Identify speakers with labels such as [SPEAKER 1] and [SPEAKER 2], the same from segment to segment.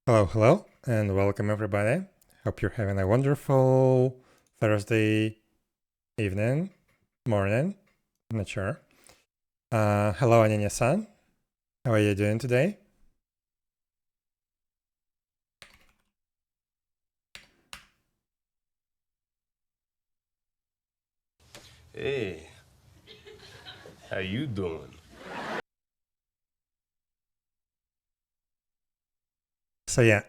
[SPEAKER 1] Hello, hello, and welcome everybody. Hope you're having a wonderful Thursday evening, morning, not sure. Hello, Ananya-san. How are you doing today?
[SPEAKER 2] Hey, how you doing?
[SPEAKER 1] So yeah,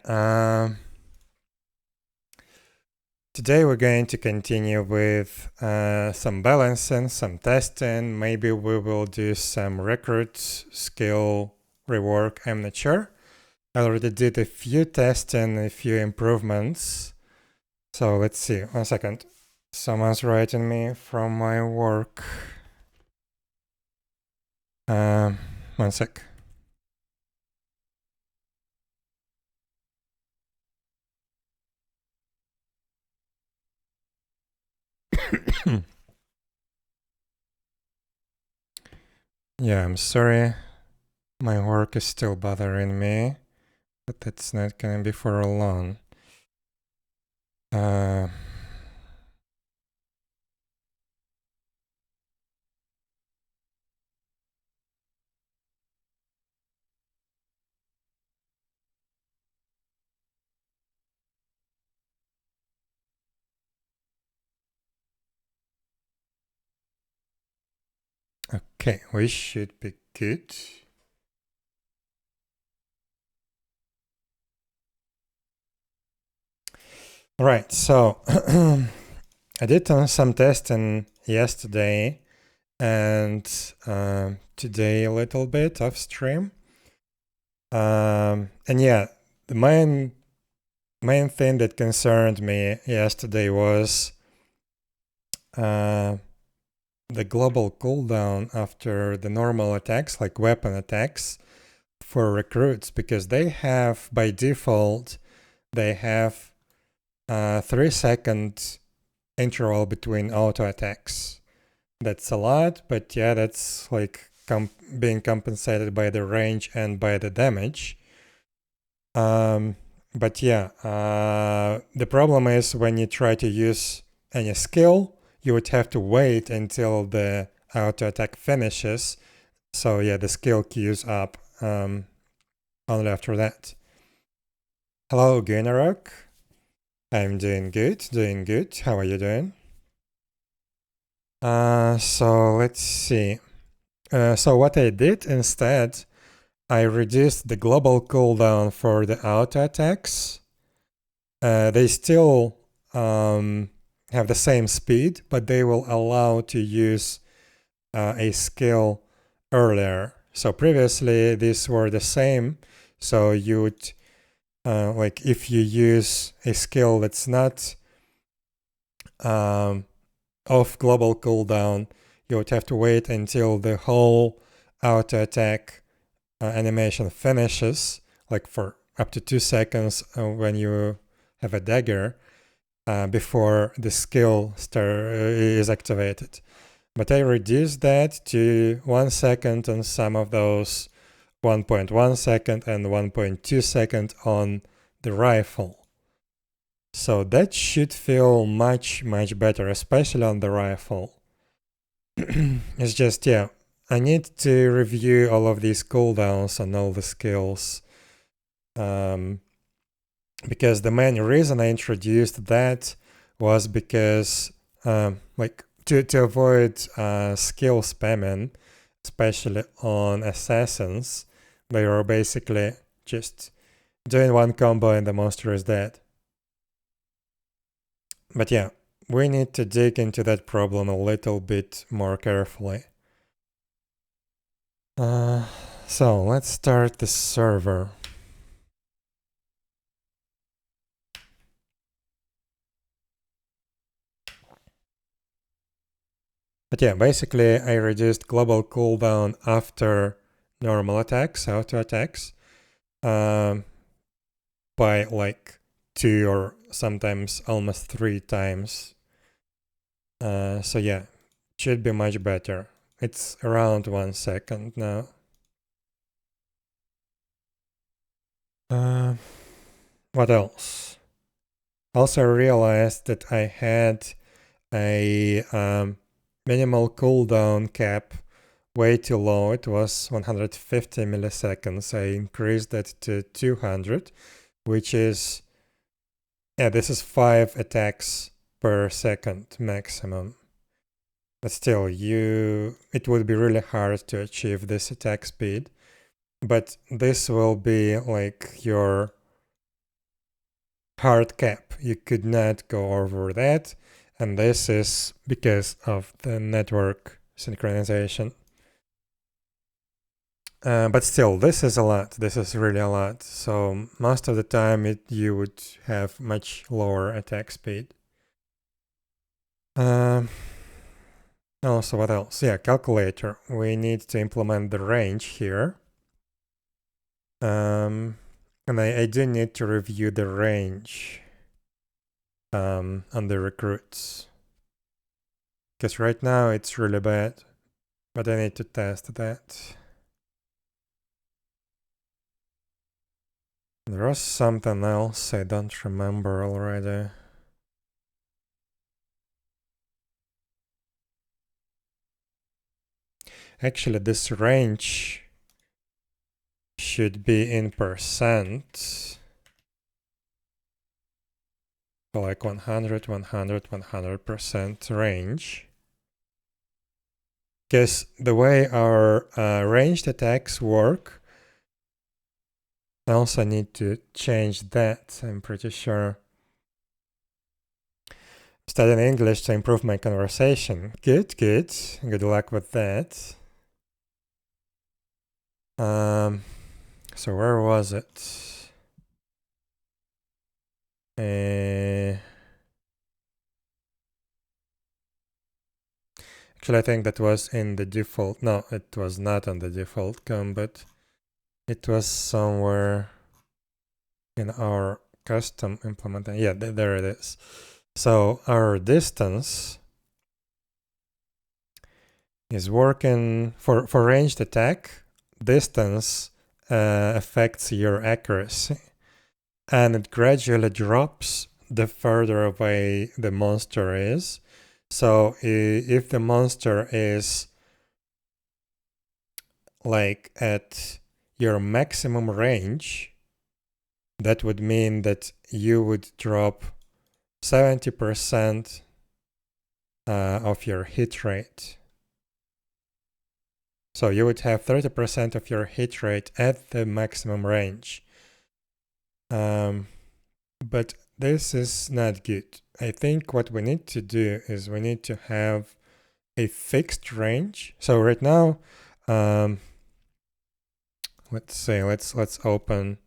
[SPEAKER 1] today we're going to continue with some balancing, some testing. Maybe we will do some recruit skill rework. I'm not sure. I already did a few testing, a few improvements. So let's see. 1 second. Someone's writing me from my work. 1 sec. Yeah, I'm sorry. My work is still bothering me, but that's not gonna be for long. Okay, we should be good. All right, so I did some testing yesterday and today a little bit off stream. And yeah, the main thing that concerned me yesterday was the global cooldown after the normal attacks, like weapon attacks, for recruits, because they have, by default, they have 3-second interval between auto attacks. That's a lot, but yeah, that's like being compensated by the range and by the damage. But yeah, the problem is when you try to use any skill, you would have to wait until the auto attack finishes. So yeah, the skill queues up only after that. Hello, Gunarok. I'm doing good, doing good. How are you doing? So let's see. So what I did instead, I reduced the global cooldown for the auto attacks. They still have the same speed, but they will allow to use a skill earlier. So previously these were the same. So you would like if you use a skill that's not off global cooldown, you would have to wait until the whole auto attack animation finishes, like for up to 2 seconds when you have a dagger before the skill is activated. But I reduced that to 1 second on some of those, 1.1 second and 1.2 second on the rifle. So that should feel much better, especially on the rifle. It's just, yeah, I need to review all of these cooldowns on all the skills. Because the main reason I introduced that was because, like, to avoid skill spamming, especially on assassins, they are basically just doing one combo and the monster is dead. But yeah, we need to dig into that problem a little bit more carefully. So let's start the server. But yeah, basically I reduced global cooldown after normal attacks, auto attacks, by like 2 or sometimes almost 3 times. So yeah, should be much better. It's around 1 second now. What else? Also realized that I had a minimal cooldown cap way too low. It was 150 milliseconds. I increased that to 200, which is, yeah, this is 5 attacks per second maximum. But still, it would be really hard to achieve this attack speed. But this will be like your hard cap. You could not go over that. And this is because of the network synchronization. But still, this is a lot. This is really a lot. So most of the time you would have much lower attack speed. Also, what else? Yeah, calculator. We need to implement the range here. And I do need to review the range on the recruits. Because right now it's really bad. But I need to test that. There was something else I don't remember already. Actually, this range should be in percent. So like 100, 100, 100% range. Because the way our ranged attacks work, I also need to change that, I'm pretty sure. Studying English to improve my conversation. Good, good. Good luck with that. So where was it? Actually, I think that was in the default. No, it was not on the default COM, but it was somewhere in our custom implementation. Yeah, there it is. So our distance is working for ranged attack. Distance affects your accuracy, and it gradually drops the further away the monster is. So if the monster is like at your maximum range, that would mean that you would drop 70% of your hit rate. So you would have 30% of your hit rate at the maximum range. But this is not good. I think what we need to do is we need to have a fixed range. So right now, let's say let's open.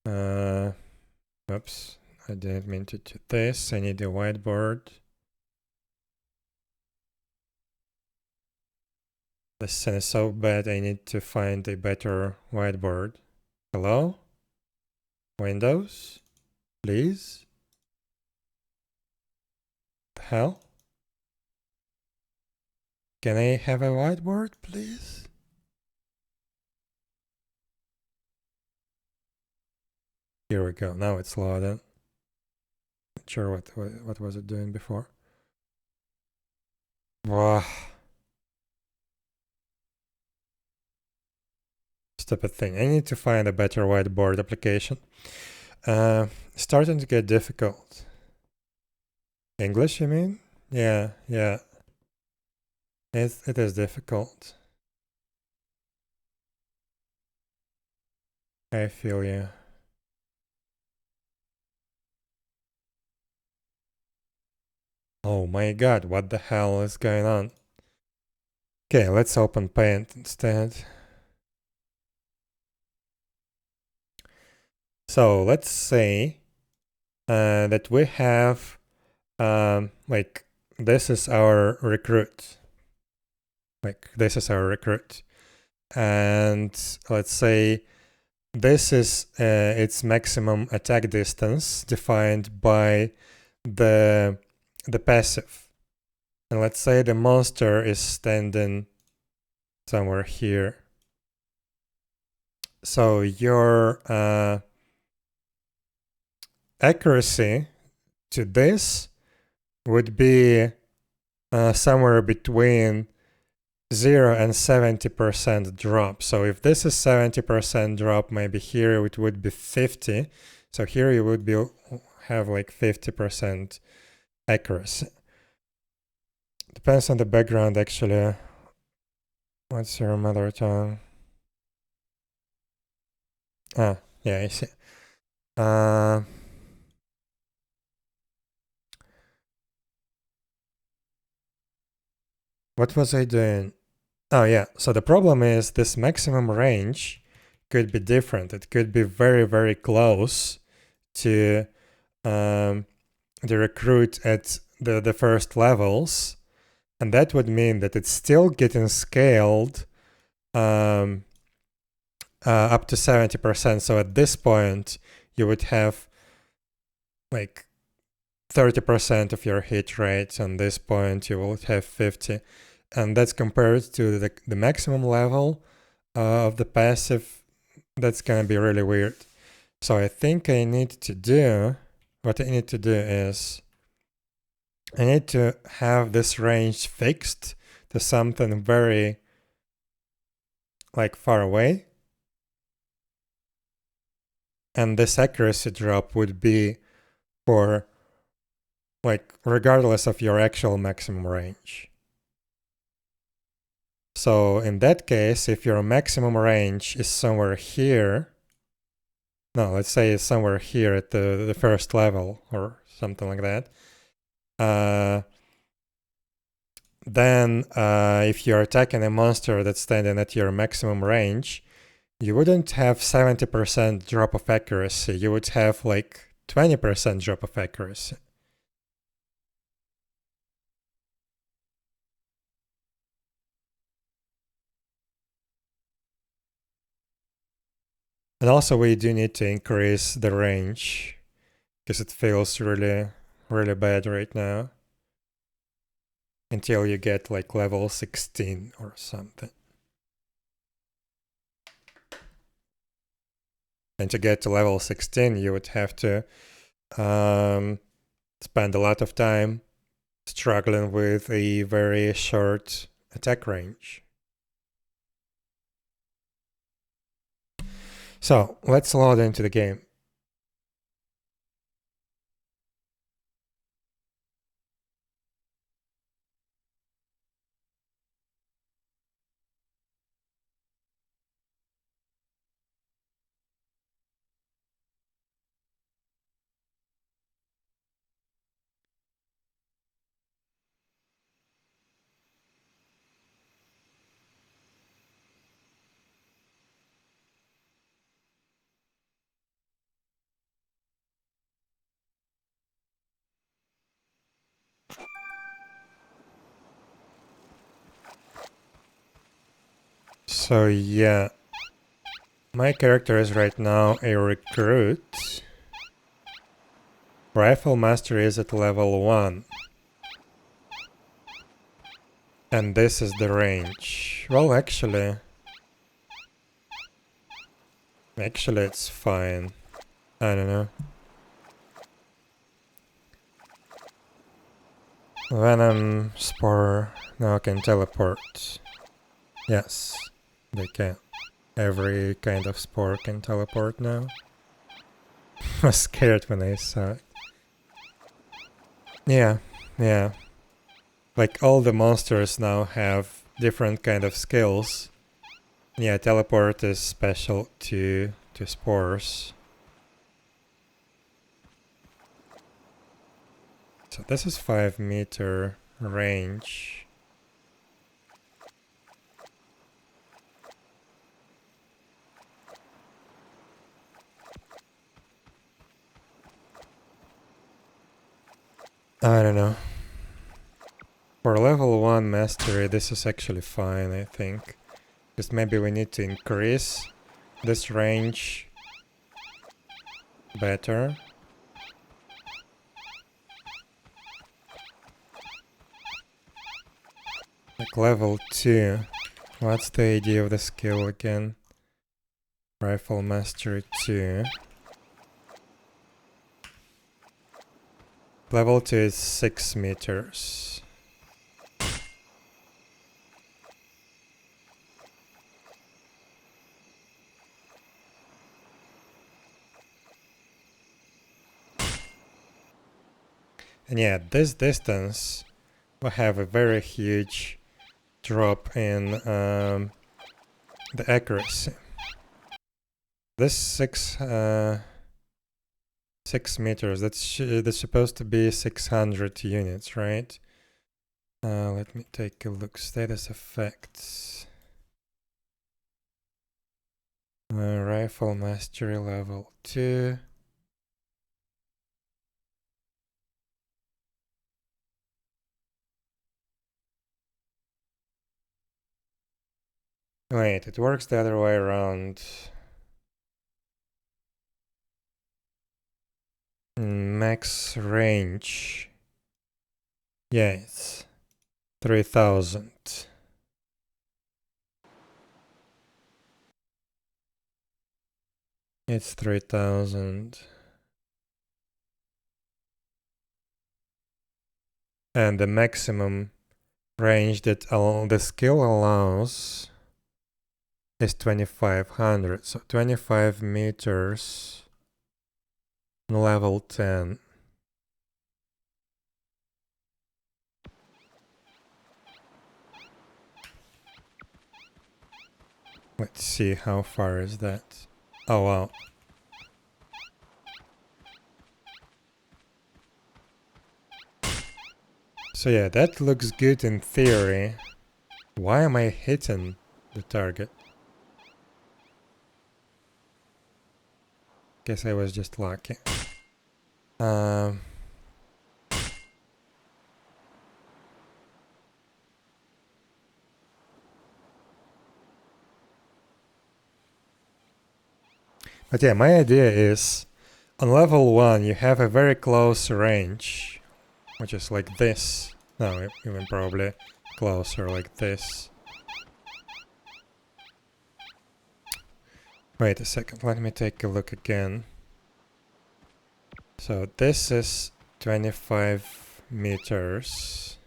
[SPEAKER 1] Oops, I didn't mean to do this. I need a whiteboard. This scene is so bad. I need to find a better whiteboard. Hello? Windows? Please? The hell? Can I have a whiteboard, please? Here we go. Now it's loaded. Not sure what was it doing before. Wow. Stupid thing. I need to find a better whiteboard application. Starting to get difficult. English, you mean? Yeah. It is difficult. I feel you. Oh my god, what the hell is going on? Okay, let's open Paint instead. So let's say that we have like this is our recruit. Like this is our recruit. And let's say this is its maximum attack distance defined by the passive. And let's say the monster is standing somewhere here. So your accuracy to this would be somewhere between 0 and 70% drop. So if this is 70% drop, maybe here it would be 50. So here you would have like 50% accuracy. Depends on the background actually. What's your mother tongue? Ah, yeah, I see. What was I doing? Oh yeah, so the problem is this maximum range could be different. It could be very, very close to the recruit at the first levels, and that would mean that it's still getting scaled up to 70%. So at this point, you would have like 30% of your hit rate. On this point, you will have 50. And that's compared to the maximum level of the passive. That's going to be really weird. So I think what I need to do is I need to have this range fixed to something very like far away. And this accuracy drop would be for like regardless of your actual maximum range. So in that case, if your maximum range is somewhere here, no, let's say it's somewhere here at the first level or something like that, then if you're attacking a monster that's standing at your maximum range, you wouldn't have 70% drop of accuracy. You would have like 20% drop of accuracy. And also we do need to increase the range because it feels really, really bad right now until you get like level 16 or something. And to get to level 16, you would have to spend a lot of time struggling with a very short attack range. So let's load into the game. So yeah, my character is right now a recruit. Rifle master is at level 1. And this is the range. Well, actually it's fine. I don't know. Venom, Spore, now can teleport. Yes, they can. Every kind of spore can teleport now. I was scared when I saw it. Yeah. Like all the monsters now have different kind of skills. Yeah, teleport is special to spores. So this is 5-meter range. I don't know. For level 1 mastery, this is actually fine, I think. Just maybe we need to increase this range better. Like level 2. What's the idea of the skill again? Rifle mastery 2. Level 2 is 6 meters. And yeah, this distance will have a very huge drop in the accuracy. This 6 meters, that's supposed to be 600 units, right? Let me take a look. Status effects. Rifle mastery level 2. Wait, it works the other way around. Max range. Yeah, it's 3000. It's 3000. And the maximum range that the skill allows is 2500. So 25 meters level 10. Let's see, how far is that? Oh wow. So yeah, that looks good in theory. Why am I hitting the target? Guess I was just lucky. But yeah, my idea is on level 1 you have a very close range, which is like this. No, even probably closer, like this. Wait a second, let me take a look again. So this is 25 meters.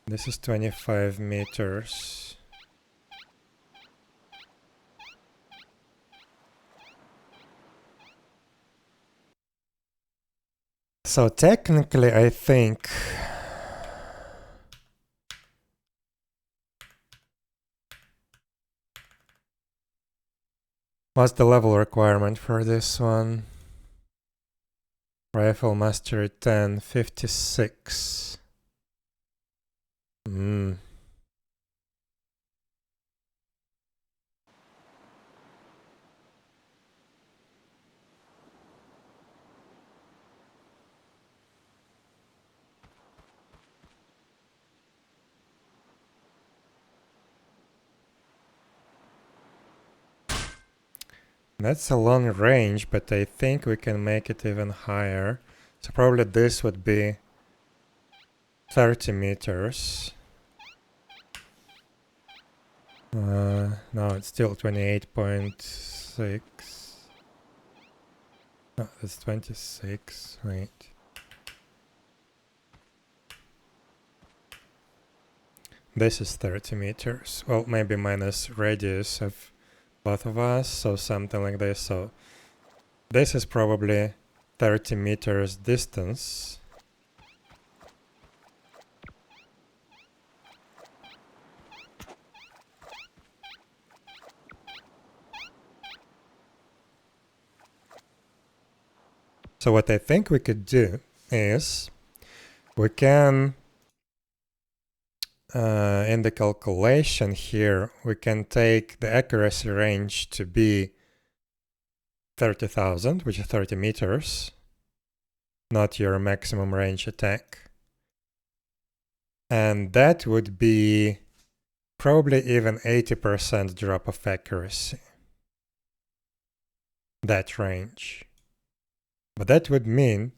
[SPEAKER 1] This is 25 meters. So technically, I think what's the level requirement for this one? Rifle Mastery 10, 56. That's a long range, but I think we can make it even higher. So probably this would be 30 meters. No, it's still 28.6. No, that's 26. Wait. This is 30 meters. Well, maybe minus radius of both of us, so something like this. So this is probably 30 meters distance. So what I think we could do is we can, in the calculation here, we can take the accuracy range to be 30,000, which is 30 meters, not your maximum range attack. And that would be probably even 80% drop of accuracy. That range. But that would mean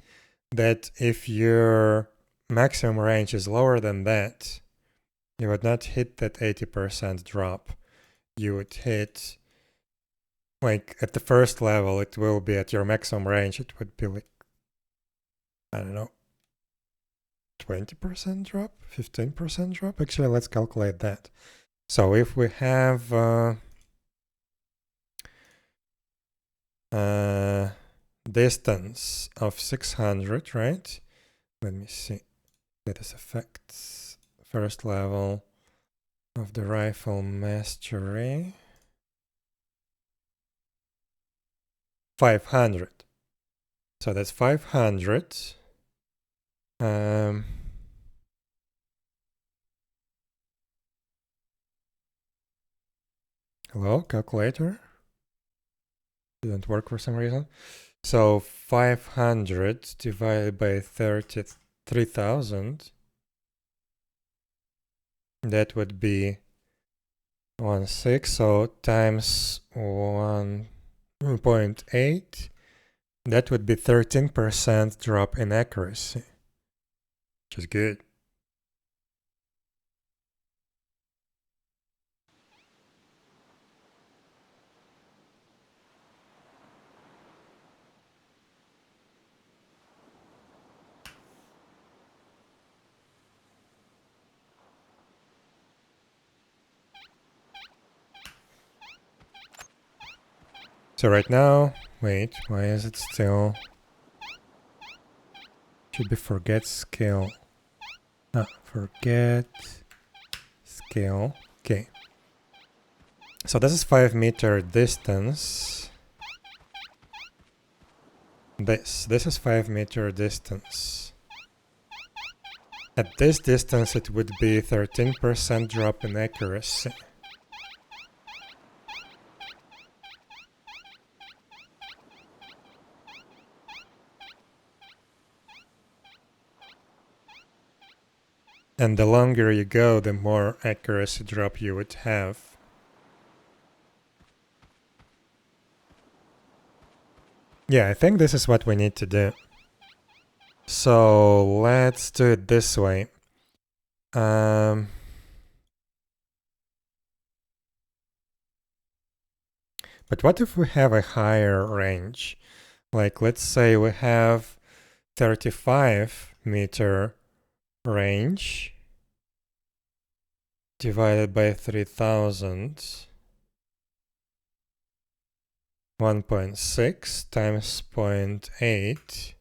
[SPEAKER 1] that if your maximum range is lower than that, you would not hit that 80% drop. You would hit like at the first level, it will be at your maximum range. It would be like, I don't know, 20% drop, 15% drop. Actually, let's calculate that. So if we have distance of 600, right? Let me see. Status effects. First level of the rifle mastery. 500. So that's 500. Hello, calculator? Didn't work for some reason. So 500 divided by 33,000. That would be 1.6. So times 1.8. That would be 13% drop in accuracy, which is good. So right now, wait, why is it still? Should be forget skill. Forget skill. Okay. So this is 5-meter distance. This is 5-meter distance. At this distance, it would be 13% drop in accuracy. And the longer you go, the more accuracy drop you would have. Yeah, I think this is what we need to do. So let's do it this way. But what if we have a higher range? Like, let's say we have 35-meter range divided by 3,000. 1.6 times 0.8.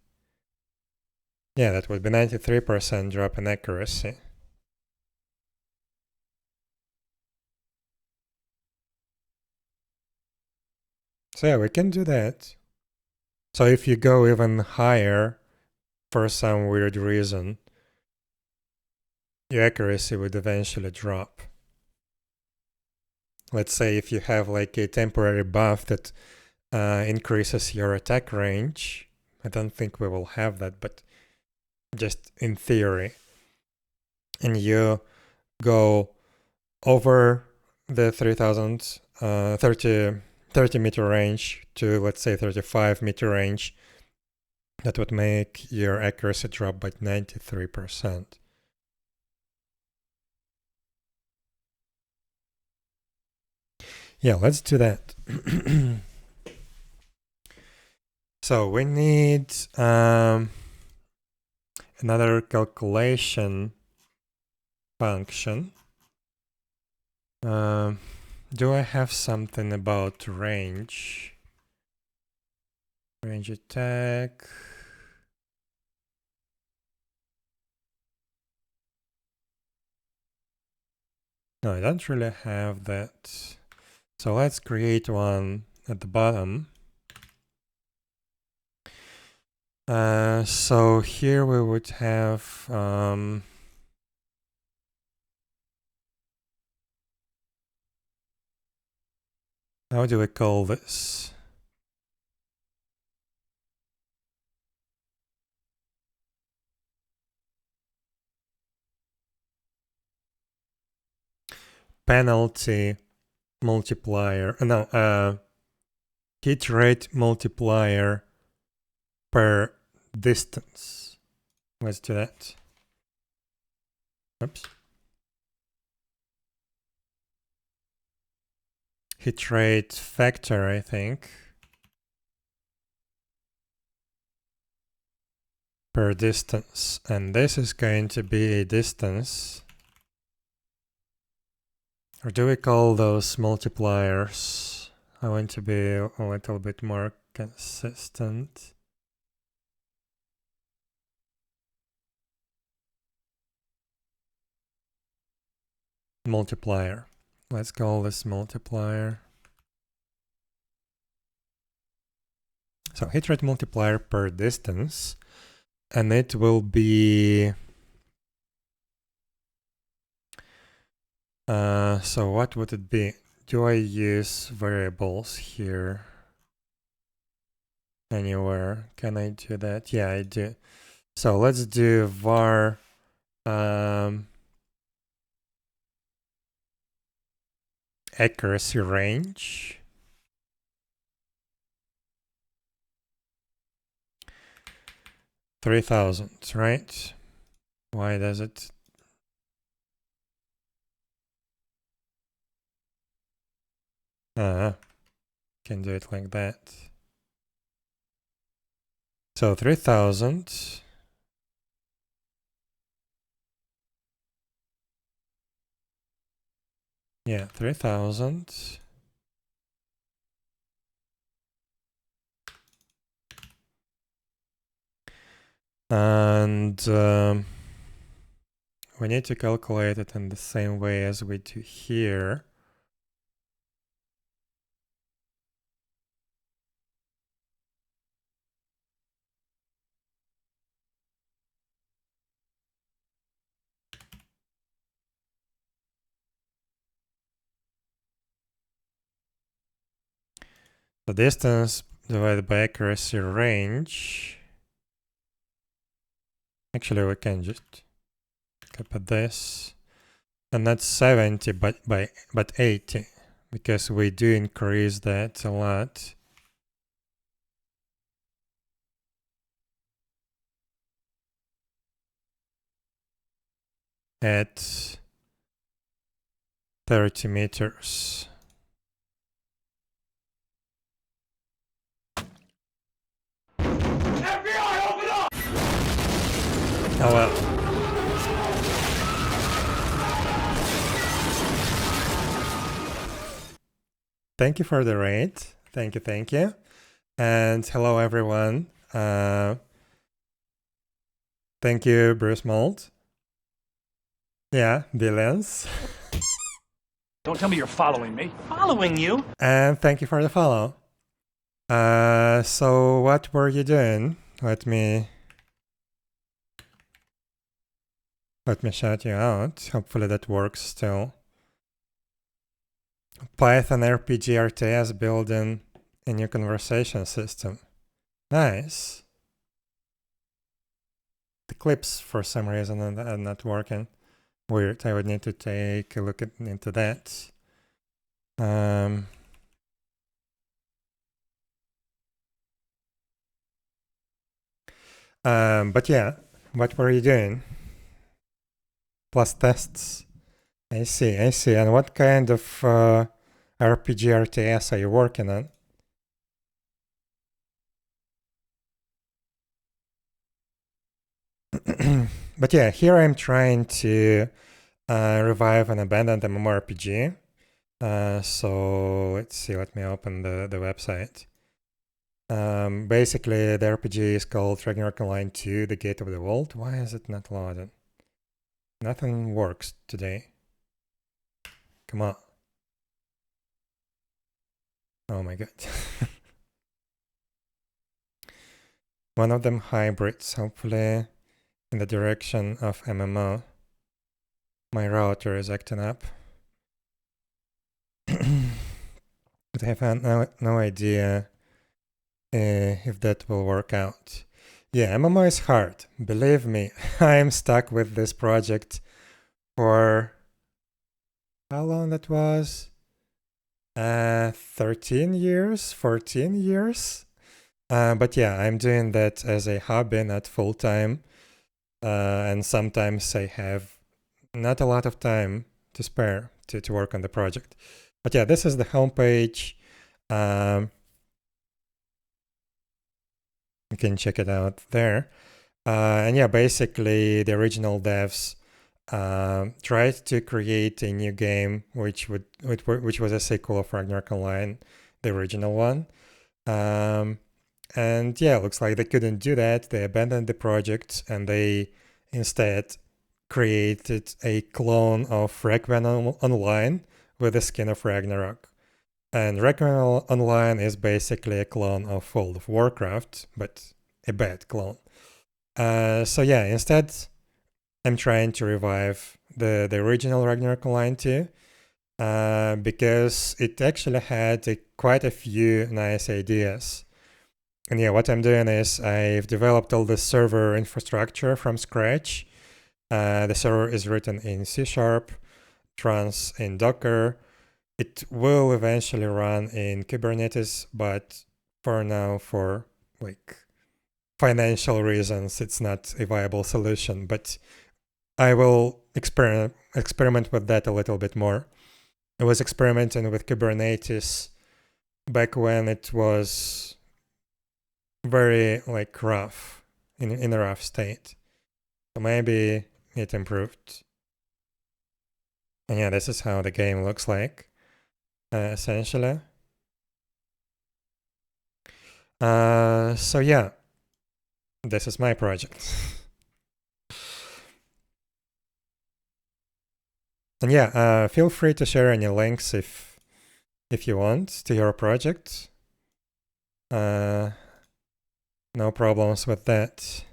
[SPEAKER 1] Yeah, that would be 93% drop in accuracy. So yeah, we can do that. So if you go even higher, for some weird reason, your accuracy would eventually drop. Let's say if you have like a temporary buff that increases your attack range. I don't think we will have that, but just in theory. And you go over the 30-meter range to, let's say, 35-meter range, that would make your accuracy drop by 93%. Yeah, let's do that. So we need another calculation function. Do I have something about range? Range attack. No, I don't really have that. So let's create one at the bottom. So here we would have how do we call this? Penalty multiplier. Hit rate multiplier per distance. Let's do that. Oops. hit rate factor, I think, per distance. And this is going to be a distance. Or do we call those multipliers? I want to be a little bit more consistent. Multiplier. Let's call this multiplier. So hit rate multiplier per distance, and it will be so what would it be? Do I use variables here anywhere? Can I do that? Yeah, I do. So let's do var accuracy range. $3,000, right? Why does it? Can do it like that. So 3,000. Yeah, 3,000. And we need to calculate it in the same way as we do here. The distance divided by accuracy range. Actually, we can just copy this, and that's 70, but 80, because we do increase that a lot. At 30 meters.
[SPEAKER 2] FBI, open up!
[SPEAKER 1] Oh well. Thank you for the raid. Thank you, thank you. And hello everyone. Thank you, Bruce Mold. Yeah, billions.
[SPEAKER 3] Don't tell me you're following me. Following you?
[SPEAKER 1] And thank you for the follow. So what were you doing? Let me shout you out. Hopefully that works still. Python RPG RTS building a new conversation system. Nice. The clips for some reason are not working. Weird. I would need to take a look into that. But yeah, what were you doing? Plus tests. I see. And what kind of RPG RTS are you working on? But yeah, here I'm trying to revive an abandoned MMORPG. So let's see, let me open the website. Basically, the RPG is called Ragnarok Online 2, The Gate of the World. Why is it not loaded? Nothing works today. Come on. Oh my god. One of them hybrids, hopefully in the direction of MMO. My router is acting up. But I have no idea if that will work out. Yeah, MMO is hard. Believe me, I'm stuck with this project for how long that was? 13 years, 14 years. But yeah, I'm doing that as a hobby, not full time. And sometimes I have not a lot of time to spare to work on the project. But yeah, this is the homepage. You can check it out there. And yeah, basically the original devs tried to create a new game which was a sequel of Ragnarok Online, the original one. And yeah, looks like they couldn't do that. They abandoned the project and they instead created a clone of Requiem Online with the skin of Ragnarok. And Requiem Online is basically a clone of World of Warcraft, but a bad clone. So yeah, instead, I'm trying to revive the original Ragnarok Online 2, because it actually had quite a few nice ideas. And yeah, what I'm doing is I've developed all the server infrastructure from scratch. The server is written in C#, runs in Docker. It will eventually run in Kubernetes, but for now, for like financial reasons, it's not a viable solution. But I will experiment with that a little bit more. I was experimenting with Kubernetes back when it was very like rough, in a rough state. So maybe it improved. And yeah, this is how the game looks like, essentially. So yeah, this is my project. And yeah, feel free to share any links if you want to your project. No problems with that.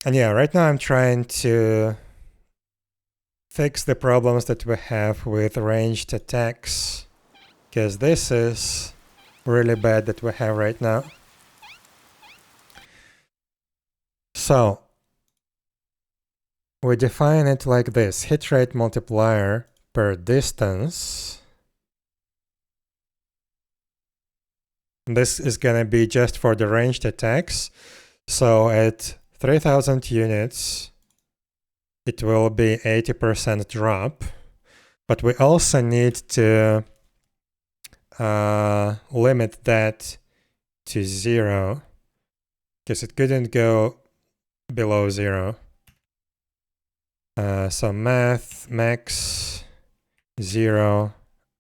[SPEAKER 1] And yeah, right now I'm trying to fix the problems that we have with ranged attacks, because this is really bad that we have right now. So we define it like this: hit rate multiplier per distance. This is gonna be just for the ranged attacks. So at 3000 units, it will be 80% drop. But we also need to limit that to 0, because it couldn't go below 0. So math max 0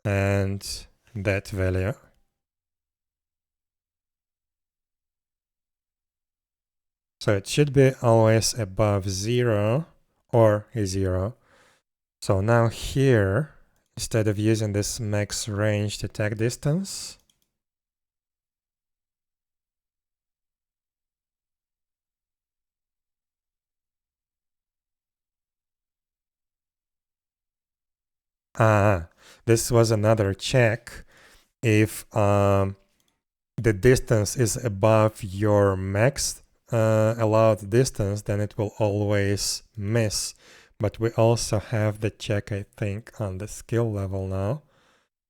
[SPEAKER 1] and that value. So it should be always above 0 or 0. So now here, instead of using this max ranged attack distance, this was another check. If the distance is above your max allowed distance, then it will always miss. But we also have the check, I think, on the skill level now.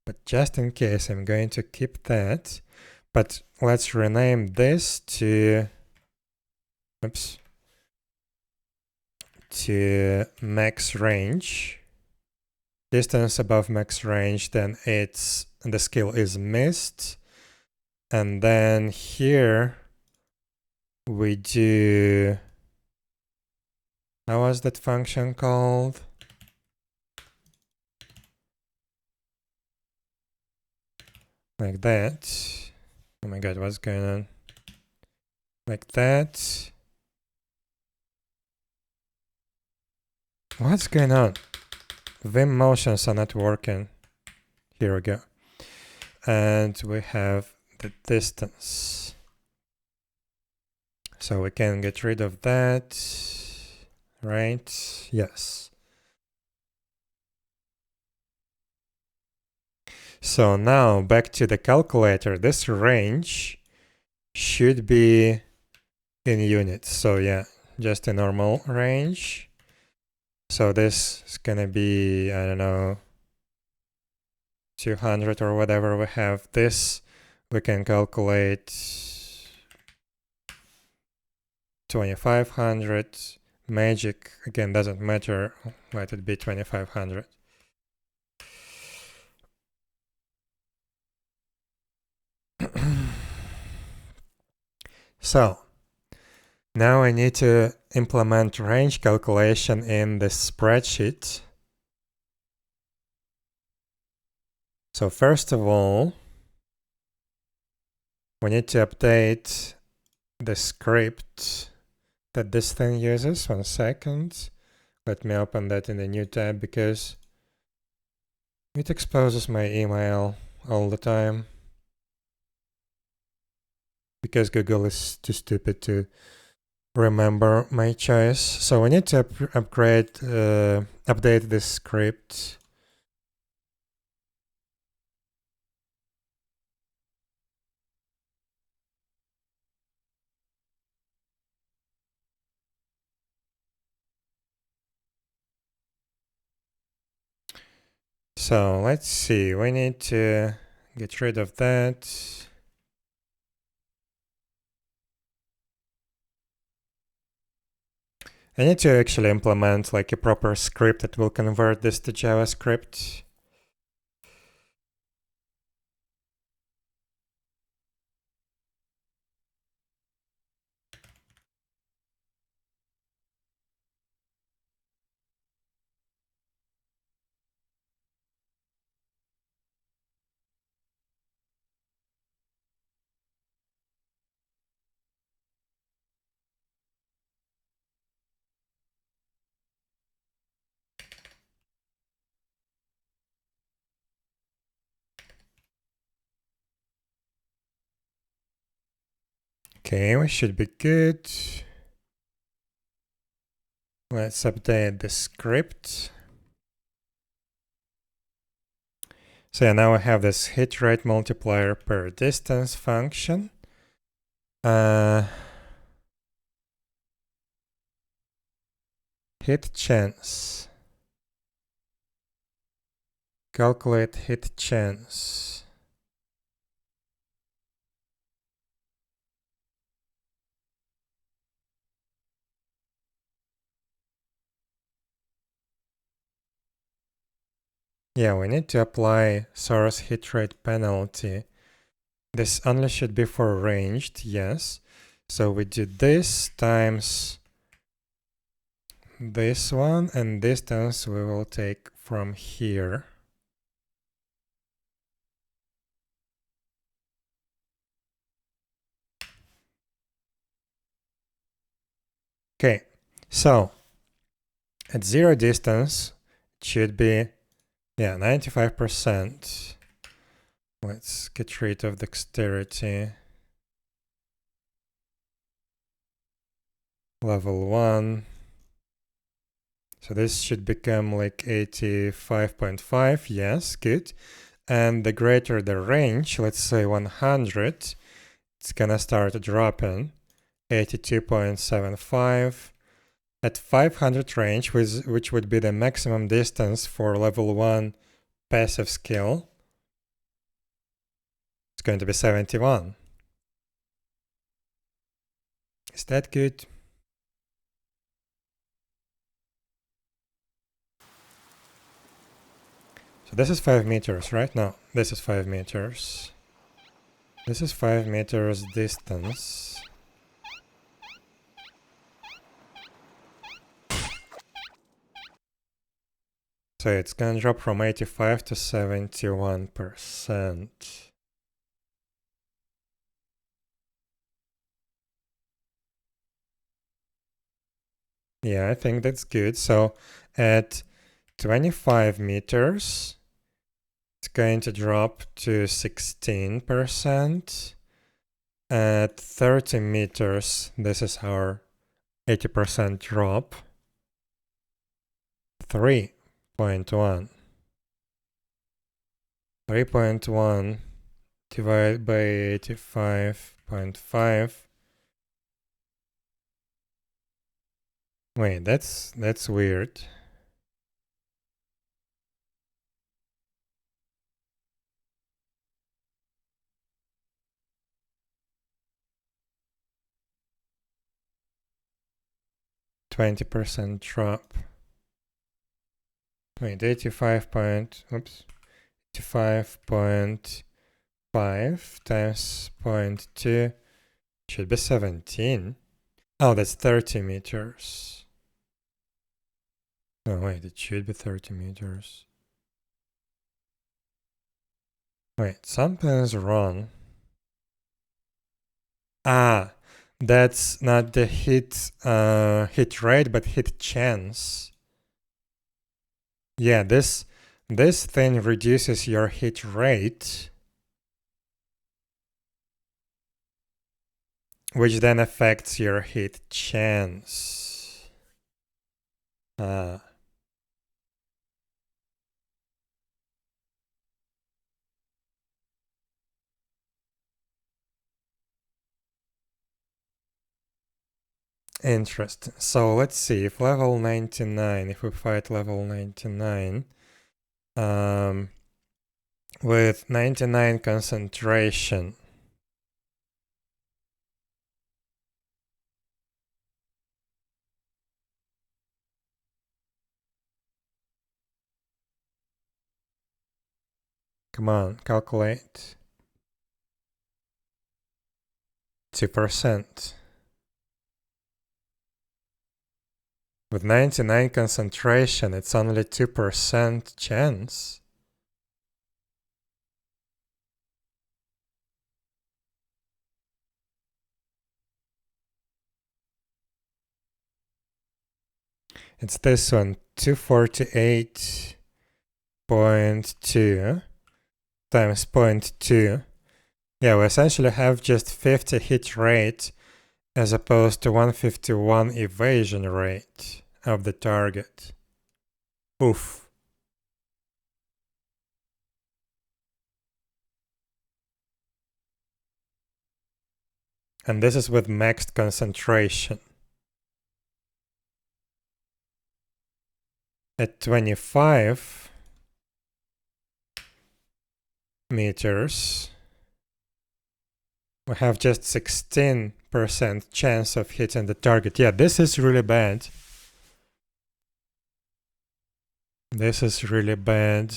[SPEAKER 1] But just in case, I'm going to keep that. But let's rename this to, oops, to max range. Distance above max range, then the skill is missed. And then here we do, how was that function called? Like that. Oh my god, what's going on? Like that. What's going on? Vim motions are not working. Here we go. And we have the distance. So we can get rid of that, right? Yes. So now back to the calculator. This range should be in units. So yeah, just a normal range. So this is gonna be, I don't know, 200 or whatever we have. This we can calculate 2500. Magic again doesn't matter. Let it be 2500. So now I need to implement range calculation in this spreadsheet. So first of all, we need to update the script that this thing uses. 1 second. Let me open that in a new tab because it exposes my email all the time. Because Google is too stupid to remember my choice. So we need to update this script. So let's see, we need to get rid of that. I need to actually implement like a proper script that will convert this to JavaScript. Okay, we should be good. Let's update the script. So yeah, now I have this hit rate multiplier per distance function. Hit chance. Calculate hit chance. Yeah, we need to apply source hit rate penalty. This only should be for ranged, yes. So we do this times this one, and distance we will take from here. Okay, so at 0 distance, it should be, yeah, 95%. Let's get rid of dexterity. Level 1. So this should become like 85.5, yes, good. And the greater the range, let's say 100, it's gonna start dropping. 82.75. At 500 range, which would be the maximum distance for level 1 passive skill, it's going to be 71. Is that good? So this is 5 meters, right? No, this is 5 meters. This is 5 meters distance. So it's gonna drop from 85 to 71%. Yeah, I think that's good. So at 25 meters, it's going to drop to 16%. At 30 meters, this is our 80% drop. 3.1. 3.1 divided by 85.5. Wait, that's weird. %20 drop. Wait, 85.5 times 0.2 should be 17. Oh, that's 30 meters. Oh, wait, it should be 30 meters. Wait, something is wrong. Ah, that's not the hit rate, but hit chance. Yeah, this thing reduces your hit rate, which then affects your hit chance. Interesting. So let's see if level 99, if we fight level 99, with 99 concentration. Come on, calculate. 2%. With 99 concentration, it's only 2% chance. It's this one, 248.2 times 0.2. Yeah, we essentially have just 50 hit rate as opposed to 151 evasion rate of the target. Oof. And this is with maxed concentration. At 25 meters, we have just 16% chance of hitting the target. Yeah, this is really bad. This is really bad.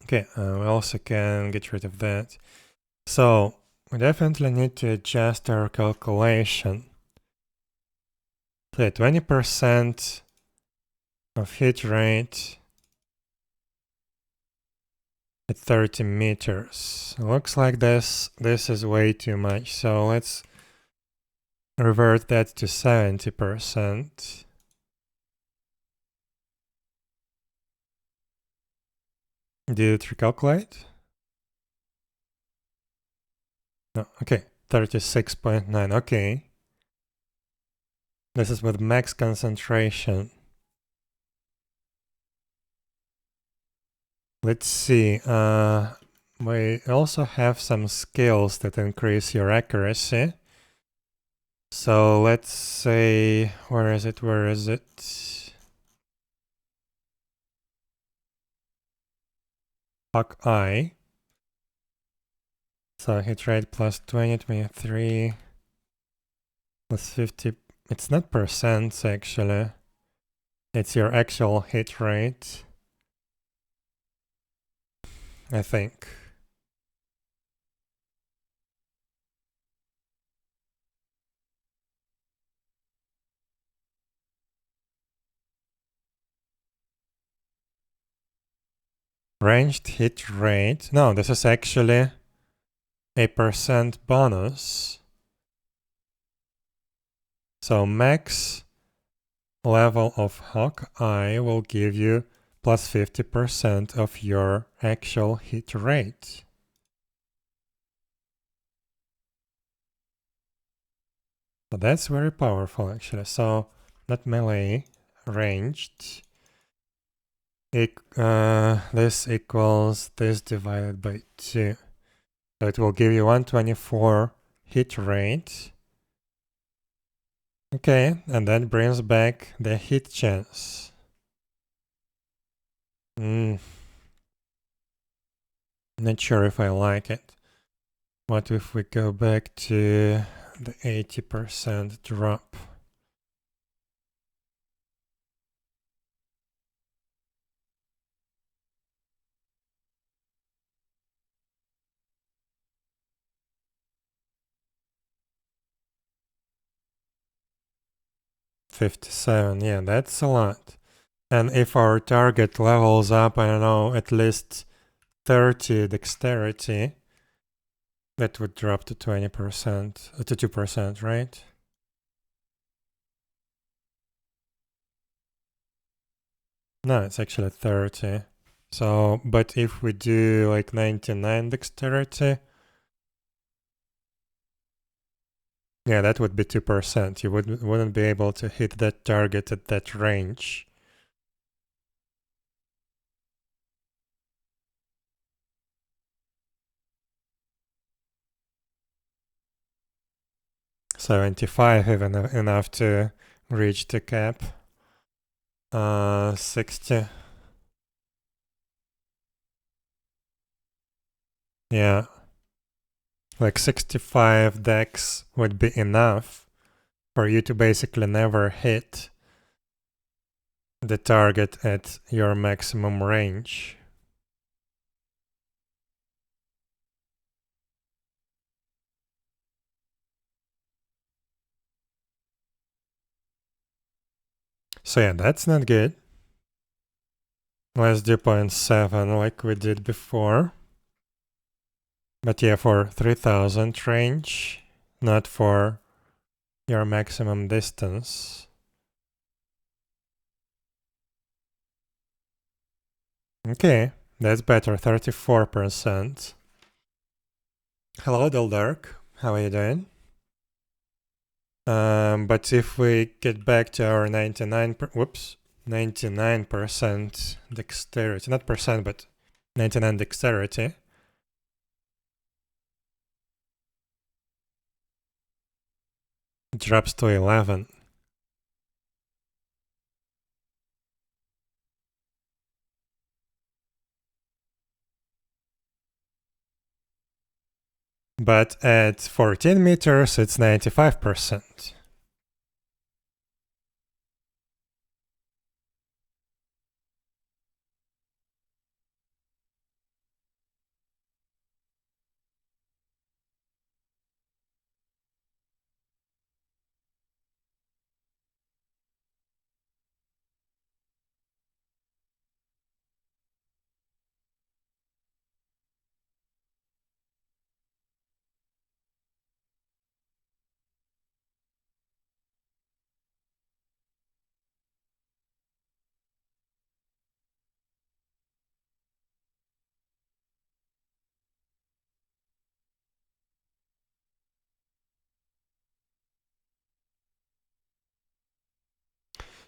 [SPEAKER 1] Okay, we also can get rid of that. So we definitely need to adjust our calculation. So 20% of hit rate at 30 meters. Looks like this is way too much. So let's revert that to 70%. Did it recalculate? No, okay, 36.9, okay. This is with max concentration. Let's see, we also have some skills that increase your accuracy. So let's say, where is it? Hawkeye. So hit rate plus 20, 23, plus 50. It's not percents actually. It's your actual hit rate, I think. Ranged hit rate. No, this is actually a percent bonus. So max level of Hawkeye will give you plus 50% of your actual hit rate. So that's very powerful actually. So not melee, ranged. This equals this divided by 2. So it will give you 124 hit rate. Okay, and that brings back the hit chance. Not sure if I like it. What if we go back to the 80% drop? $57, yeah, that's a lot. And if our target levels up, I don't know, at least 30 dexterity, that would drop to 20%, to 2%, right? No, it's actually 30. So, but if we do like 99 dexterity, yeah, that would be 2%. You wouldn't be able to hit that target at that range. $75 even enough to reach the cap. 60. Yeah. Like 65 dex would be enough for you to basically never hit the target at your maximum range. So yeah, that's not good. Let's do 0.7 like we did before. But yeah, for 3000 range, not for your maximum distance. Okay, that's better, 34%. Hello, Deldark. How are you doing? But if we get back to our 99% dexterity, not percent, but 99 dexterity, it drops to 11. But at 14 meters, it's 95%.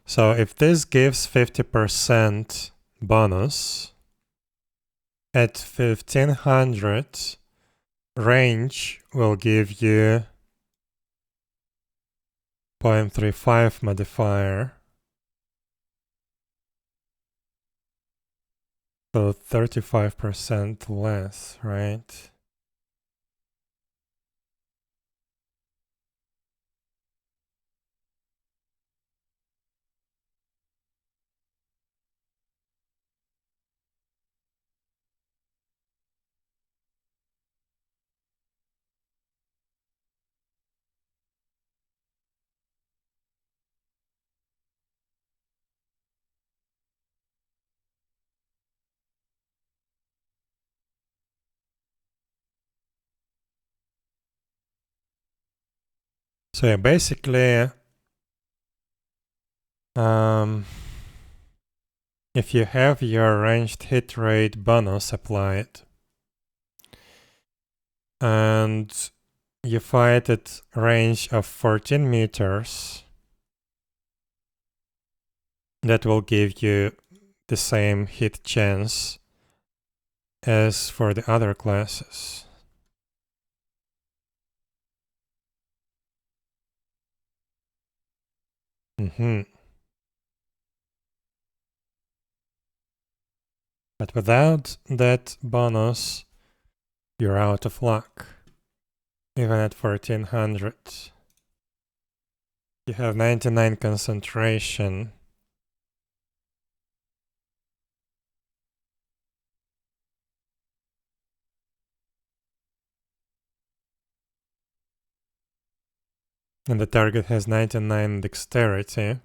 [SPEAKER 1] So if this gives 50% bonus, at 1500, range will give you 0.35 modifier. So 35% less, right? So yeah, basically, if you have your ranged hit rate bonus applied, and you fight at range of 14 meters, that will give you the same hit chance as for the other classes. But without that bonus, you're out of luck. even at 1400. You have 99 concentration. And the target has 99 dexterity.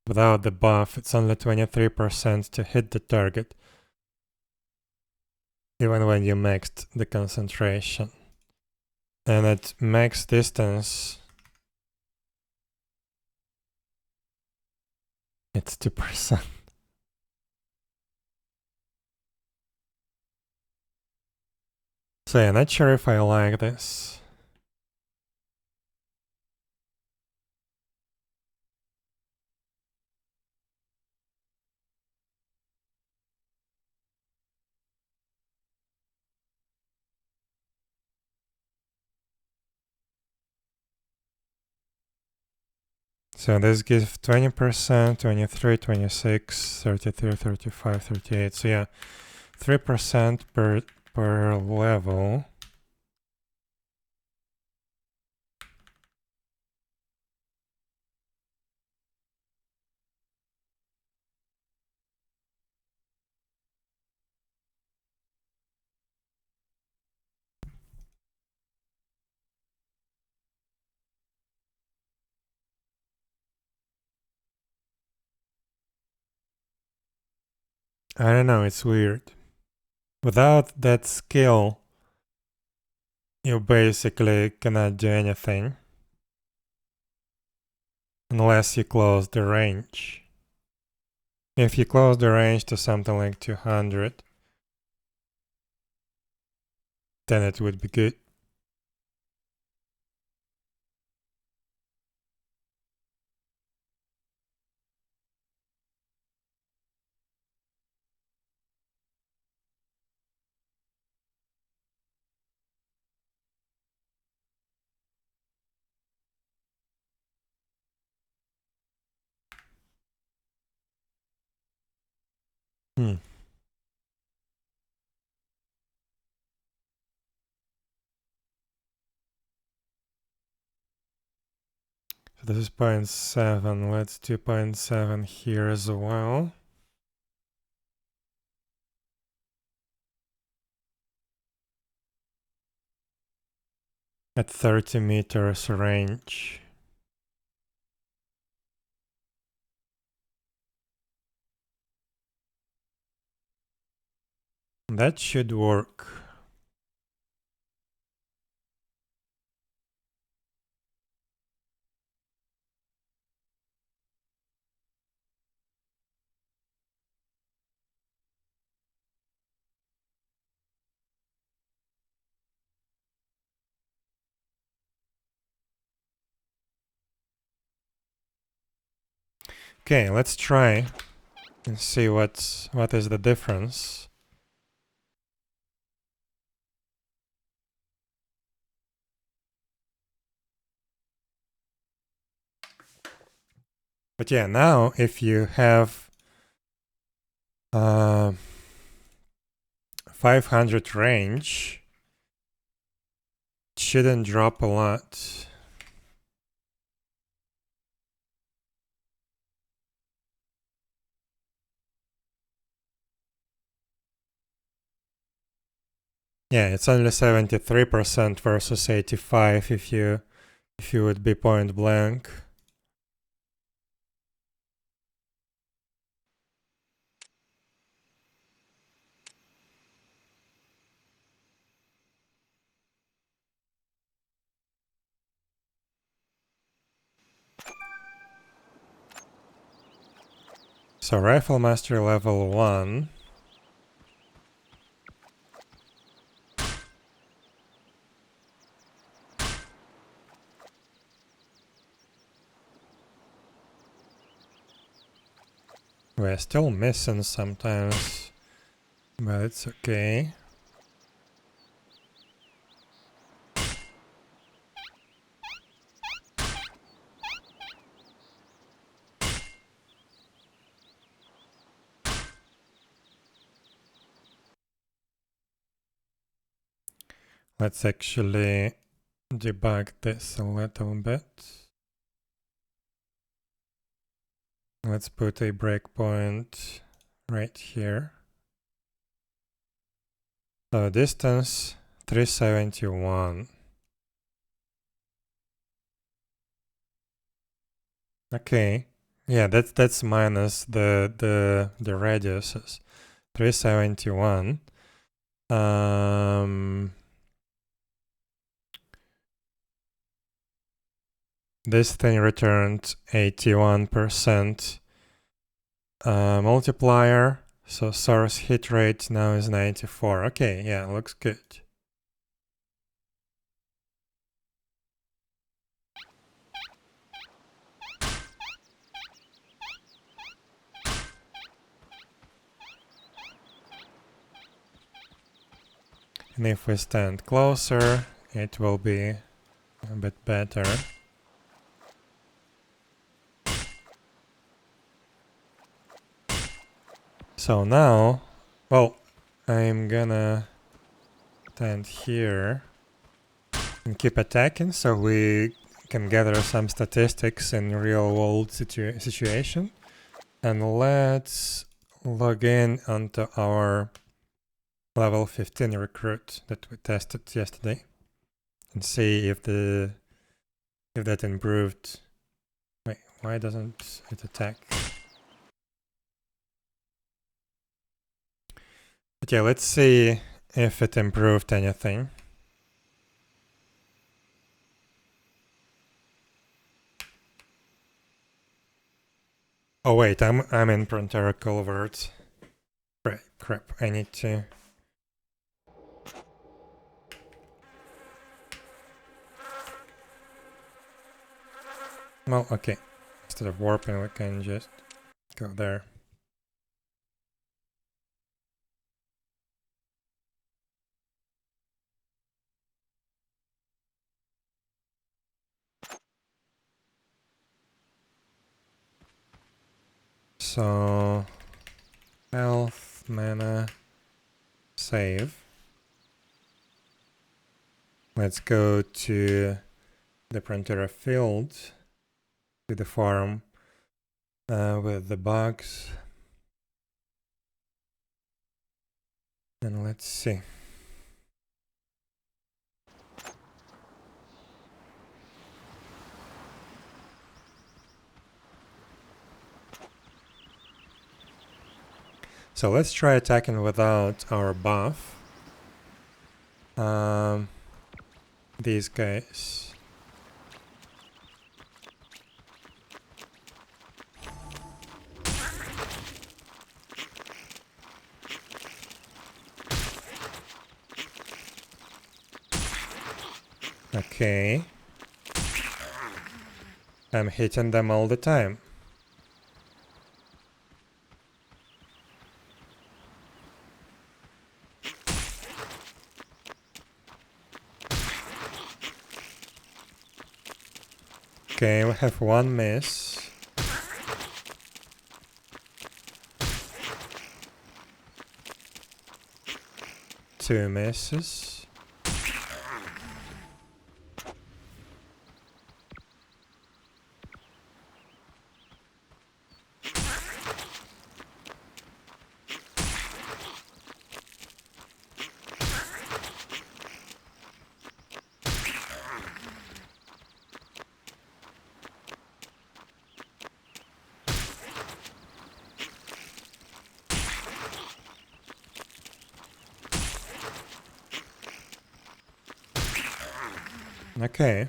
[SPEAKER 1] Without the buff, it's only 23% to hit the target, even when you maxed the concentration. And at max distance, it's 2%. So yeah, not sure if I like this. So this gives 20%, 23, 26, 33, 35, 38. So yeah, 3% per level. I don't know, it's weird. Without that skill, you basically cannot do anything. Unless you close the range. If you close the range to something like 200, then it would be good. Hmm. So this is 0.7. Let's do 0.7 here as well. At 30 meters range. That should work. Okay, let's try and see what is the difference. But yeah, now if you have 500 range, it shouldn't drop a lot. Yeah, it's only 73% versus 85 if you would be point blank. So Rifle Master level 1. We're still missing sometimes, but it's okay. Let's actually debug this a little bit. Let's put a breakpoint right here. So distance 371. Okay. Yeah, that's minus the radiuses. 371. This thing returned 81% multiplier. So source hit rate now is 94. Okay, yeah, looks good. And if we stand closer, it will be a bit better. So now, well, I'm gonna stand here and keep attacking so we can gather some statistics in real world situation. And let's log in onto our level 15 recruit that we tested yesterday and see if that improved. Wait, why doesn't it attack? Okay, let's see if it improved anything. Oh wait, I'm in Prontera Culvert. Right, crap, I need to... Well, okay. Instead of warping, we can just go there. So... health, mana, save. Let's go to the Prontera field, to the farm with the bugs. And let's see. So let's try attacking without our buff. These guys. Okay. I'm hitting them all the time. Okay, we have one miss. Two misses. Okay.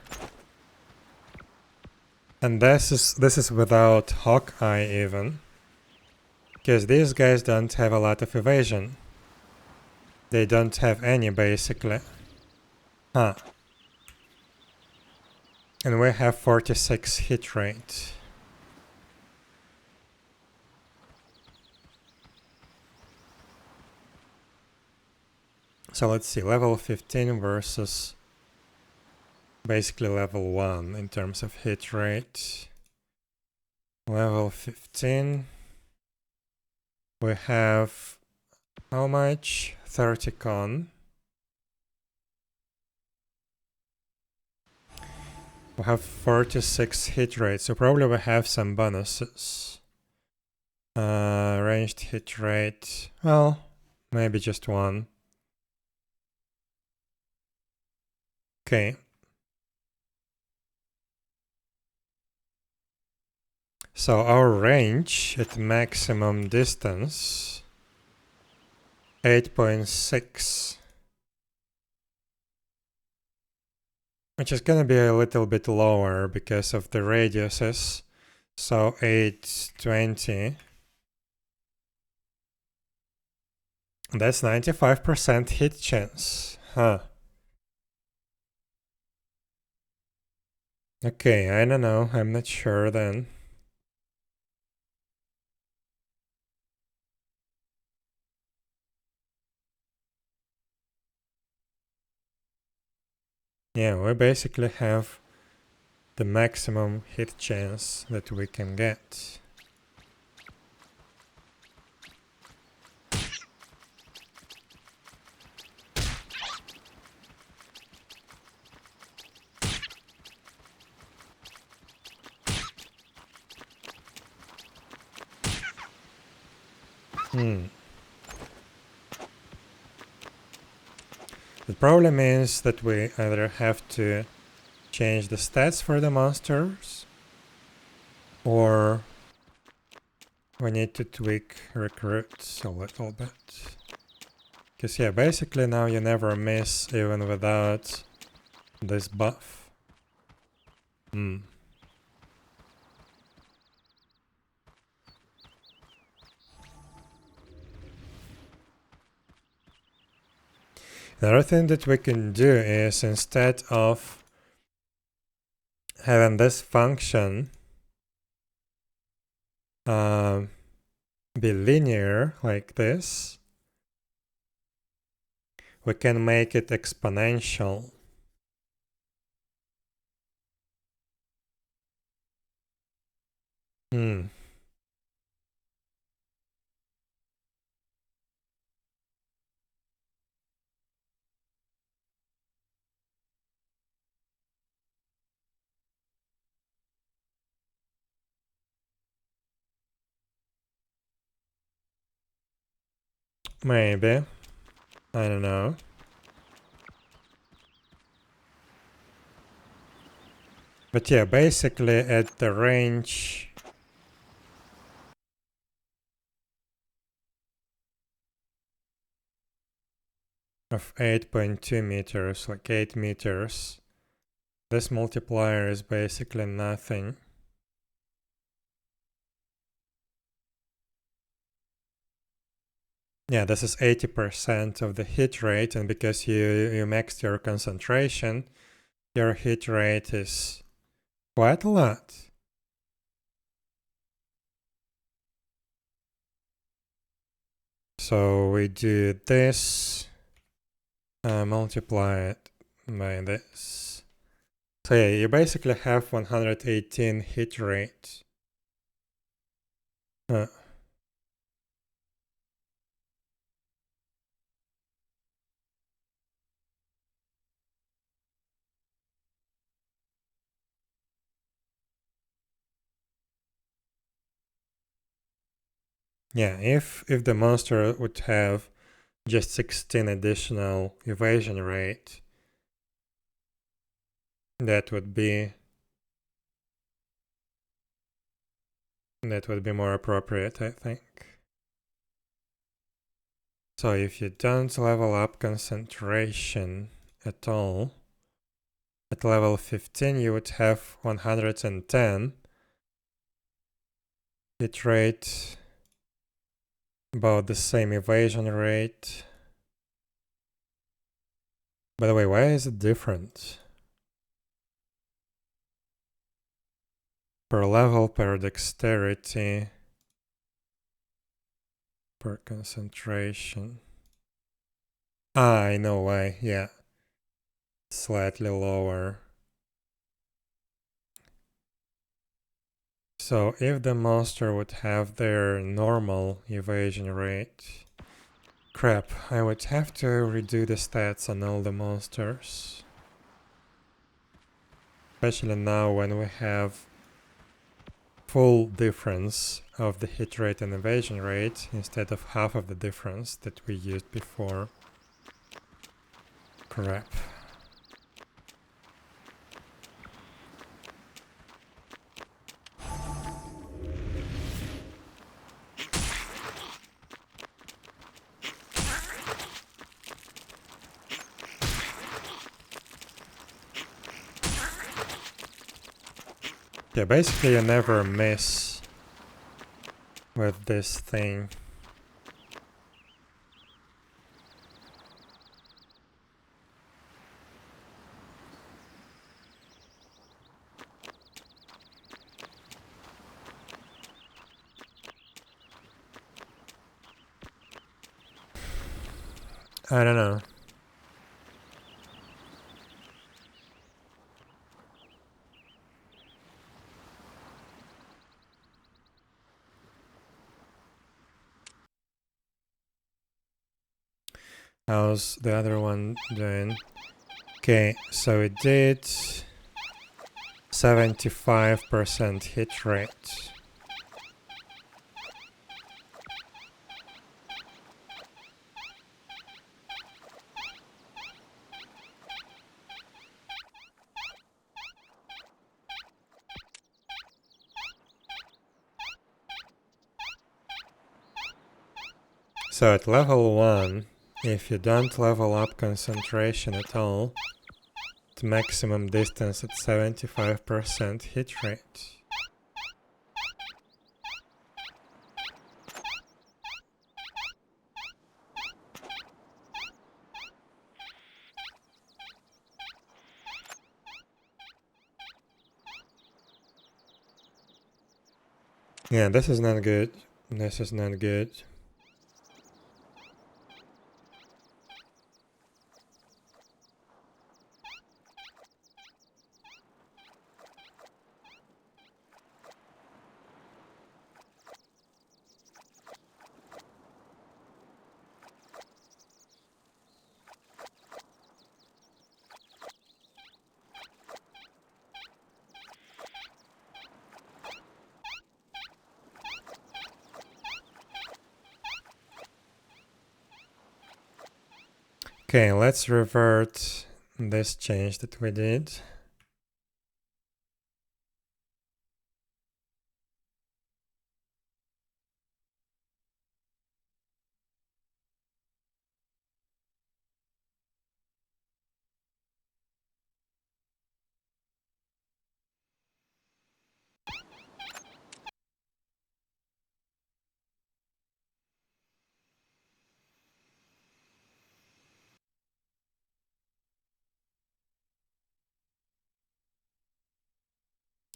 [SPEAKER 1] And this is without Hawkeye even. Because these guys don't have a lot of evasion. They don't have any basically. Huh. And we have 46 hit rate. So let's see, level 15 versus basically level 1 in terms of hit rate. Level 15. We have how much? 30 con. We have 46 hit rate, so probably we have some bonuses. Ranged hit rate, well, maybe just one. Okay. So our range at maximum distance, 8.6. Which is gonna be a little bit lower because of the radiuses. So 820. That's 95% hit chance. Huh. Okay, I don't know. I'm not sure then. Yeah, we basically have the maximum hit chance that we can get. The problem is that we either have to change the stats for the monsters, or we need to tweak recruits a little bit. Because yeah, basically now you never miss even without this buff. Another thing that we can do is, instead of having this function be linear like this, we can make it exponential. Maybe. I don't know. But yeah, basically at the range of 8.2 meters, like 8 meters, this multiplier is basically nothing. Yeah, this is 80% of the hit rate, and because you maxed your concentration, your hit rate is quite a lot. So we do this, multiply it by this. So yeah, you basically have 118 hit rate. Yeah, if the monster would have just 16 additional evasion rate, that would be more appropriate, I think. So if you don't level up concentration at all, at level 15 you would have 110 hit rate, about the same evasion rate. By the way, why is it different? Per level, per dexterity, per concentration. Ah, I know why, yeah. Slightly lower. So if the monster would have their normal evasion rate... Crap, I would have to redo the stats on all the monsters. especially now when we have full difference of the hit rate and evasion rate instead of half of the difference that we used before. Crap. Yeah, basically you never miss with this thing. I don't know. How's the other one doing? Okay, so it did 75% hit rate. So at level 1, if you don't level up concentration at all, the maximum distance at 75% hit rate. Yeah, this is not good. This is not good. Okay, let's revert this change that we did.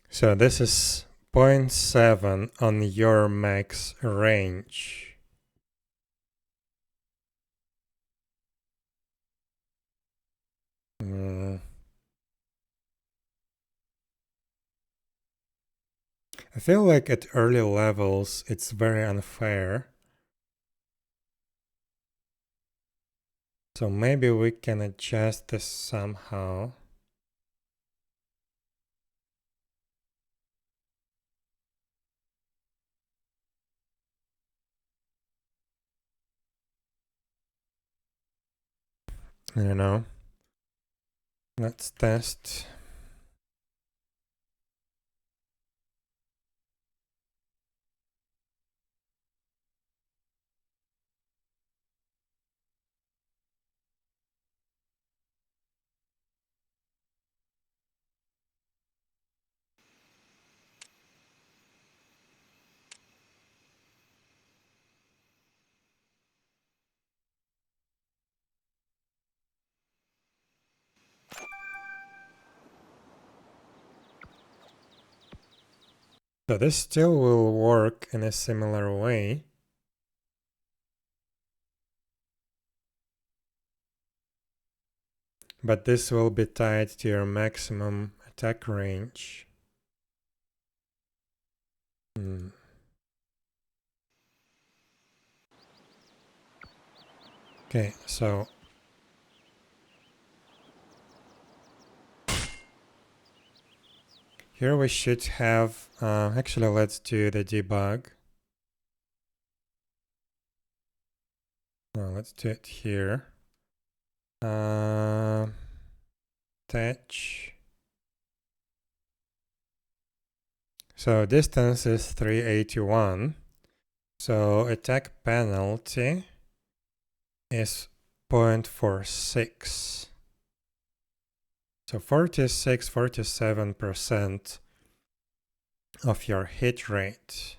[SPEAKER 1] So this is 0.7 on your max range. I feel like at early levels it's very unfair. So maybe we can adjust this somehow. I don't know. Let's test. So this still will work in a similar way. But this will be tied to your maximum attack range. Okay, so Here we should have, actually let's do the debug. No, let's do it here. Touch. So distance is 381. So attack penalty is 0.46. So 47% of your hit rate.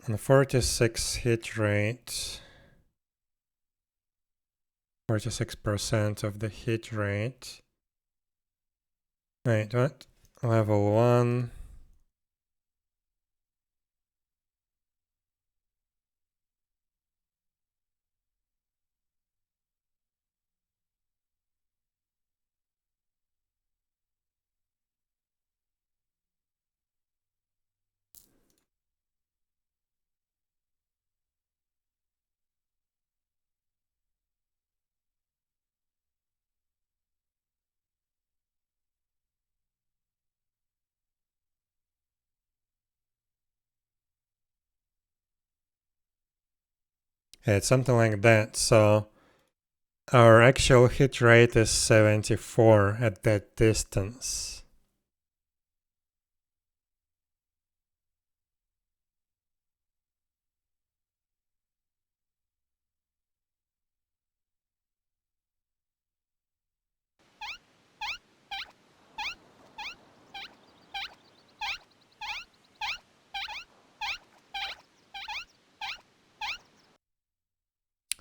[SPEAKER 1] And 46 hit rate, 46% of the hit rate. Wait, what? Level 1. Yeah, it's something like that. So our actual hit rate is 74 at that distance.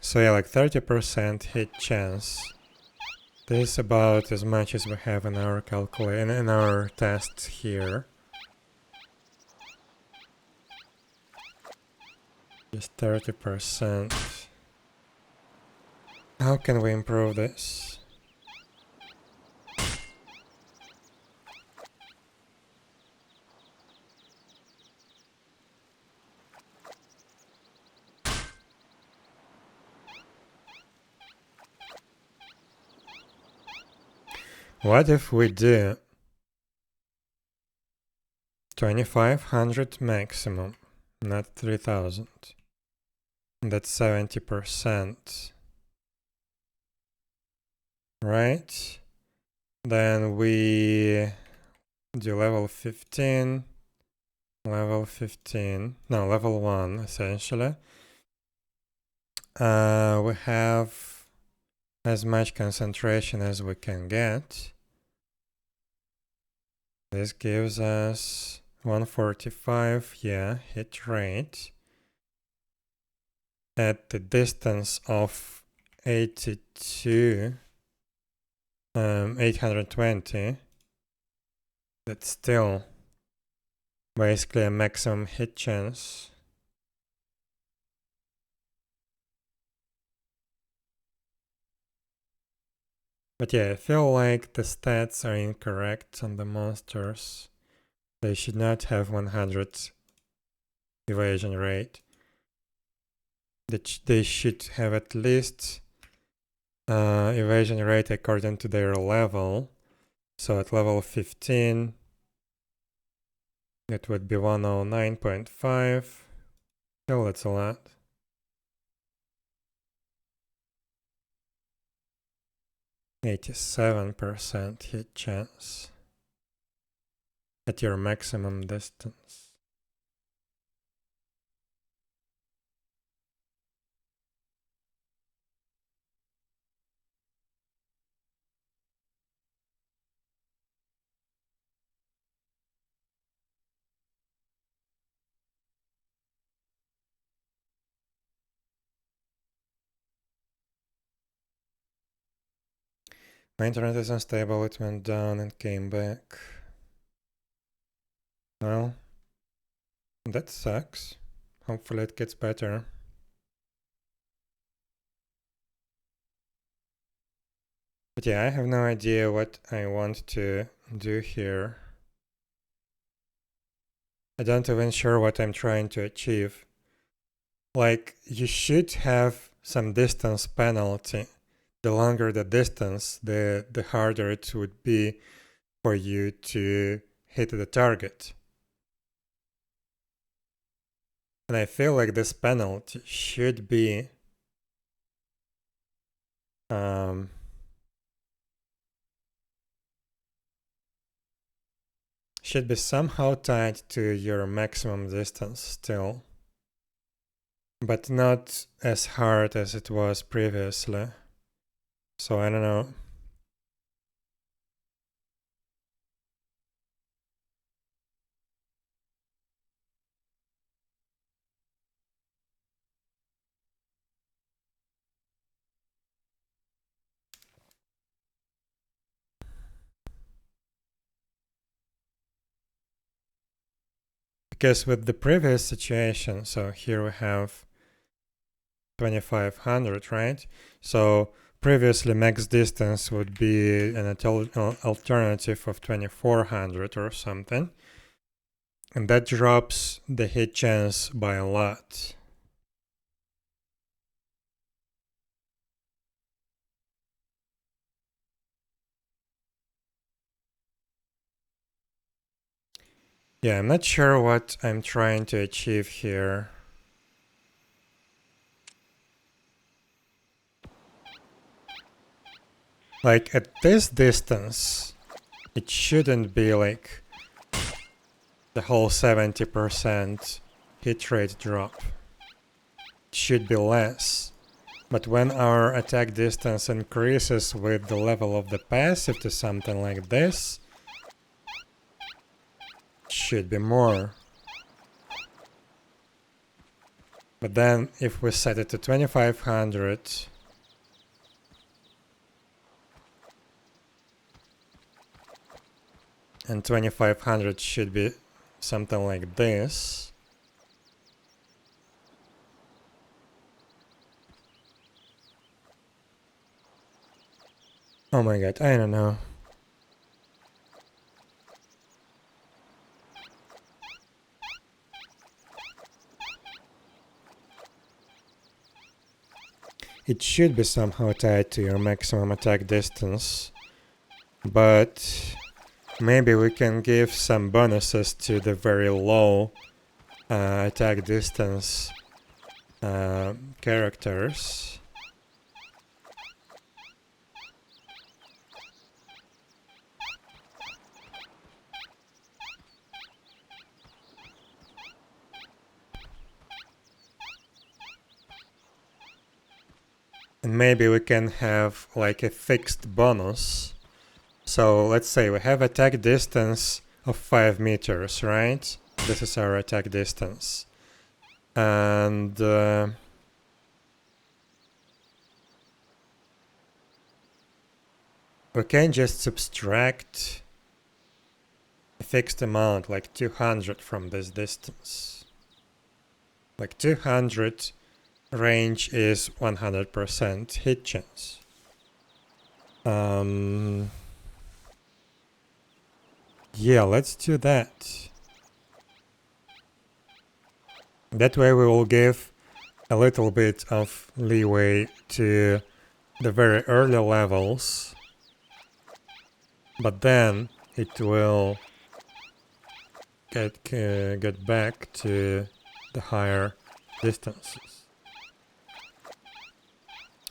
[SPEAKER 1] So yeah, like 30% hit chance. This is about as much as we have in our calculator, in our test here. Just 30%. How can we improve this? What if we do 2500 maximum, not 3000? That's 70%. Right? Then we do level 15. Level 15. No, level 1 essentially. We have as much concentration as we can get. This gives us 145, yeah, hit rate at the distance of 82, 820. That's still basically a maximum hit chance. But yeah, I feel like the stats are incorrect on the monsters. They should not have 100 evasion rate. They should have at least evasion rate according to their level. So at level 15, it would be 109.5. Still, that's a lot. %, hit chance at your maximum distance. My internet is unstable, it went down and came back. Well, that sucks. Hopefully it gets better. But yeah, I have no idea what I want to do here. I don't even sure what I'm trying to achieve. Like, you should have some distance penalty. The longer the distance, the harder it would be for you to hit the target. And I feel like this penalty should be somehow tied to your maximum distance still, but not as hard as it was previously. So I don't know. Because with the previous situation, so here we have 2500, right? So previously max distance would be an alternative of 2400 or something. And that drops the hit chance by a lot. Yeah, I'm not sure what I'm trying to achieve here. Like, at this distance, it shouldn't be like the whole 70% hit rate drop. It should be less. But when our attack distance increases with the level of the passive to something like this, it should be more. But then if we set it to 2500, and 2500 should be something like this. Oh my god, I don't know. It should be somehow tied to your maximum attack distance, but maybe we can give some bonuses to the very low attack distance characters. And maybe we can have like a fixed bonus. So let's say we have attack distance of 5 meters, right? This is our attack distance. And we can just subtract a fixed amount, like 200 from this distance. Like 200 range is 100% hit chance. Yeah, let's do that. That way we will give a little bit of leeway to the very early levels, but then it will get back to the higher distances.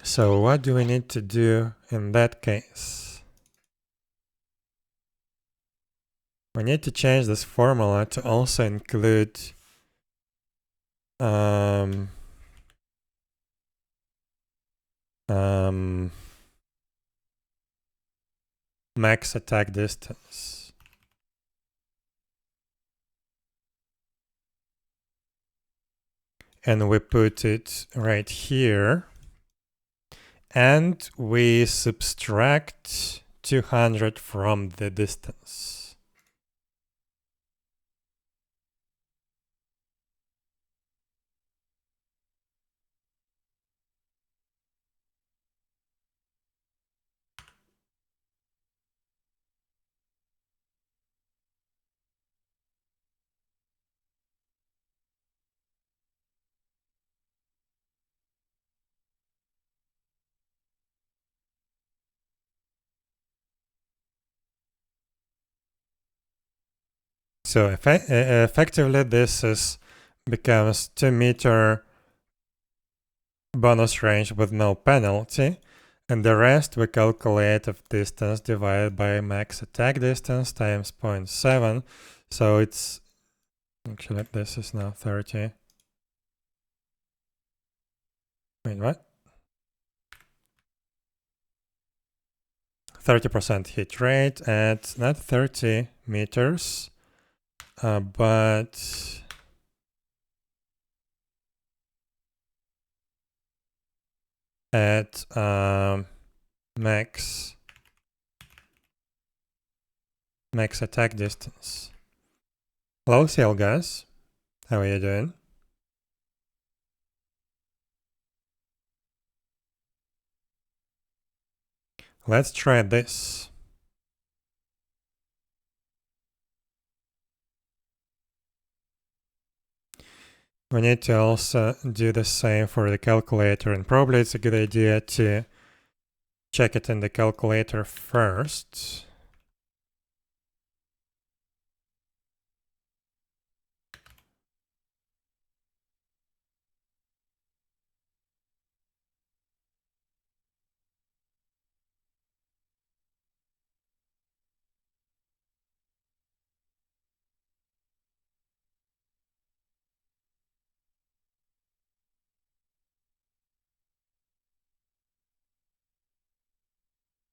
[SPEAKER 1] So what do we need to do in that case? We need to change this formula to also include max attack distance. And we put it right here. and we subtract 200 from the distance. So effectively, this becomes 2-meter bonus range with no penalty, and the rest we calculate of distance divided by max attack distance times 0.7. So it's actually this is now 30. Wait, what? 30% hit rate at not 30 meters, but at max attack distance. Hello, CL guys. How are you doing? Let's try this. We need to also do the same for the calculator, and probably it's a good idea to check it in the calculator first.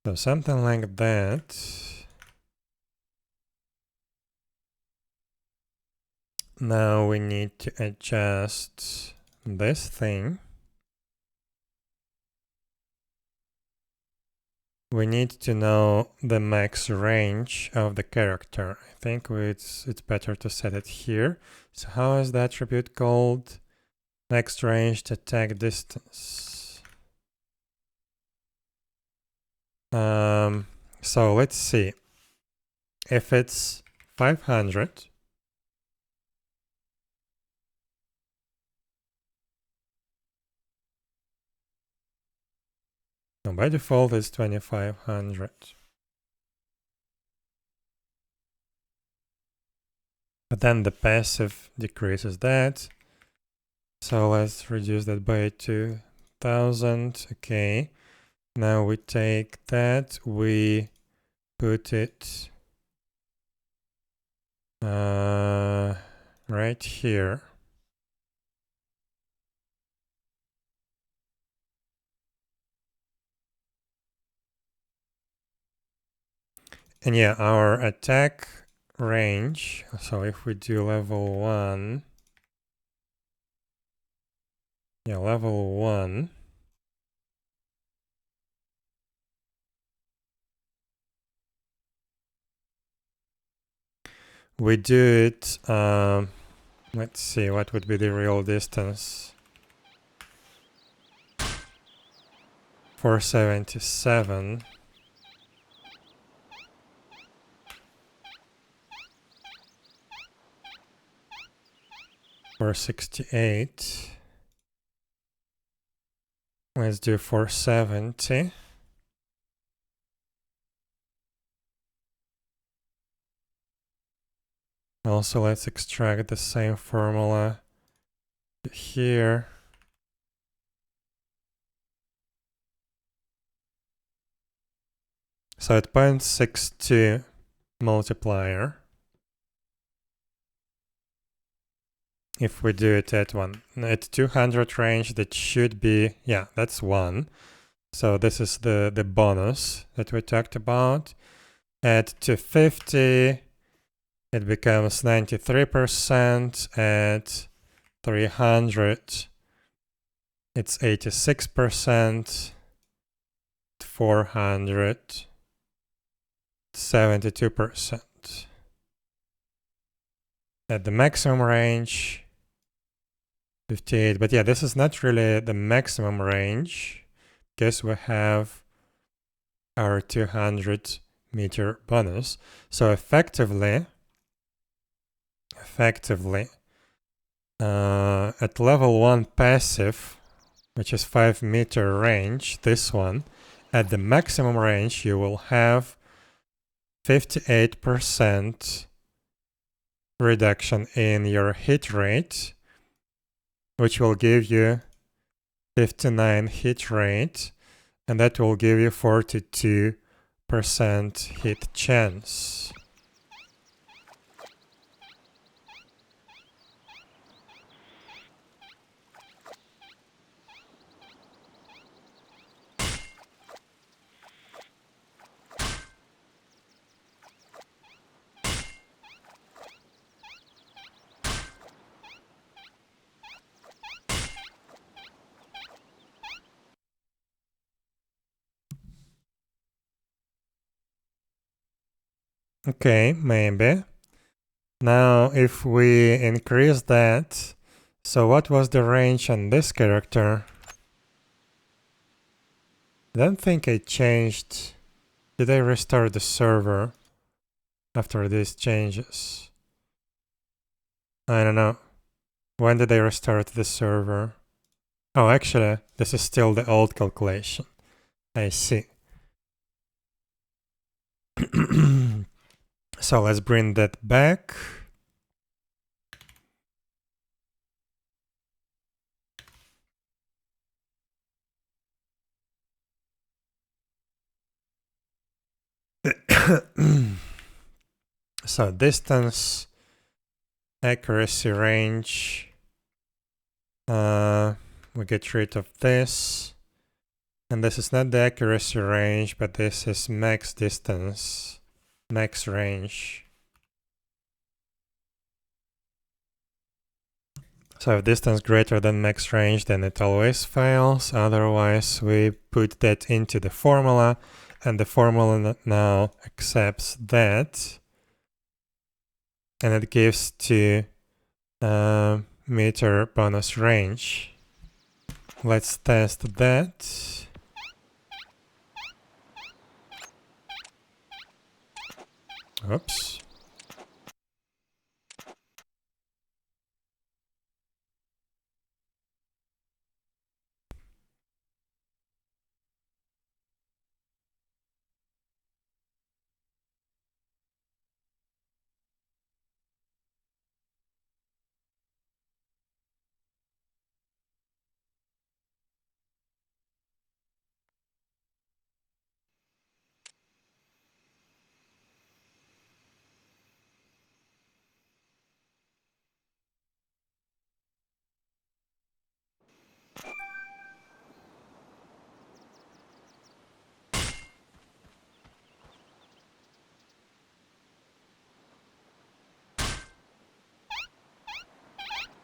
[SPEAKER 1] So something like that. Now we need to adjust this thing. We need to know the max range of the character. I think it's better to set it here. So how is the attribute called? Max ranged attack distance. So let's see. If it's 500, no, by default it's 2500. But then the passive decreases that. So let's reduce that by 2000. Okay. Now we take that, we put it right here. And yeah, our attack range, so if we do level 1, yeah, level 1, we do it, let's see, what would be the real distance? 477. 468. Let's do 470. Also, let's extract the same formula here. So at 0.62 multiplier, if we do it at 200 range, that should be, yeah, that's 1. So this is the bonus that we talked about. At 250, it becomes 93%. At 300, it's 86%. 472%. At the maximum range, 58. But yeah, this is not really the maximum range because we have our 200-meter bonus. So effectively, at level 1 passive, which is 5-meter range, this one, at the maximum range, you will have 58% reduction in your hit rate, which will give you 59 hit rate, and that will give you 42% hit chance. Okay, maybe. Now, if we increase that, so what was the range on this character? I don't think I changed. Did I restart the server after these changes? I don't know. When did I restart the server? Oh, actually, this is still the old calculation. I see. So let's bring that back. So distance, accuracy, range. We get rid of this. And this is not the accuracy range, but this is max distance, max range. So if distance greater than max range, then it always fails. Otherwise, we put that into the formula, and the formula now accepts that. And it gives 2 meter bonus range. Let's test that. Oops.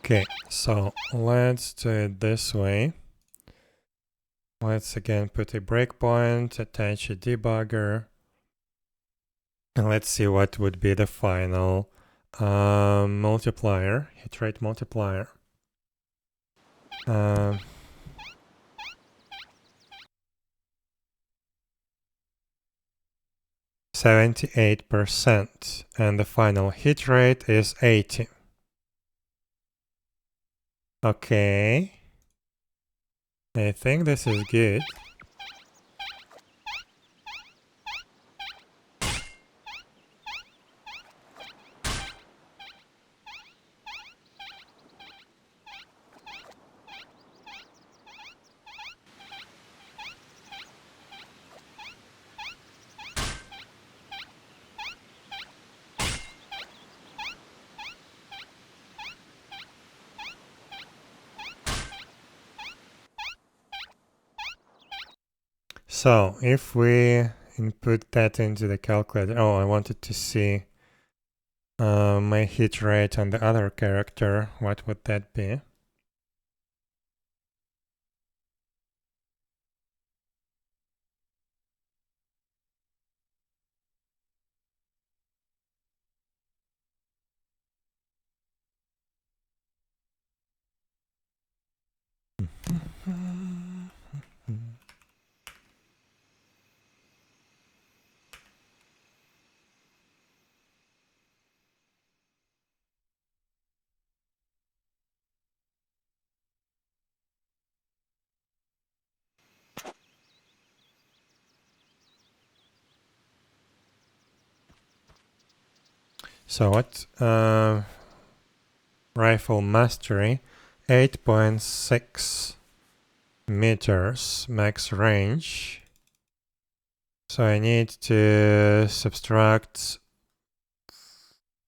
[SPEAKER 1] Okay, so let's do it this way. Let's again put a breakpoint, attach a debugger, and let's see what would be the final multiplier, hit rate multiplier. 78%, and the final hit rate is 80. Okay, I think this is good. So if we input that into the calculator, oh, I wanted to see my hit rate on the other character, what would that be? So what? Rifle mastery, 8.6 meters max range. So I need to subtract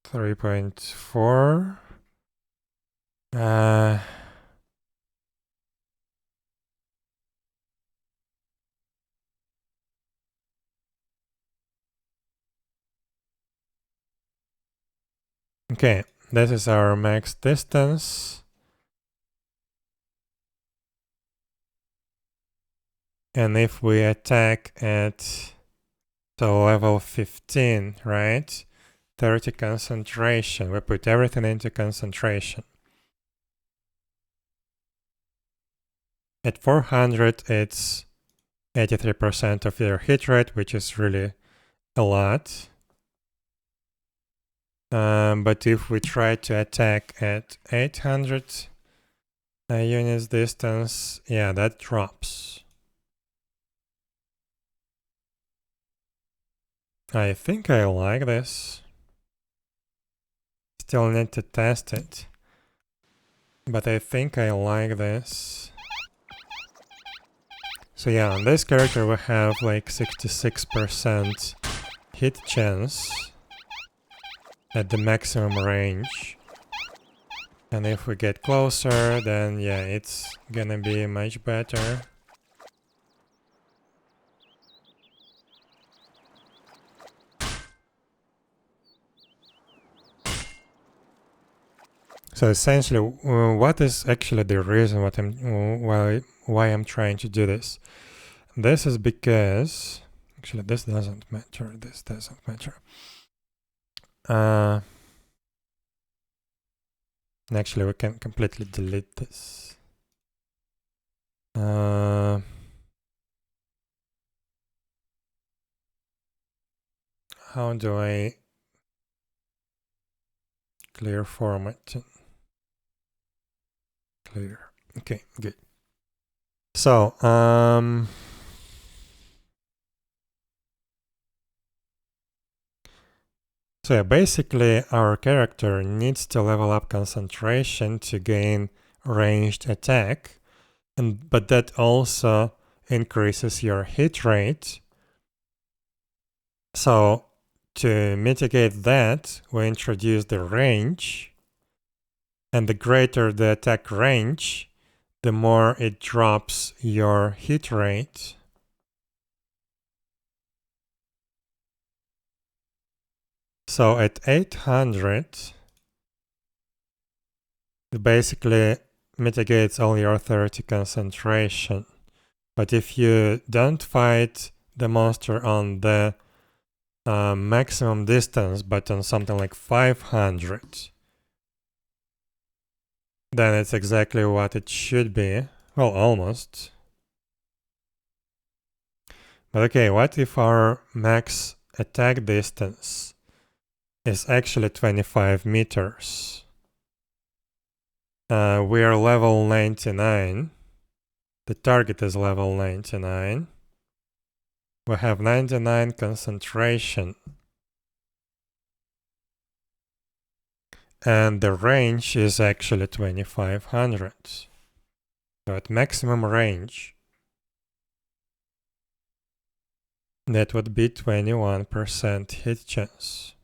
[SPEAKER 1] 3.4. Okay, this is our max distance. And if we attack at level 15, right? 30 concentration. We put everything into concentration. At 400, it's 83% of your hit rate, which is really a lot. But if we try to attack at 800 units distance, yeah, that drops. I think I like this. Still need to test it. But I think I like this. So yeah, on this character we have like 66% hit chance at the maximum range. And if we get closer, then yeah, it's gonna be much better. So essentially, what is actually the reason why I'm trying to do this? This is because actually this doesn't matter. This doesn't matter. Actually, we can completely delete this. How do I clear formatting? Clear. Okay, good. So, so yeah, basically our character needs to level up concentration to gain ranged attack, but that also increases your hit rate. So to mitigate that, we introduce the range, and the greater the attack range, the more it drops your hit rate. So at 800, it basically mitigates all your 30 concentration. But if you don't fight the monster on the maximum distance, but on something like 500, then it's exactly what it should be. Well, almost. But okay, what if our max attack distance is actually 25 meters? We are level 99. The target is level 99. We have 99 concentration. And the range is actually 2500. So at maximum range, that would be 21% hit chance.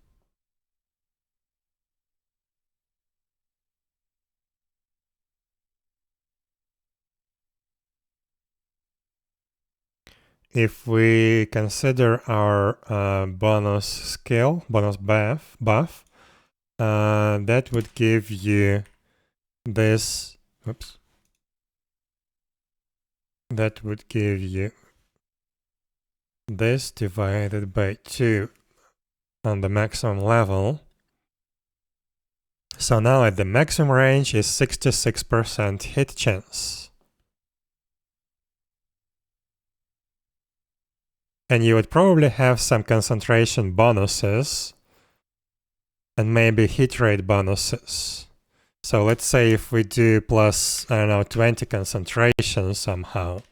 [SPEAKER 1] If we consider our bonus skill, bonus buff, that would give you this, oops, that would give you this divided by 2 on the maximum level. So now at the maximum range is 66% hit chance. And you would probably have some concentration bonuses and maybe hit rate bonuses. So let's say if we do plus, I don't know, 20 concentration somehow,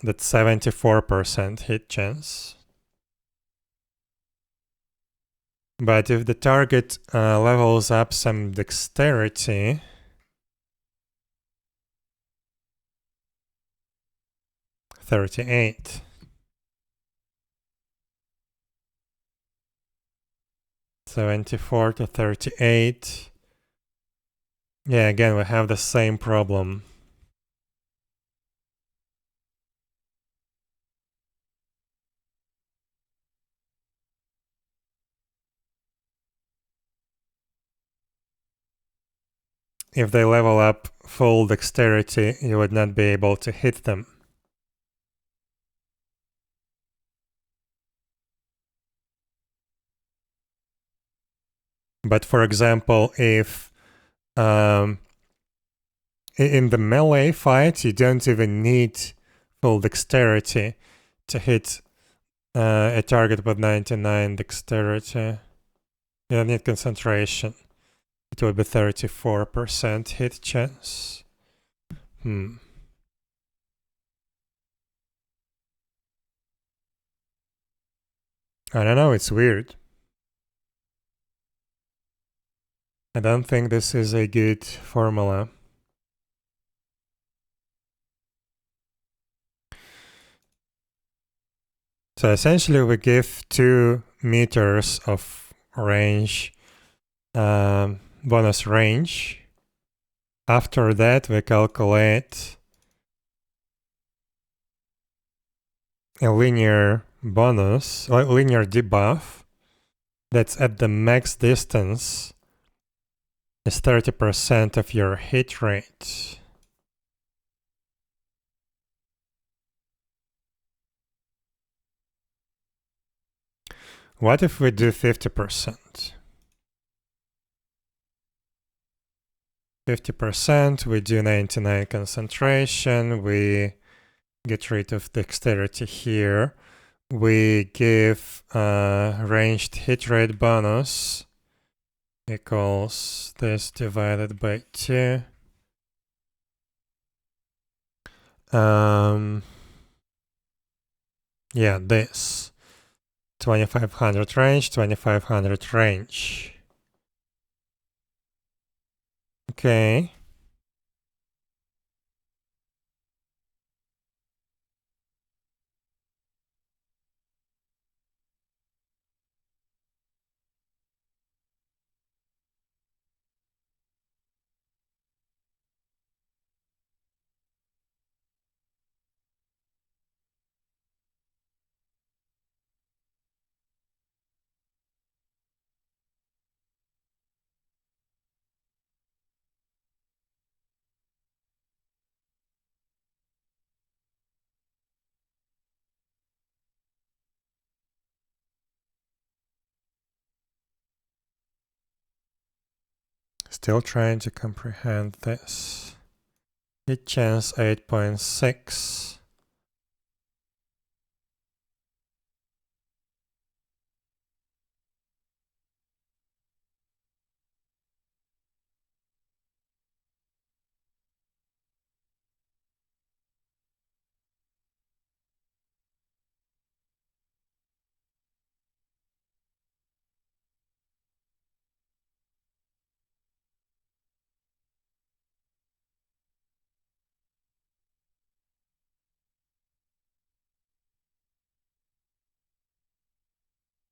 [SPEAKER 1] that's 74% hit chance. But if the target levels up some dexterity, $38. $74 to $38. Yeah, again, we have the same problem. If they level up full dexterity, you would not be able to hit them. But for example, if in the melee fight, you don't even need full dexterity to hit a target with 99 dexterity. You don't need concentration. It would be 34% hit chance. I don't know, it's weird. I don't think this is a good formula. So essentially we give 2 meters of range, bonus range. After that we calculate a linear bonus, or linear debuff that's at the max distance is 30% of your hit rate. What if we do 50%? 50%, we do 99 concentration, we get rid of dexterity here. We give ranged hit rate bonus equals this divided by 2. Yeah, this. 2500 range, 2500 range. Okay. Still trying to comprehend this. Hit chance 8.6.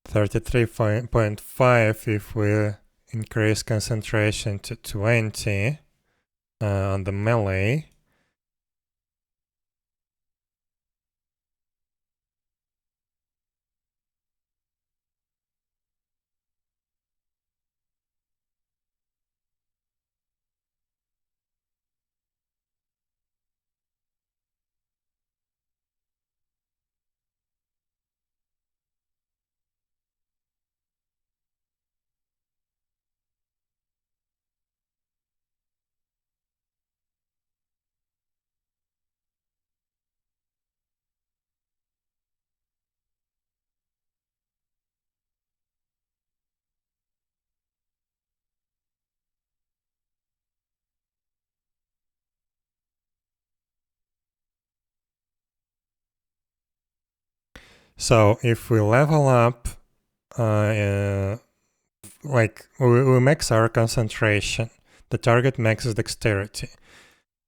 [SPEAKER 1] $33.5 if we increase concentration to 20 on the melee. So if we level up like we max our concentration. The target maxes dexterity.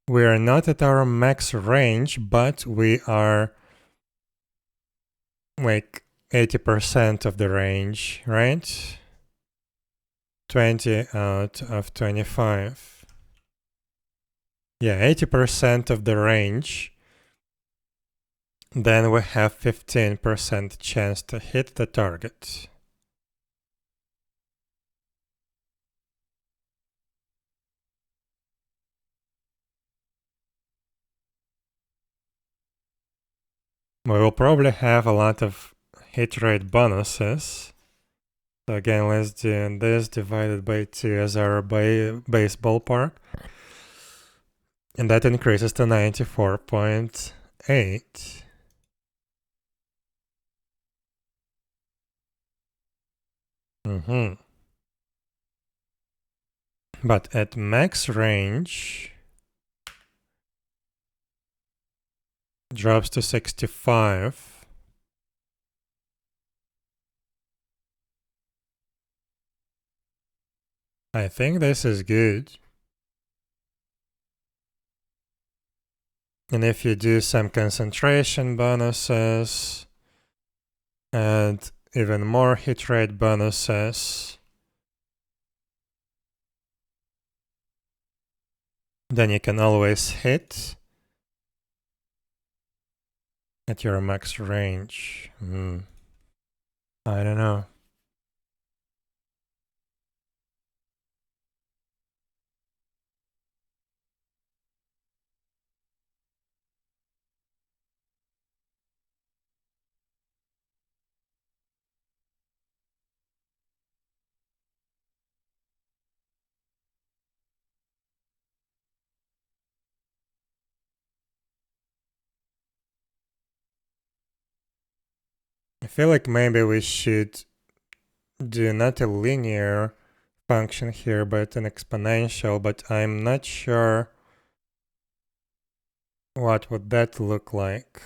[SPEAKER 1] We are not at our max range, but we are like 80% of the range, right? 20 out of 25. Yeah, 80% of the range. Then we have 15% chance to hit the target. We will probably have a lot of hit rate bonuses. So again, let's do this divided by 2 as our base ballpark. And that increases to 94.8. But at max range, drops to 65. I think this is good. And if you do some concentration bonuses and even more hit rate bonuses, then you can always hit at your max range. I don't know. I feel like maybe we should do not a linear function here, but an exponential, but I'm not sure what would that look like.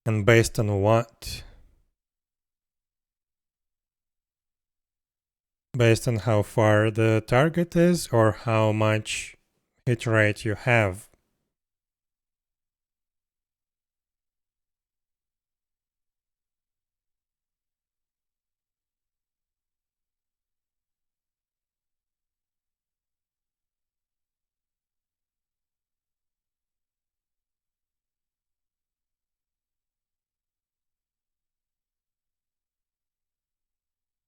[SPEAKER 1] And based on what? Based on how far the target is or how much hit rate you have?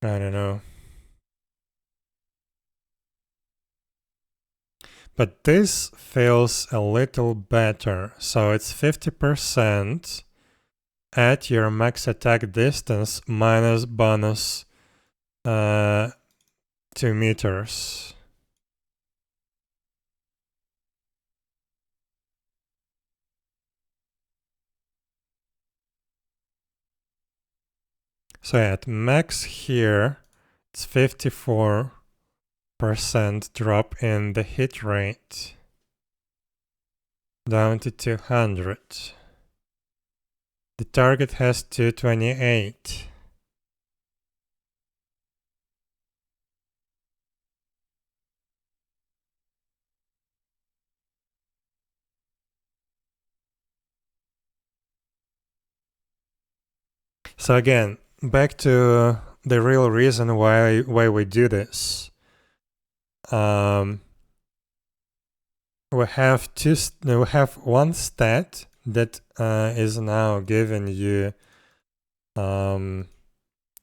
[SPEAKER 1] I don't know. But this feels a little better. So it's 50% at your max attack distance minus bonus 2 meters. So at max here, it's 54% drop in the hit rate, down to 200. The target has 228. So again, back to the real reason why we do this. We have one stat that is now giving you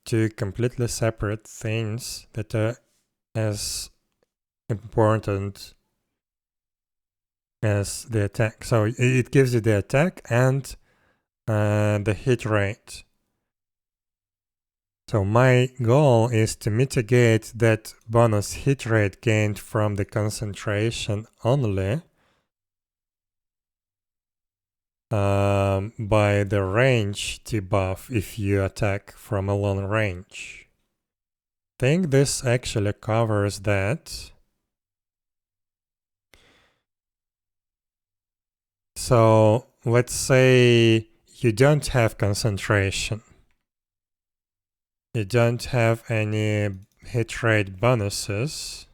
[SPEAKER 1] two completely separate things that are as important as the attack. So it gives you the attack and the hit rate. So my goal is to mitigate that bonus hit rate gained from the concentration only by the range debuff if you attack from a long range. I think this actually covers that. So let's say you don't have concentration. you don't have any hit rate bonuses,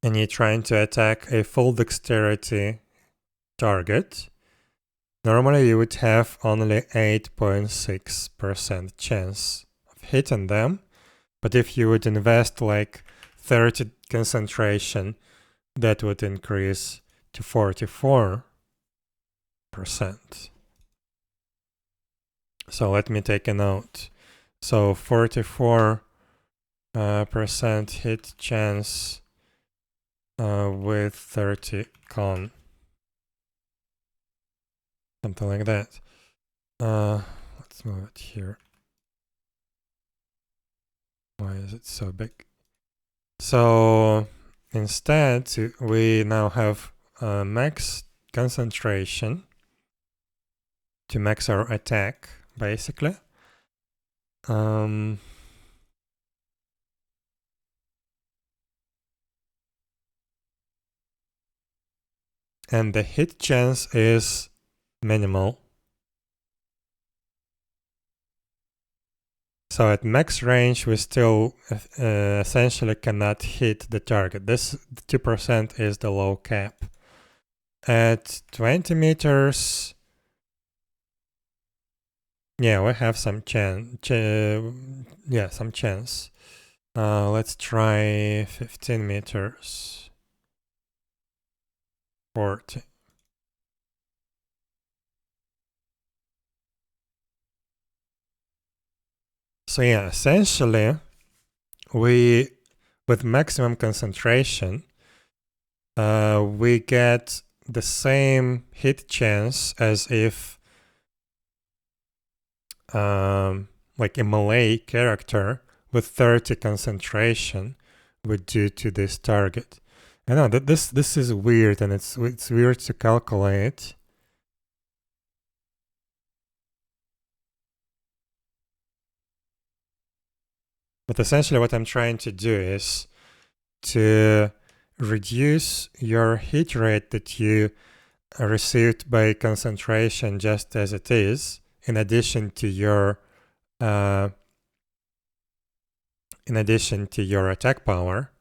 [SPEAKER 1] and you're trying to attack a full dexterity target, normally you would have only 8.6% chance of hitting them. But if you would invest like 30 concentration, that would increase to 44%. So let me take a note. So 44% hit chance with 30 con. Something like that. Let's move it here. Why is it so big? So instead, we now have max concentration to max our attack, basically. And the hit chance is minimal. So at max range, we still essentially cannot hit the target. This 2% is the low cap. At 20 meters, yeah, we have some chance. Yeah, some chance. Let's try 15 meters. 40. So yeah, essentially, with maximum concentration, we get the same hit chance as if like a melee character with 30 concentration would do to this target. I know that this is weird, and it's weird to calculate. But essentially what I'm trying to do is to reduce your hit rate that you received by concentration just as it is, in addition to your attack power.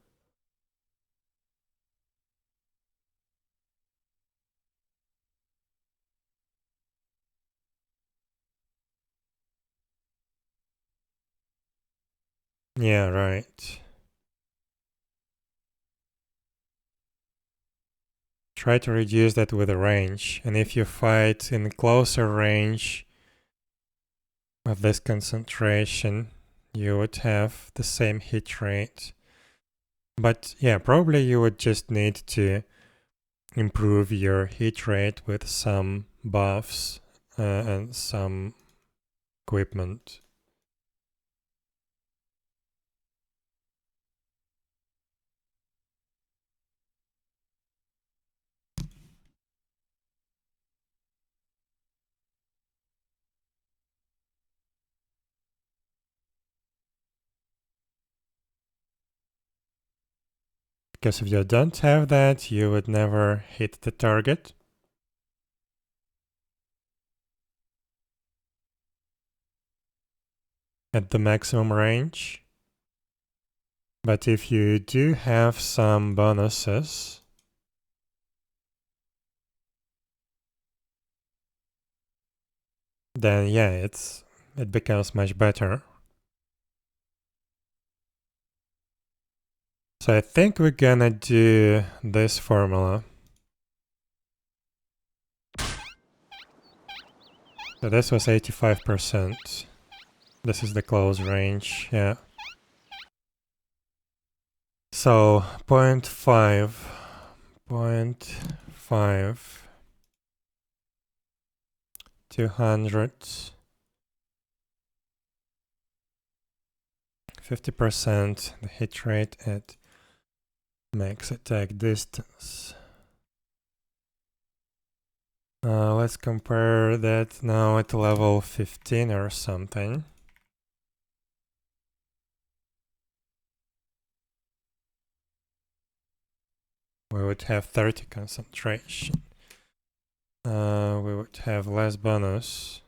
[SPEAKER 1] Yeah, right. Try to reduce that with a range, and if you fight in closer range of this concentration, you would have the same hit rate. But yeah, probably you would just need to improve your hit rate with some buffs and some equipment. Because if you don't have that, you would never hit the target. At the maximum range. But if you do have some bonuses, then yeah, it becomes much better. So I think we're gonna do this formula. So this was 85%. This is the close range, yeah. So 0.5, 200, 50% the hit rate at max attack distance. Let's compare that now at level 15 or something. We would have 30 concentration. we would have less bonus.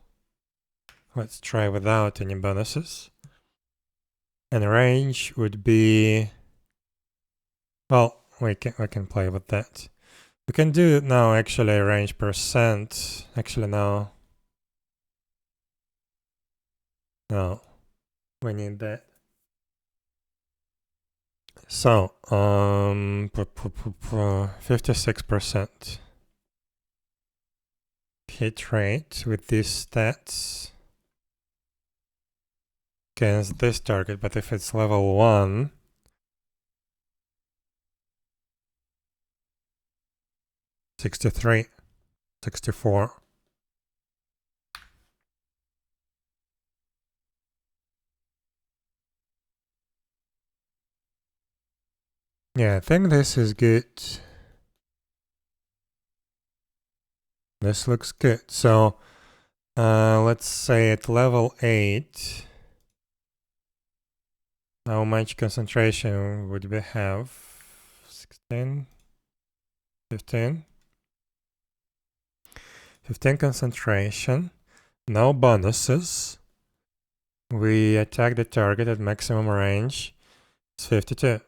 [SPEAKER 1] Let's try without any bonuses. And range would be, well, we can play with that. We can do now actually range percent. Actually no. No. We need that. So 56% hit rate with these stats against this target, but if it's level 1, 63, 64. Yeah, I think this is good. This looks good. So let's say at level 8, how much concentration would we have? 16, 15. 15 concentration, no bonuses. We attack the target at maximum range. It's 52.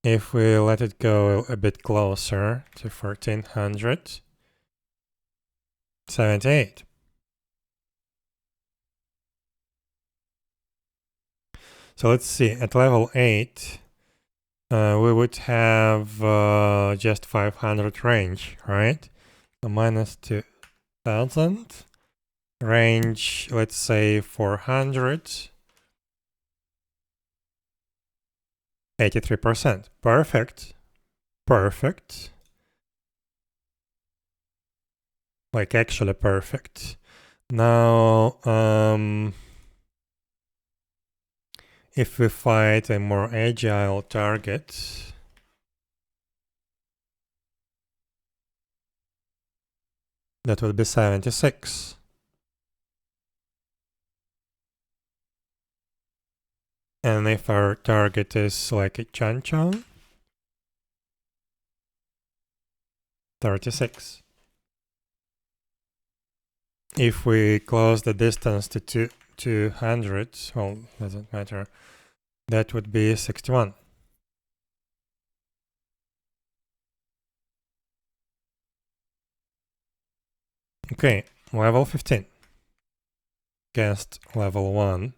[SPEAKER 1] If we let it go a bit closer to 1400, 78. So let's see, at level 8, we would have just 500 range, right? So minus 2000. Range, let's say 400. 83%. Perfect. Perfect. Like actually perfect. Now, if we fight a more agile target, that would be 76. And if our target is like a Chan-Chan, 36. If we close the distance to 200, well, doesn't matter, that would be 61. Okay, level 15. Against level 1.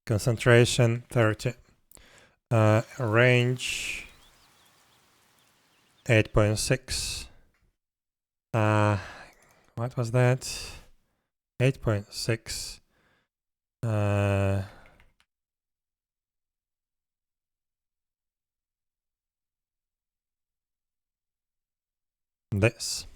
[SPEAKER 1] Concentration 30. Range 8.6. What was that? 8.6. This.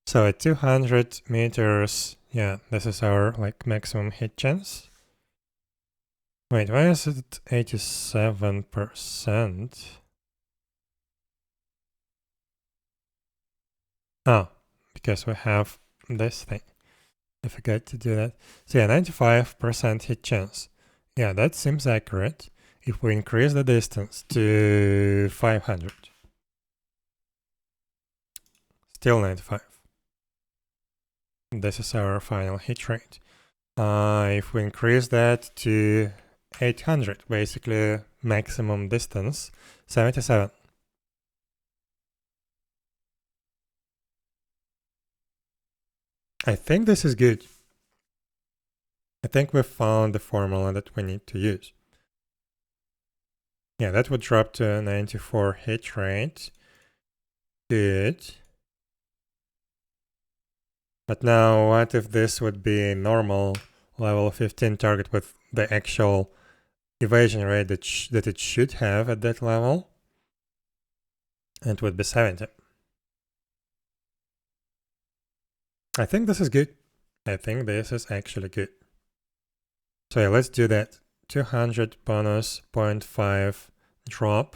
[SPEAKER 1] So at 200 meters, yeah, this is our like maximum hit chance. Wait, why is it 87%? Oh, because we have this thing. I forgot to do that. So yeah, 95% hit chance. Yeah, that seems accurate. If we increase the distance to 500. Still 95. This is our final hit rate. If we increase that to 800, basically maximum distance, 77. I think this is good. I think we found the formula that we need to use. Yeah, that would drop to 94 hit rate. Good. But now, what if this would be a normal level 15 target with the actual evasion rate that it should have at that level? It would be 70. I think this is good. I think this is actually good. So yeah, let's do that. 200 bonus 0.5 drop.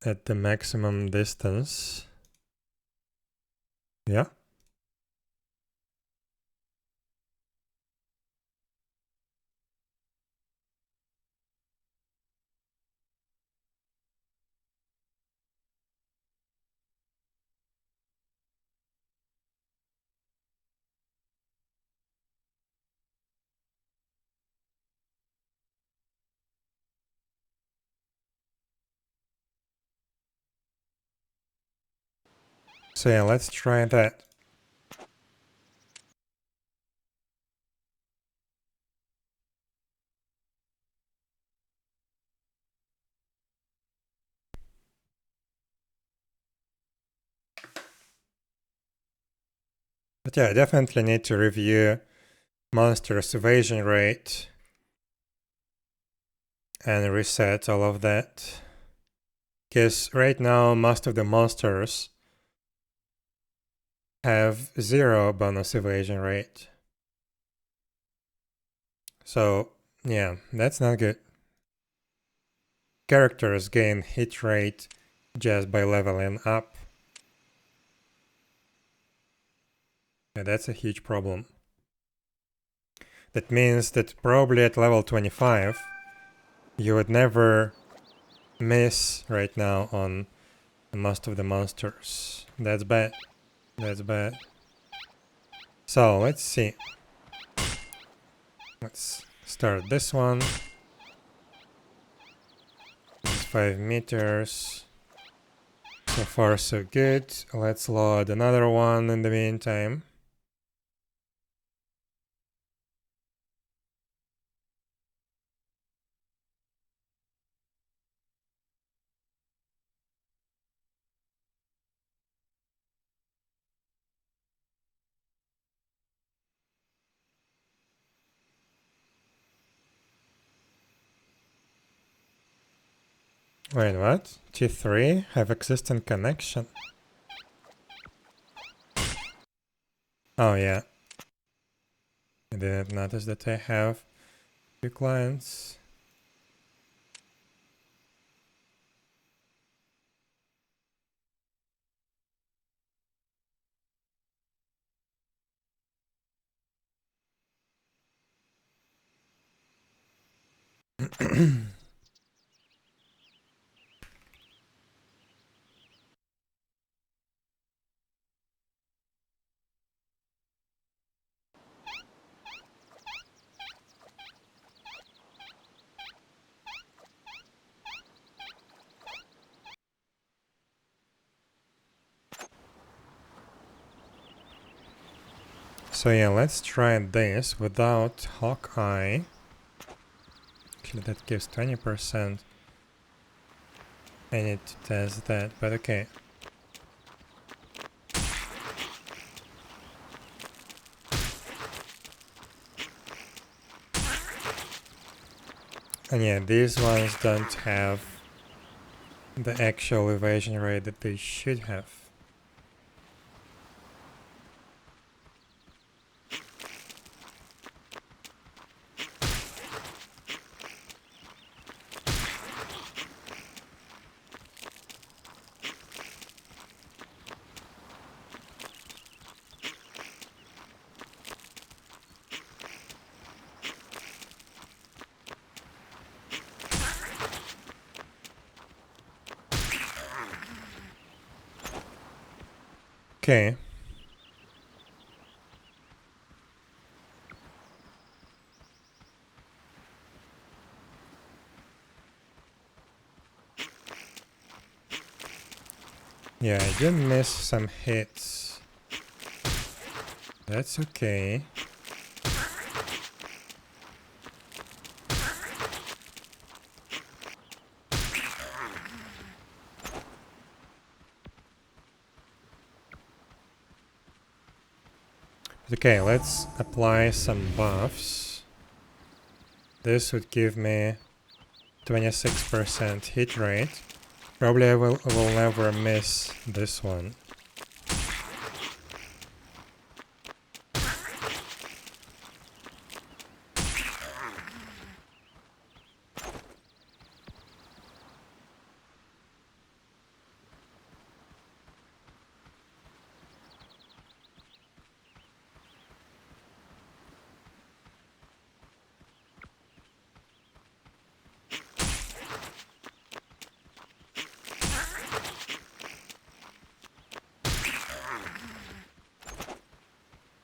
[SPEAKER 1] at the maximum distance. Yeah. So yeah, let's try that. But yeah, I definitely need to review monster's evasion rate and reset all of that. Because right now, most of the monsters have 0 bonus evasion rate. So yeah, that's not good. Characters gain hit rate just by leveling up. Yeah, that's a huge problem. That means that probably at level 25, you would never miss right now on most of the monsters. That's bad. That's bad. So let's see. Let's start this one. It's 5 meters. So far so good. Let's load another one in the meantime. Wait, what? T3 have existing connection? Oh yeah. I didn't notice that I have 2 clients. So yeah, let's try this without Hawkeye. Actually, that gives 20%. I need to test that, but okay. And yeah, these ones don't have the actual evasion rate that they should have. Okay. Yeah, I did miss some hits. That's okay. Okay, let's apply some buffs. This would give me 26% hit rate. Probably I will never miss this one.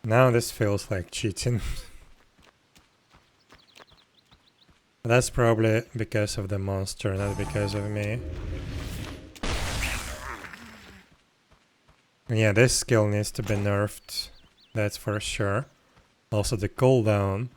[SPEAKER 1] Now this feels like cheating. That's probably because of the monster, not because of me. Yeah, this skill needs to be nerfed. That's for sure. Also the cooldown.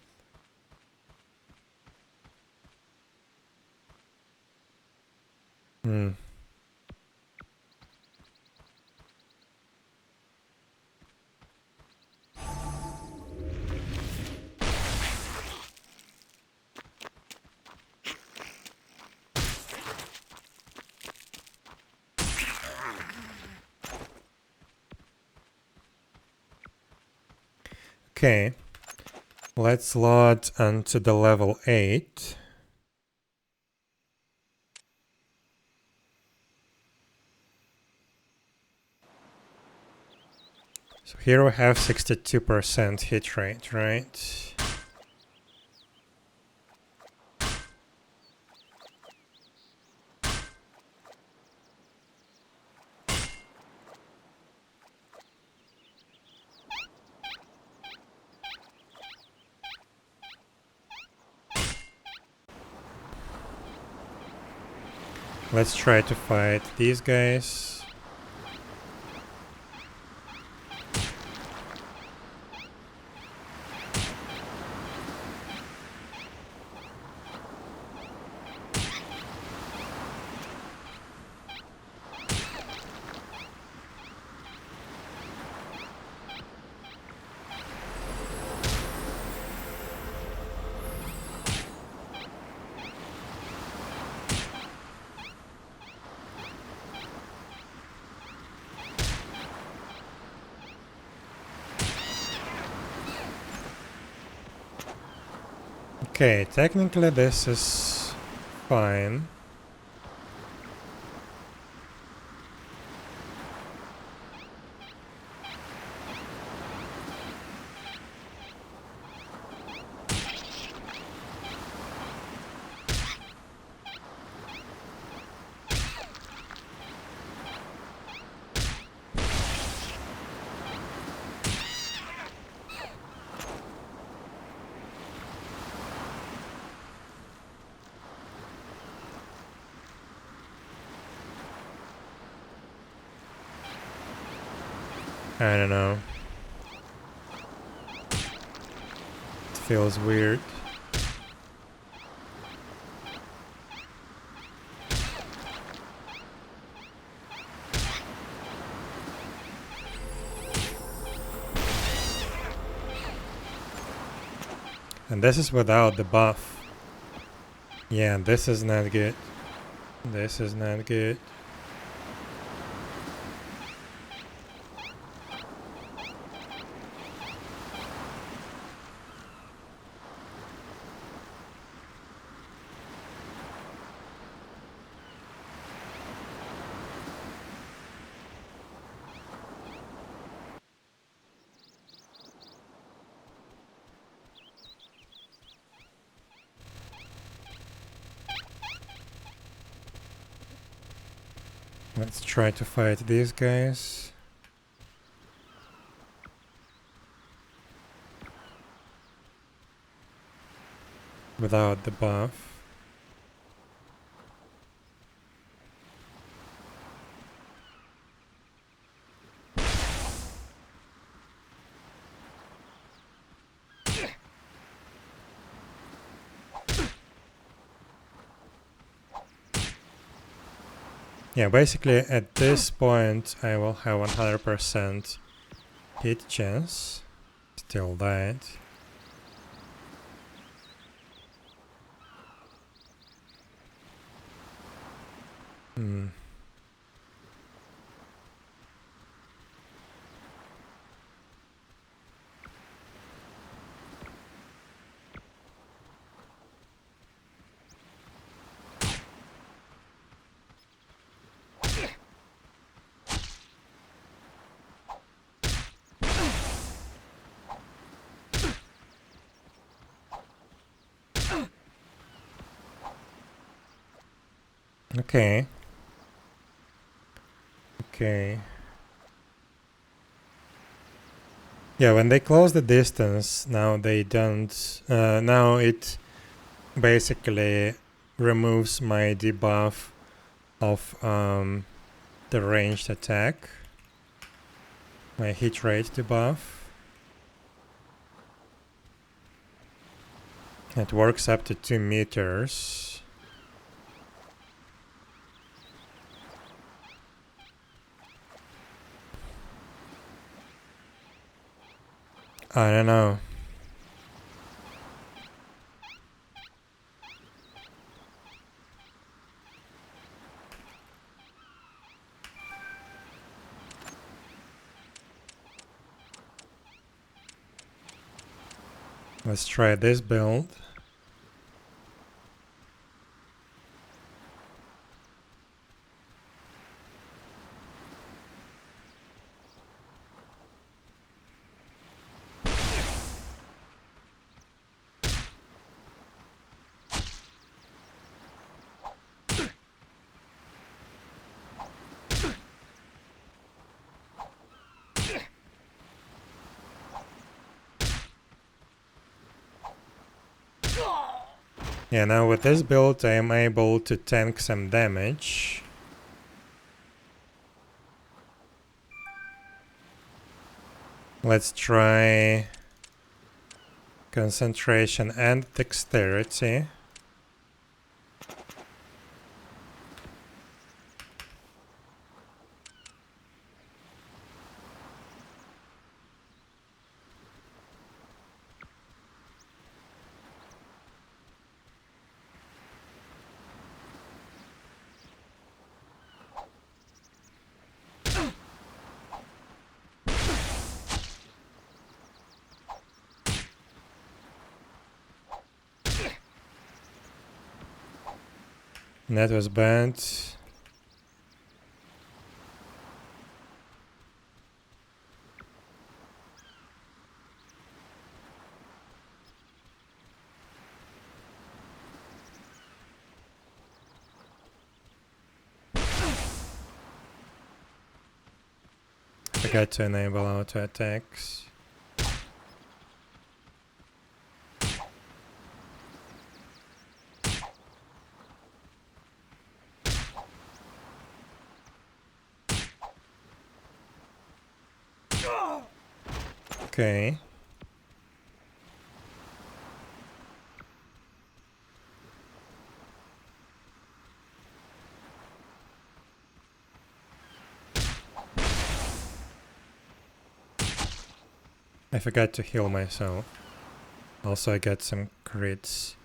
[SPEAKER 1] Okay, let's load onto the level 8. So here we have 62% hit rate, right? Let's try to fight these guys. Okay, technically this is fine. I don't know. It feels weird. And this is without the buff. Yeah, this is not good. This is not good. Let's try to fight these guys. Without the buff. Yeah, basically at this point I will have 100% hit chance. Still died. Okay. Okay. Yeah, when they close the distance, now they don't. Now it basically removes my debuff of the ranged attack, my hit rate debuff. It works up to 2 meters. I don't know. Let's try this build. Yeah, now with this build I am able to tank some damage. Let's try concentration and dexterity. That was bad. Forgot to enable auto attacks. Okay. I forgot to heal myself. Also, I got some crits.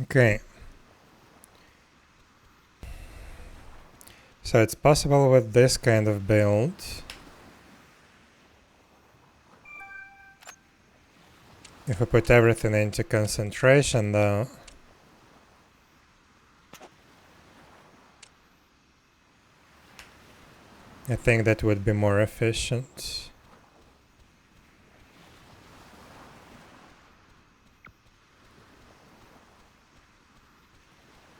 [SPEAKER 1] Okay. So it's possible with this kind of build. If we put everything into concentration though. I think that would be more efficient.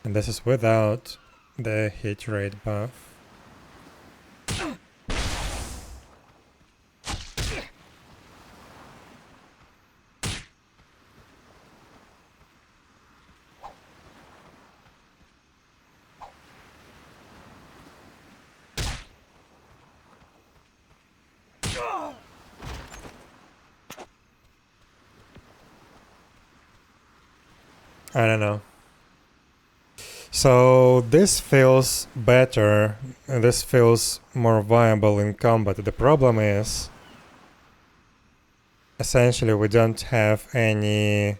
[SPEAKER 1] And this is without the hit rate buff. I don't know. So this feels better, and this feels more viable in combat. The problem is, essentially we don't have any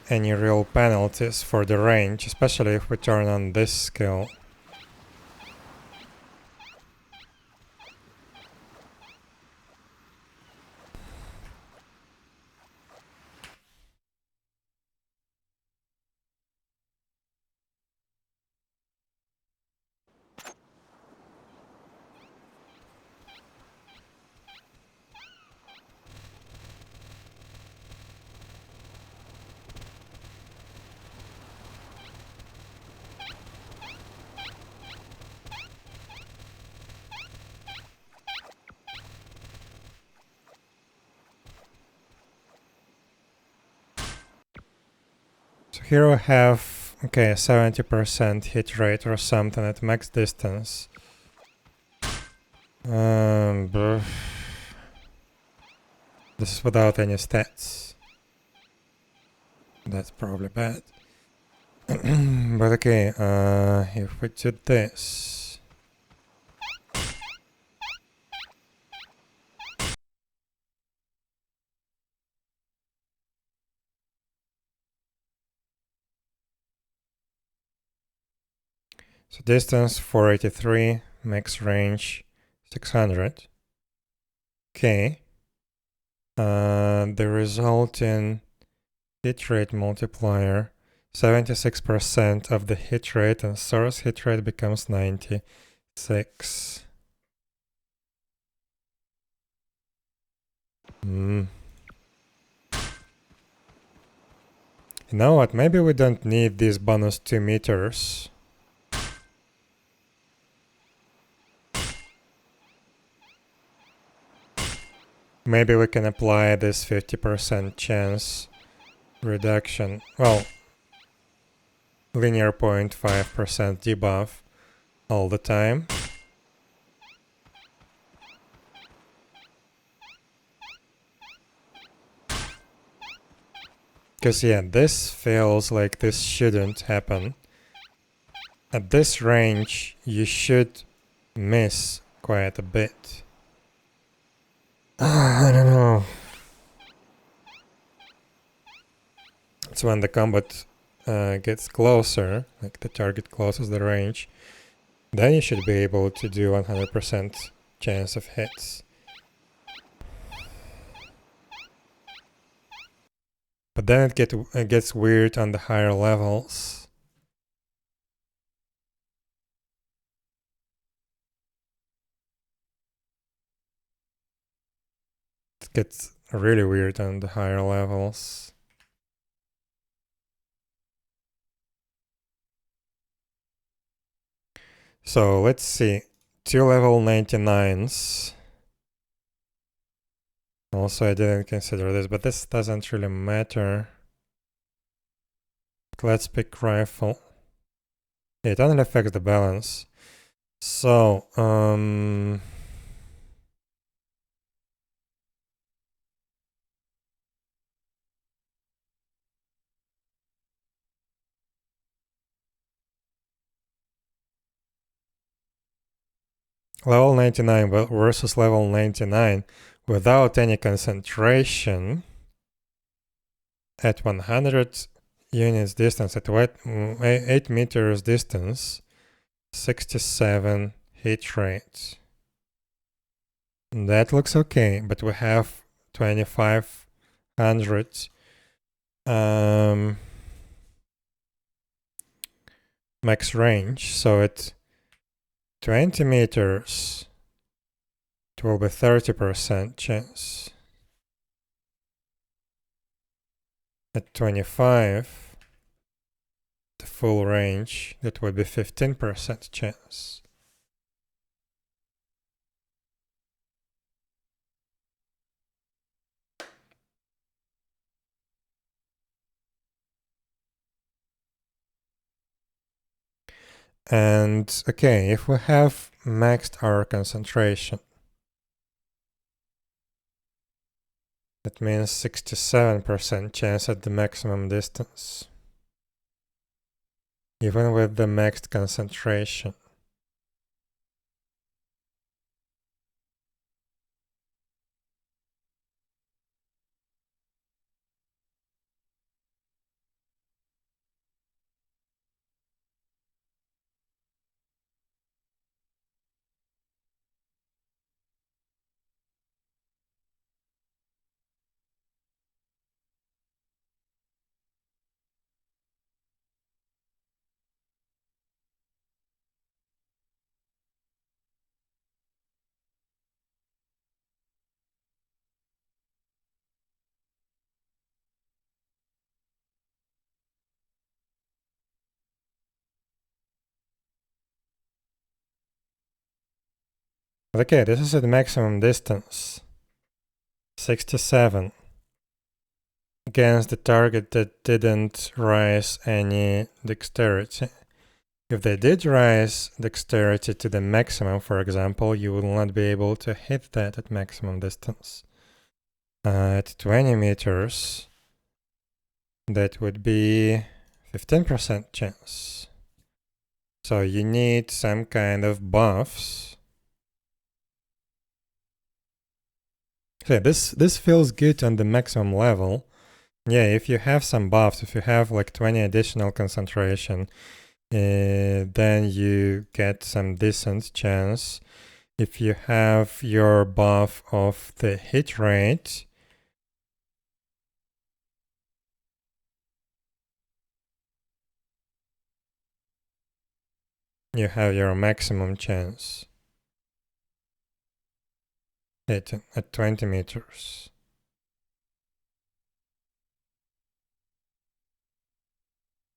[SPEAKER 1] real penalties for the range, especially if we turn on this skill. So here we have, okay, 70% hit rate or something at max distance. This is without any stats. That's probably bad. But okay, if we do this. So distance 483, max range 600. Okay. The resulting hit rate multiplier, 76% of the hit rate, and source hit rate becomes 96. You know what, maybe we don't need these bonus 2 meters. Maybe we can apply this 50% chance reduction. Well, linear 0.5% debuff all the time. Because yeah, this feels like this shouldn't happen. At this range, you should miss quite a bit. I don't know. It's when the combat gets closer, like the target closes the range, then you should be able to do 100% chance of hits. But then it gets weird on the higher levels. It gets really weird on the higher levels. So let's see. 2 level 99s. Also, I didn't consider this, but this doesn't really matter. But let's pick rifle. It only affects the balance. So, level 99 versus level 99 without any concentration at 100 units distance, at 8 meters distance, 67 hit rate. That looks okay, but we have 2500 max range, so at 20 meters it will be 30% chance. At 25, the full range, that would be 15% chance. And okay, if we have maxed our concentration, that means 67% chance at the maximum distance, even with the maxed concentration. But okay, this is at the maximum distance, 67. against the target that didn't raise any dexterity. If they did raise dexterity to the maximum, for example, you will not be able to hit that at maximum distance. At 20 meters, that would be 15% chance. So you need some kind of buffs. Okay, this feels good on the maximum level. Yeah, if you have some buffs, if you have like 20 additional concentration, then you get some decent chance. If you have your buff of the hit rate, you have your maximum chance hitting at 20 meters.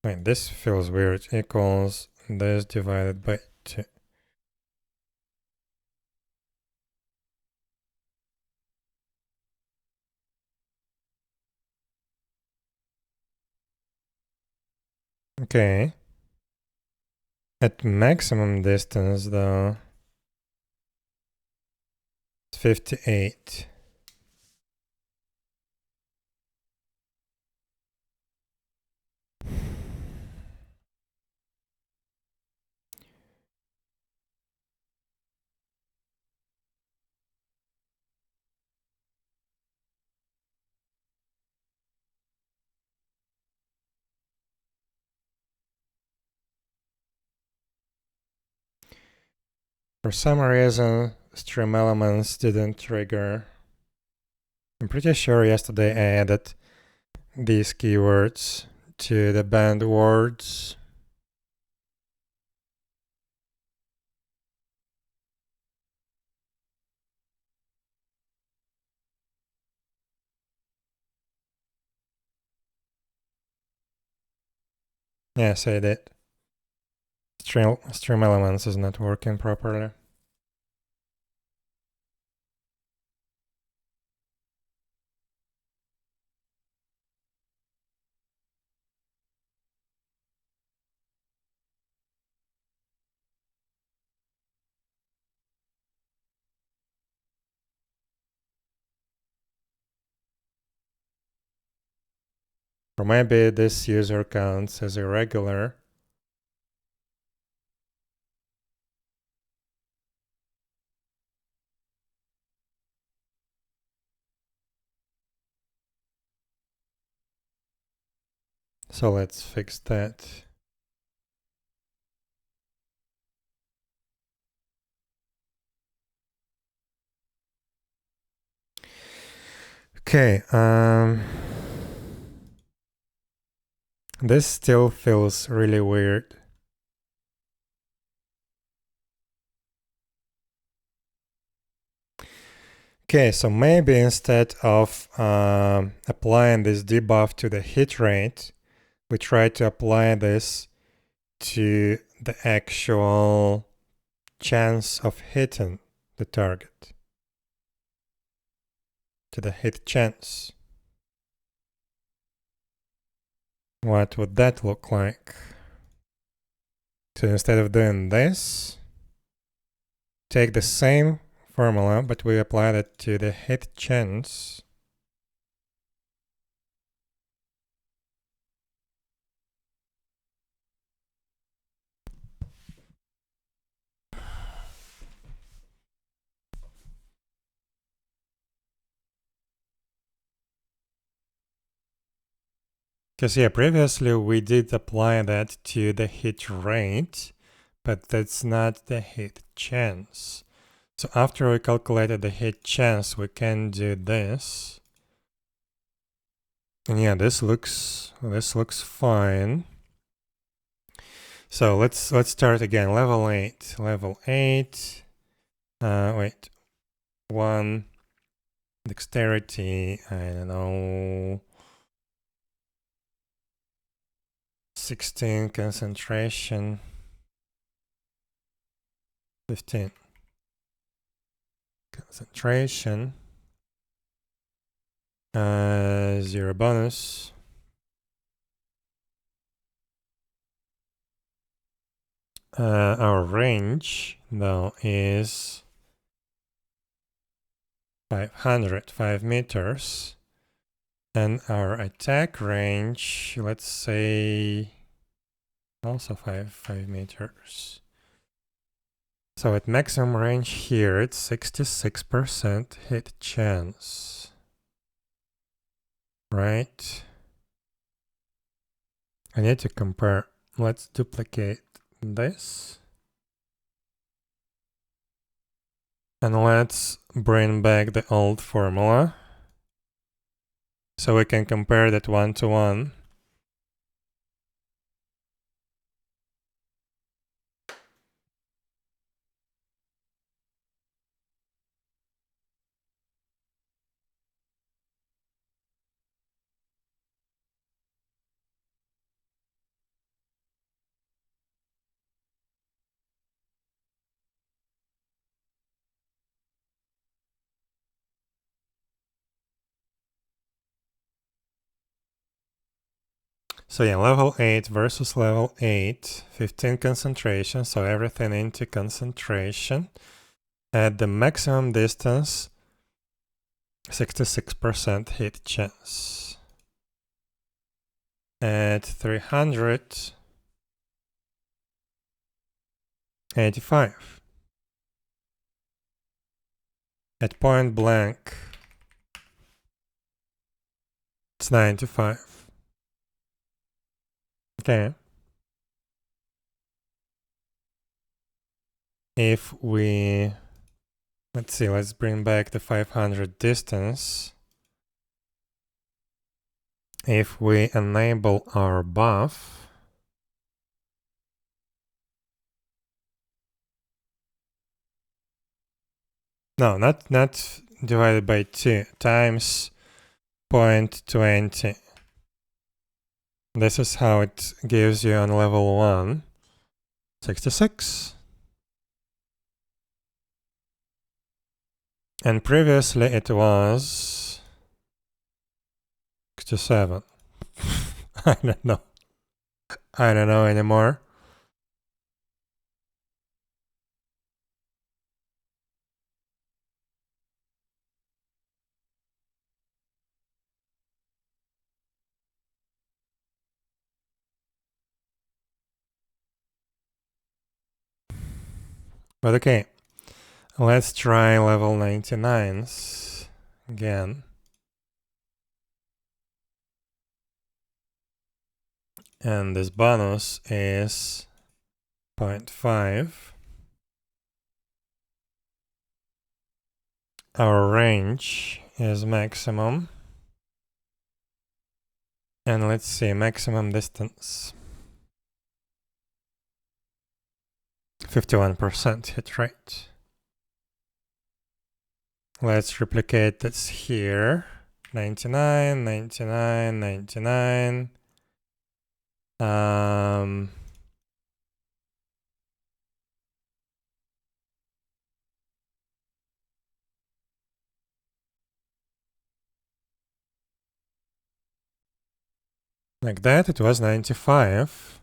[SPEAKER 1] Wait, this feels weird. Equals this divided by 2. Okay. At maximum distance, though, it's 58. For some reason, stream elements didn't trigger. I'm pretty sure yesterday I added these keywords to the banned words. Yes, I did. Stream elements is not working properly. Or maybe this user counts as irregular. So let's fix that. Okay, this still feels really weird. Okay, so maybe instead of applying this debuff to the hit rate, we try to apply this to the actual chance of hitting the target, to the hit chance. What would that look like? So instead of doing this, take the same formula, but we apply that to the hit chance. Because yeah, previously we did apply that to the hit rate, but that's not the hit chance. So after we calculated the hit chance, we can do this. And yeah, this looks fine. So let's start again. Level 8. Wait. 1 dexterity, I don't know. 16 concentration. 15 concentration. 0 bonus. Our range though is 5 meters, and our attack range, let's say, also 5 meters. So at maximum range here, it's 66% hit chance, right? I need to compare. Let's duplicate this. And let's bring back the old formula so we can compare that 1-to-1. So yeah, level 8 versus level 8, 15 concentration, so everything into concentration. At the maximum distance, 66% hit chance. At 300, 85. At point blank, it's 95. Okay. If we, let's see, let's bring back the 500 distance. If we enable our buff, no, not divided by 2, times 0.20. This is how it gives you on level 1, 66. And previously it was 67. I don't know. I don't know anymore. But okay, let's try level 99s again. And this bonus is 0.5. Our range is maximum. And let's see, maximum distance. 51% hit rate. Let's replicate this here. 99, 99, 99. Like that, it was 95.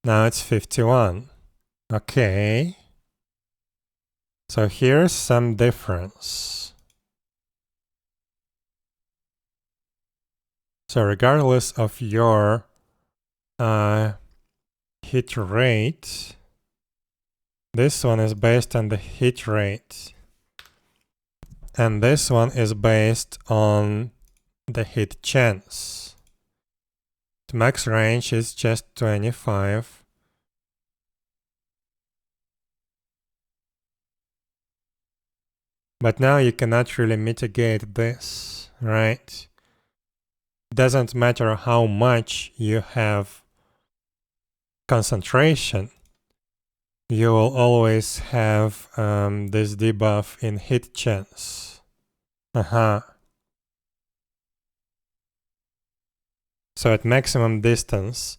[SPEAKER 1] Now it's 51. Okay. So here's some difference. So regardless of your hit rate, this one is based on the hit rate. And this one is based on the hit chance. The max range is just 25. But now you cannot really mitigate this, right? It doesn't matter how much you have concentration, you will always have this debuff in hit chance. So at maximum distance,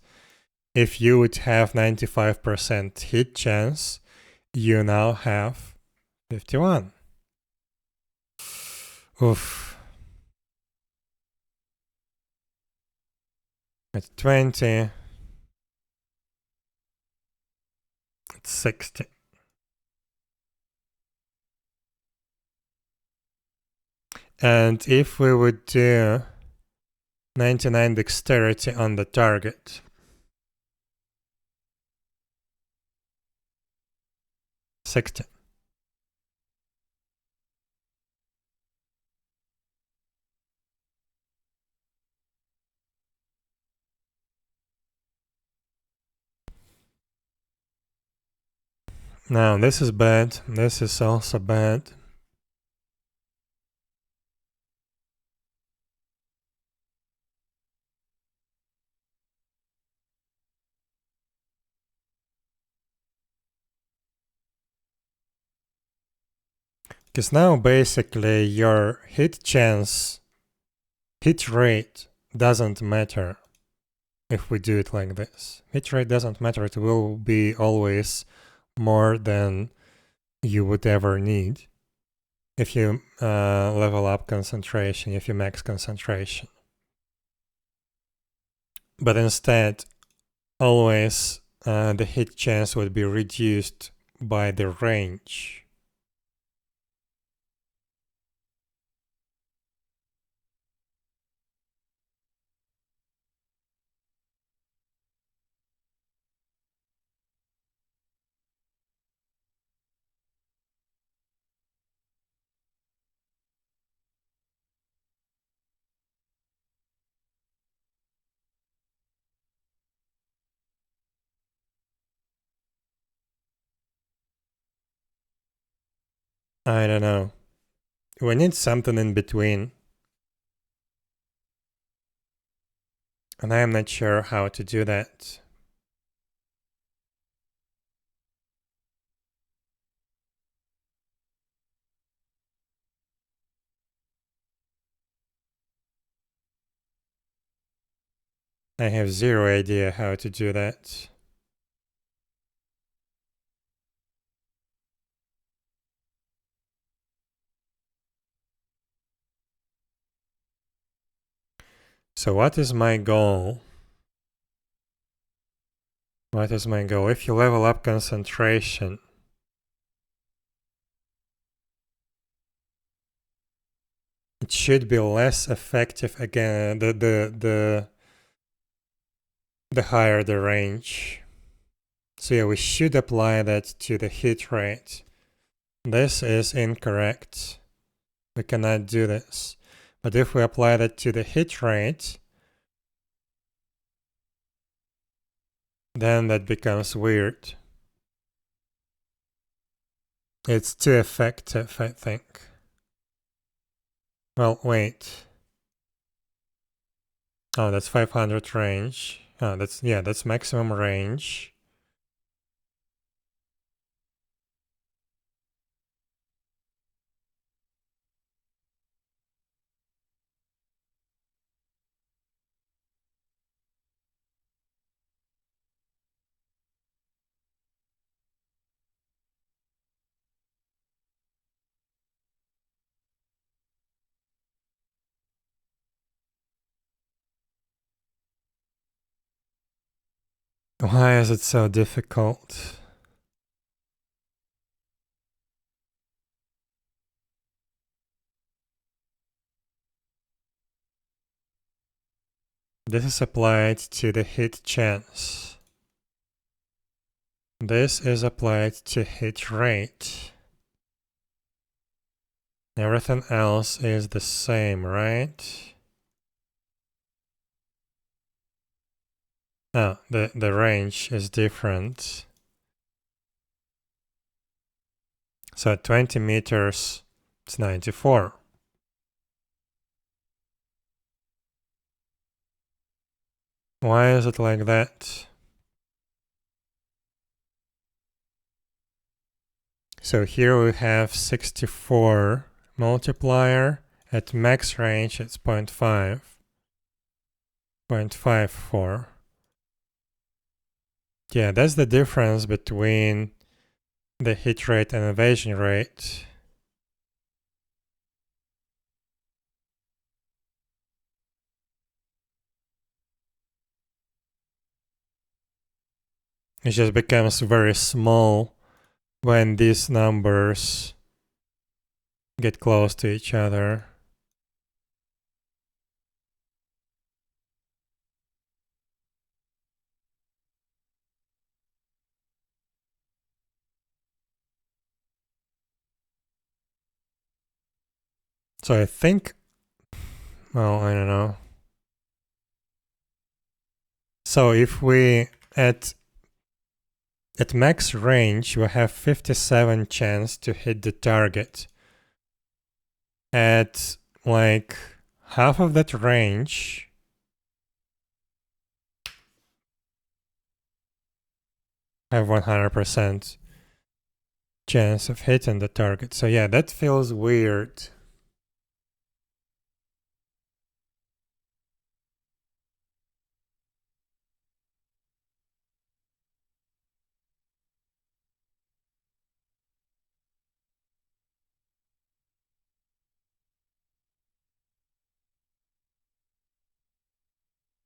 [SPEAKER 1] if you would have 95% hit chance, you now have 51. Oof. At 20, it's 60. And if we would do 99 dexterity on the target, 60. Now this is bad, this is also bad. Because now basically your hit rate doesn't matter if we do it like this. Hit rate doesn't matter, it will be always more than you would ever need if you level up concentration, if you max concentration. But instead, always the hit chance would be reduced by the range. I don't know. We need something in between. And I am not sure how to do that. I have zero idea how to do that. So what is my goal? What is my goal? If you level up concentration, it should be less effective again, the higher the range. So yeah, we should apply that to the hit rate. This is incorrect. We cannot do this. But if we apply that to the hit rate, then that becomes weird. It's too effective, I think. Well, wait. Oh, that's 500 range. Oh, that's maximum range. Why is it so difficult? This is applied to the hit chance. This is applied to hit rate. Everything else is the same, right? Oh, the range is different. So at 20 meters, it's 94. Why is it like that? So here we have 64 multiplier. At max range, it's 0.5. 0.54. Yeah, that's the difference between the hit rate and evasion rate. It just becomes very small when these numbers get close to each other. So I think, well, I don't know. So if we at max range, we have 57 chance to hit the target. At like half of that range, have 100% chance of hitting the target. So yeah, that feels weird.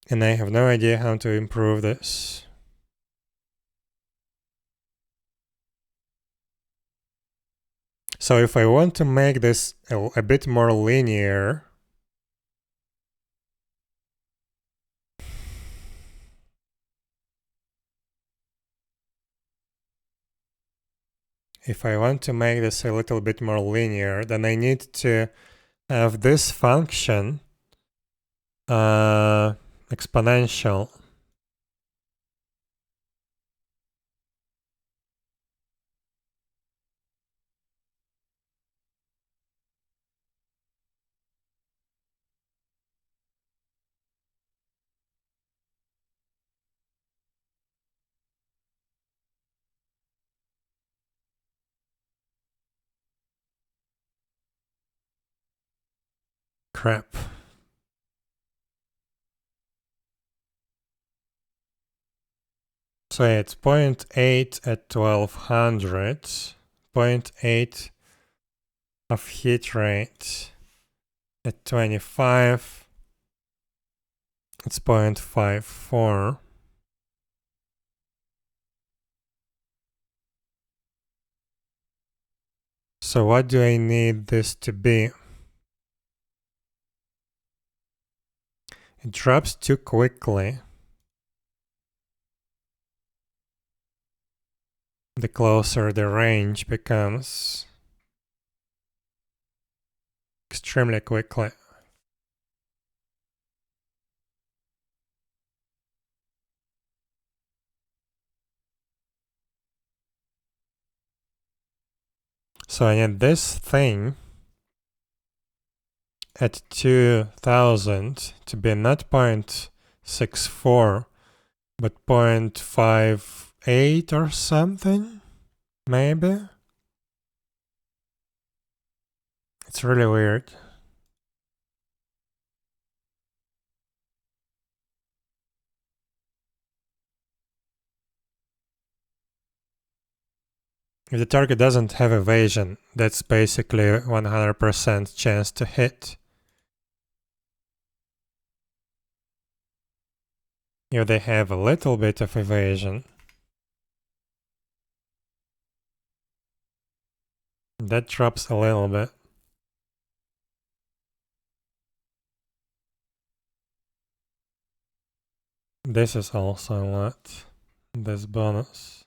[SPEAKER 1] And I have no idea how to improve this. So if I want to make this a bit more linear, if I want to make this a little bit more linear, then I need to have this function exponential. Crap. So it's 0.8 at 1200, 0.8 of hit rate at 25, it's 0.54. So what do I need this to be? It drops too quickly. The closer the range becomes. Extremely quickly. So I need this thing at 2000 to be not 0.64 but 0.58 or something, maybe? It's really weird. If the target doesn't have evasion, that's basically 100% chance to hit. If they have a little bit of evasion, that drops a little bit. This is also a lot, this bonus.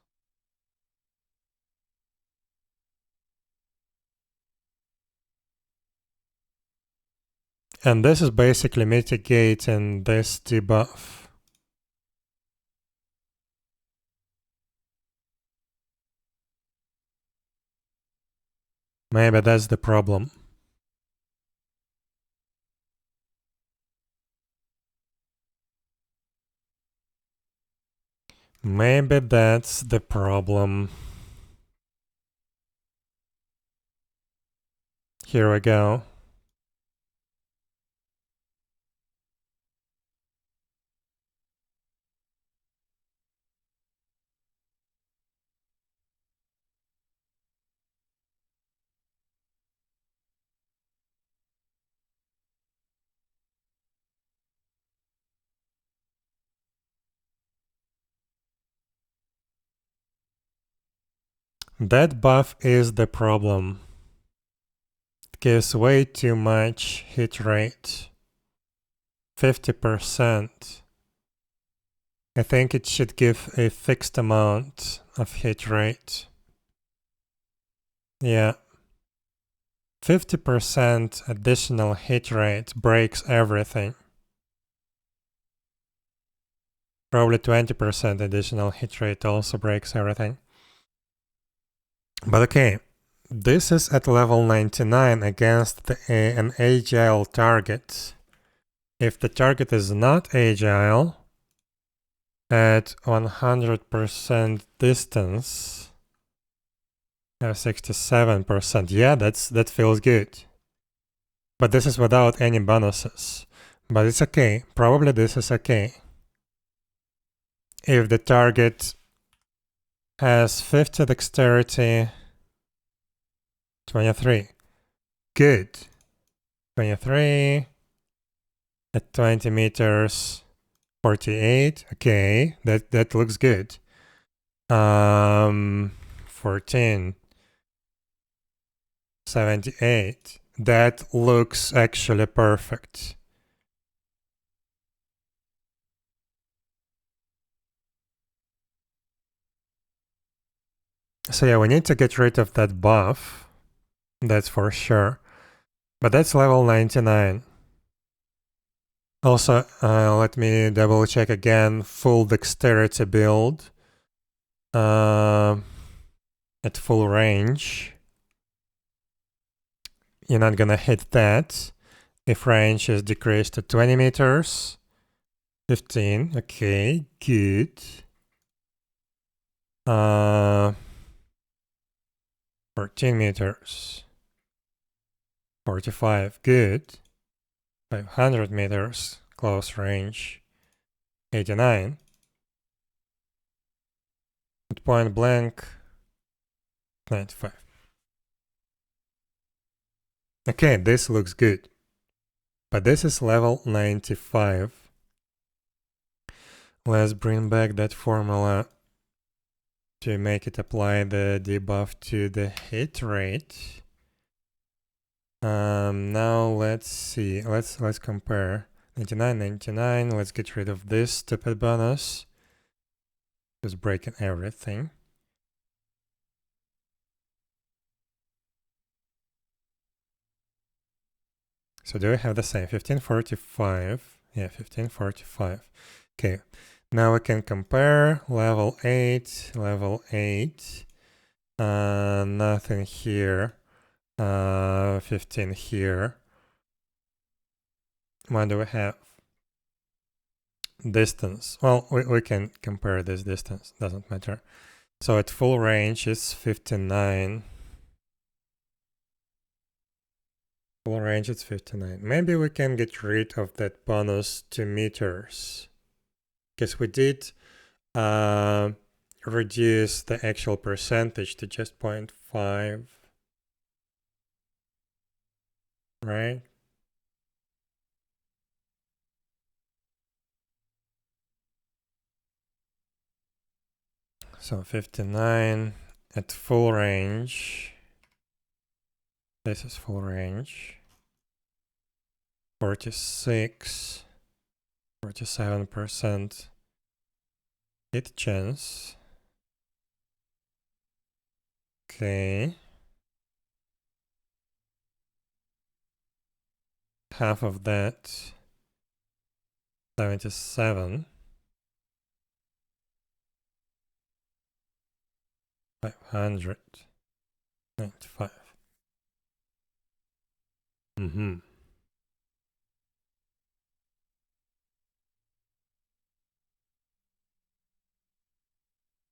[SPEAKER 1] And this is basically mitigating this debuff. Maybe that's the problem. Maybe that's the problem. Here we go. That buff is the problem. It gives way too much hit rate. 50%. I think it should give a fixed amount of hit rate. Yeah. 50% additional hit rate breaks everything. Probably 20% additional hit rate also breaks everything. But okay, this is at level 99 against an agile target. If the target is not agile, at 100% distance, 67%. Yeah, that feels good. But this is without any bonuses. But it's okay. Probably this is okay. If the target has 50 dexterity, 23. Good. 23 at 20 meters, 48. Okay, that looks good. 14. 78. That looks actually perfect. So yeah, we need to get rid of that buff. That's for sure. But that's level 99. Also, let me double check again. Full dexterity build. At full range. You're not gonna hit that. If range is decreased to 20 meters. 15. Okay, good. 14 meters. 45. Good. 500 meters. Close range. 89. At point blank. 95. Okay, this looks good. But this is level 95. Let's bring back that formula to make it apply the debuff to the hit rate. Now let's see. Let's compare. 99, 99. Let's get rid of this stupid bonus. Just breaking everything. So do we have the same? 1545. Yeah, 1545. Okay. Now we can compare level 8, level 8. Nothing here. 15 here. What do we have? Distance. Well, we can compare this distance. Doesn't matter. So at full range is 59. Full range is 59. Maybe we can get rid of that bonus to meters. Because we did reduce the actual percentage to just 0.5. Right? So 59 at full range. This is full range. 46, 47% hit chance. Okay. Half of that, 77. 500. 95.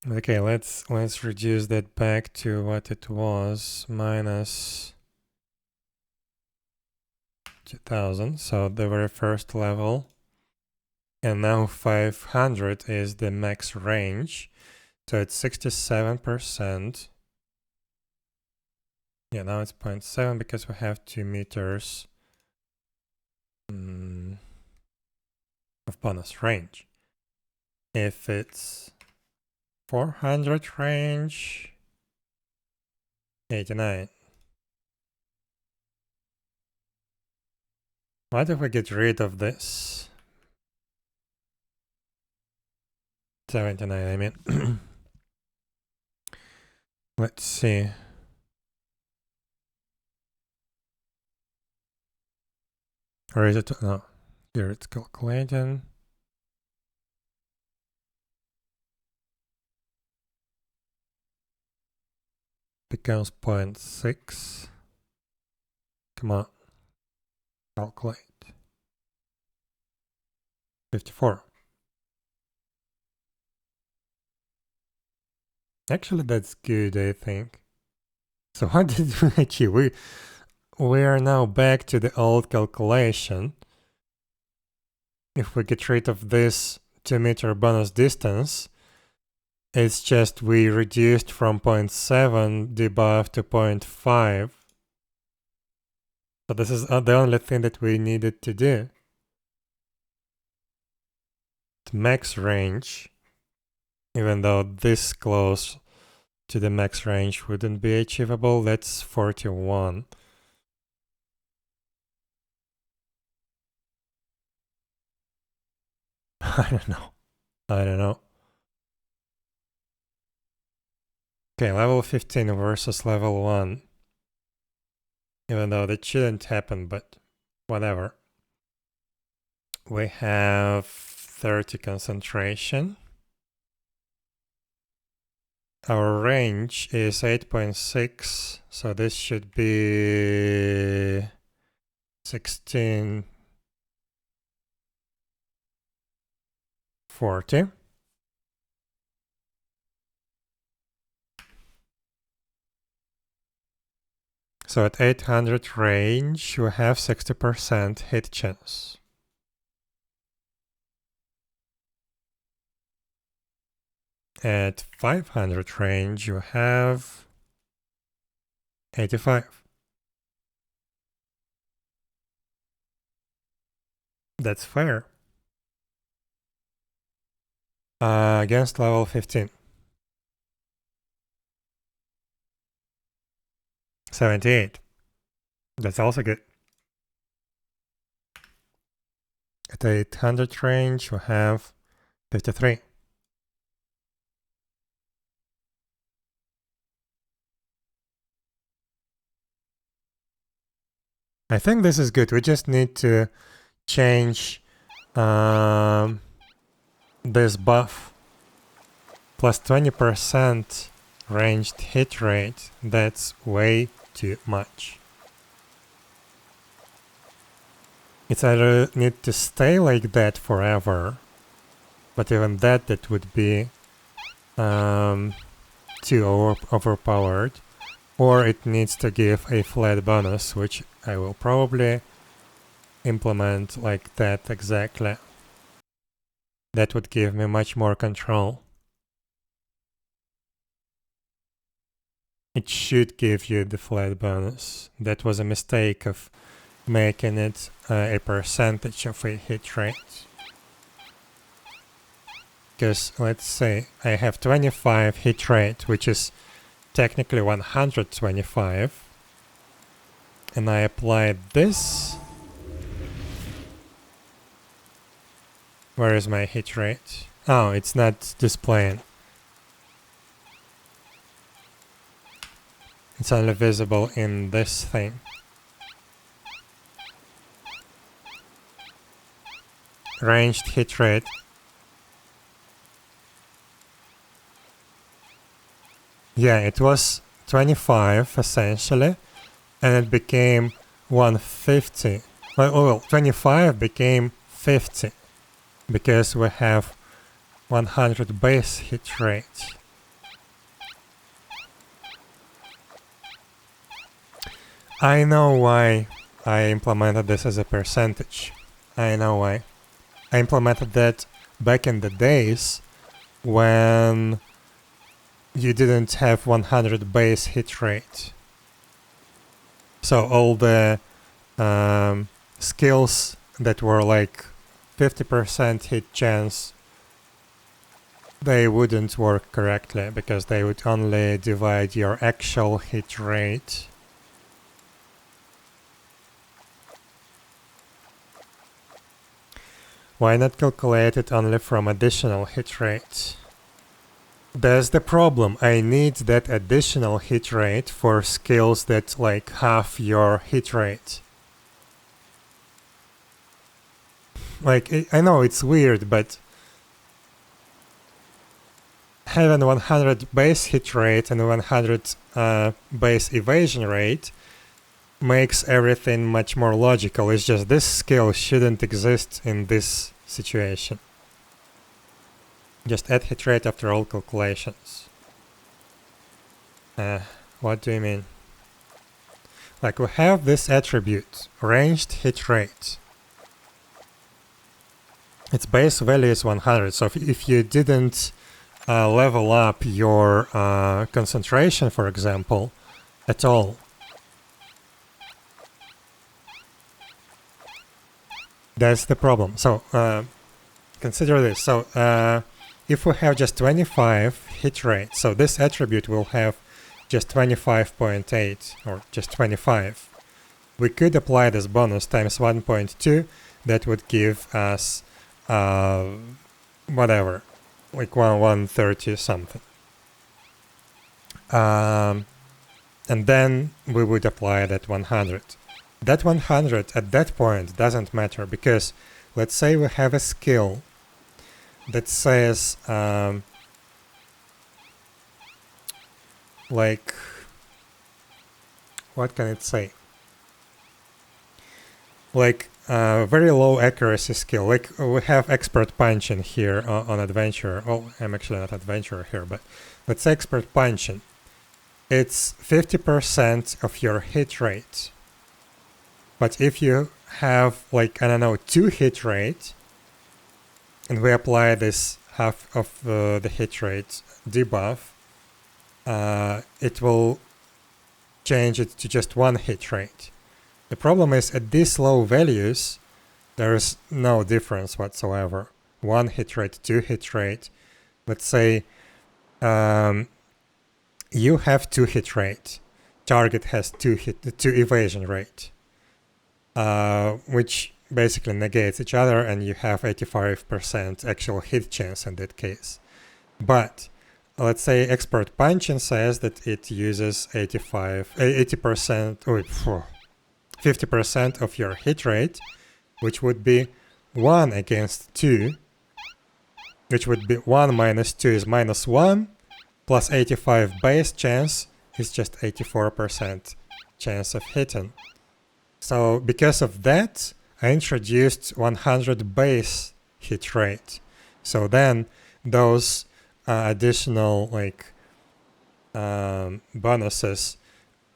[SPEAKER 1] Okay, let's reduce that back to what it was, minus 2000, so the very first level. And now 500 is the max range, so it's 67%. Yeah, now it's 0.7 because we have 2 meters of bonus range. If it's 400 range, 89. What if we get rid of this? 79, I mean. Let's see. Or is it? No. Here it's calculating. Becomes 0.6. Come on. Calculate. 54. Actually, that's good, I think. So what did we achieve? We are now back to the old calculation. If we get rid of this 2-meter bonus distance, it's just we reduced from 0.7 debuff to 0.5. So this is the only thing that we needed to do. The max range, even though this close to the max range wouldn't be achievable, that's 41. I don't know. Okay, level 15 versus level 1. Even though that shouldn't happen, but whatever. We have 30 concentration. Our range is 8.6, so this should be 1640. So at 800 range, you have 60% hit chance. At 500 range, you have 85. That's fair. Against level 15. 78. That's also good. At 800 range, you have 53. I think this is good. We just need to change this buff. Plus 20% ranged hit rate. That's way too much. It's either need to stay like that forever, but even that would be too overpowered, or it needs to give a flat bonus, which I will probably implement like that exactly. That would give me much more control. It should give you the flat bonus. That was a mistake of making it a percentage of a hit rate. Because let's say I have 25 hit rate, which is technically 125, and I apply this. Where is my hit rate? Oh, it's not displaying. It's only visible in this thing. Ranged hit rate. Yeah, it was 25 essentially, and it became 150. Well, 25 became 50 because we have 100 base hit rate. I know why I implemented this as a percentage. I know why. I implemented that back in the days when you didn't have 100 base hit rate. So all the skills that were like 50% hit chance they wouldn't work correctly because they would only divide your actual hit rate. Why not calculate it only from additional hit rate? That's the problem. I need that additional hit rate for skills that like half your hit rate. Like, I know it's weird, but having 100 base hit rate and 100 base evasion rate makes everything much more logical. It's just this skill shouldn't exist in this situation. Just add hit rate after all calculations. What do you mean? Like, we have this attribute, ranged hit rate. Its base value is 100, so if you didn't level up your concentration, for example, at all, that's the problem. So consider this. So if we have just 25 hit rate, so this attribute will have just 25.8 or just 25. We could apply this bonus times 1.2. That would give us whatever, like 130 something. And then we would apply that 100. That 100 at that point doesn't matter because let's say we have a skill that says like, what can it say? Like very low accuracy skill. Like we have expert punching here on adventure. Oh, I'm actually not adventurer here, but let's say expert punching. It's 50% of your hit rate. But if you have like, I don't know, 2 hit rate, and we apply this half of the hit rate debuff, it will change it to just 1 hit rate. The problem is at these low values, there is no difference whatsoever. 1 hit rate, 2 hit rate. Let's say you have 2 hit rate. Target has 2 evasion rate, which basically negates each other, and you have 85% actual hit chance in that case. But let's say expert punching says that it uses 80%, 50% of your hit rate, which would be 1 against 2, which would be 1 minus 2 is minus 1, plus 85 base chance is just 84% chance of hitting. So because of that, I introduced 100 base hit rate. So then those additional like bonuses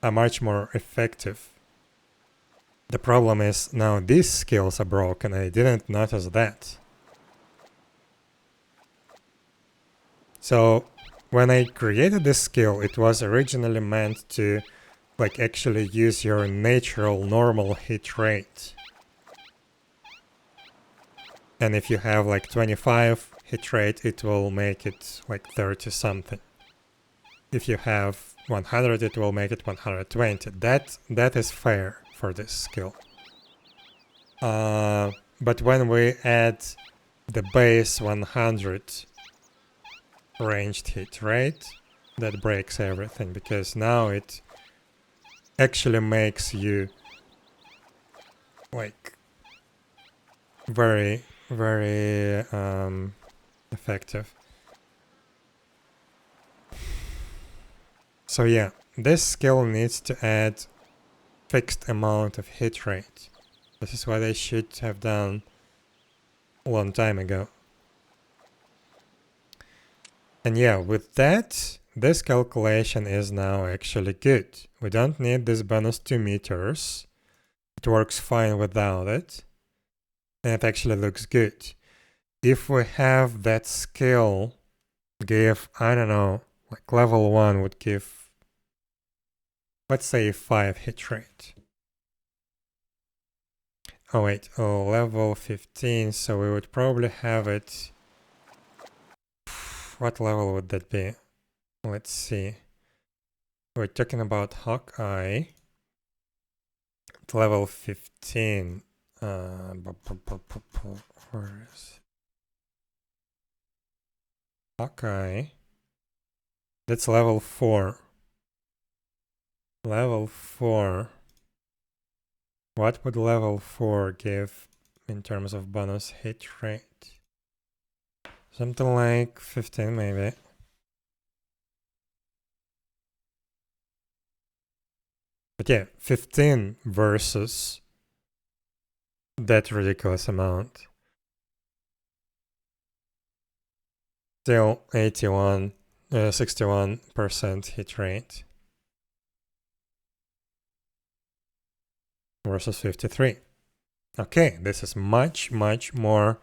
[SPEAKER 1] are much more effective. The problem is now these skills are broken. I didn't notice that. So when I created this skill, it was originally meant to like actually use your natural normal hit rate. And if you have like 25 hit rate, it will make it like 30 something. If you have 100, it will make it 120. That is fair for this skill. But when we add the base 100 ranged hit rate, that breaks everything, because now it actually makes you like very, very effective. So yeah, this skill needs to add fixed amount of hit rate. This is what I should have done a long time ago. And yeah, with that, this calculation is now actually good. We don't need this bonus 2 meters. It works fine without it. And it actually looks good. If we have that skill give, I don't know, like level 1 would give, let's say 5 hit rate. Oh wait, level 15, so we would probably have it what level would that be? Let's see. We're talking about Hawkeye. At level 15. Where is Hawkeye? That's level 4. Level 4. What would level 4 give in terms of bonus hit rate? Something like 15 maybe. But yeah, 15 versus that ridiculous amount. Still 61% hit rate versus 53. Okay, this is much more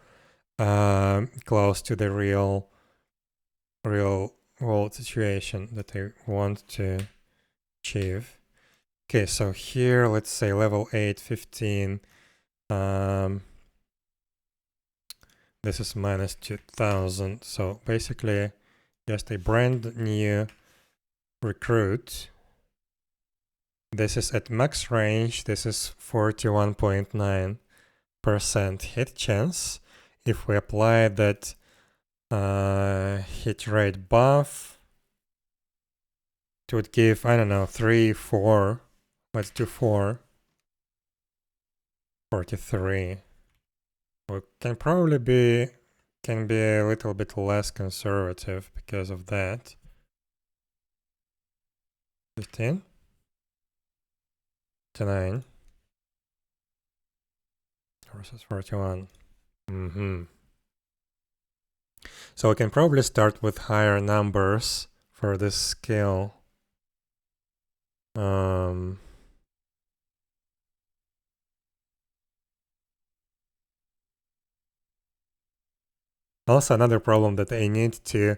[SPEAKER 1] close to the real world situation that I want to achieve. Okay, so here let's say level 8, 15. This is minus 2000. So basically just a brand new recruit. This is at max range. This is 41.9% hit chance. If we apply that hit rate buff, it would give, I don't know, 3, 4. Let's do 4. 43. We can probably be a little bit less conservative because of that. 15 to 9 versus 41. So we can probably start with higher numbers for this skill. Also, another problem that I need to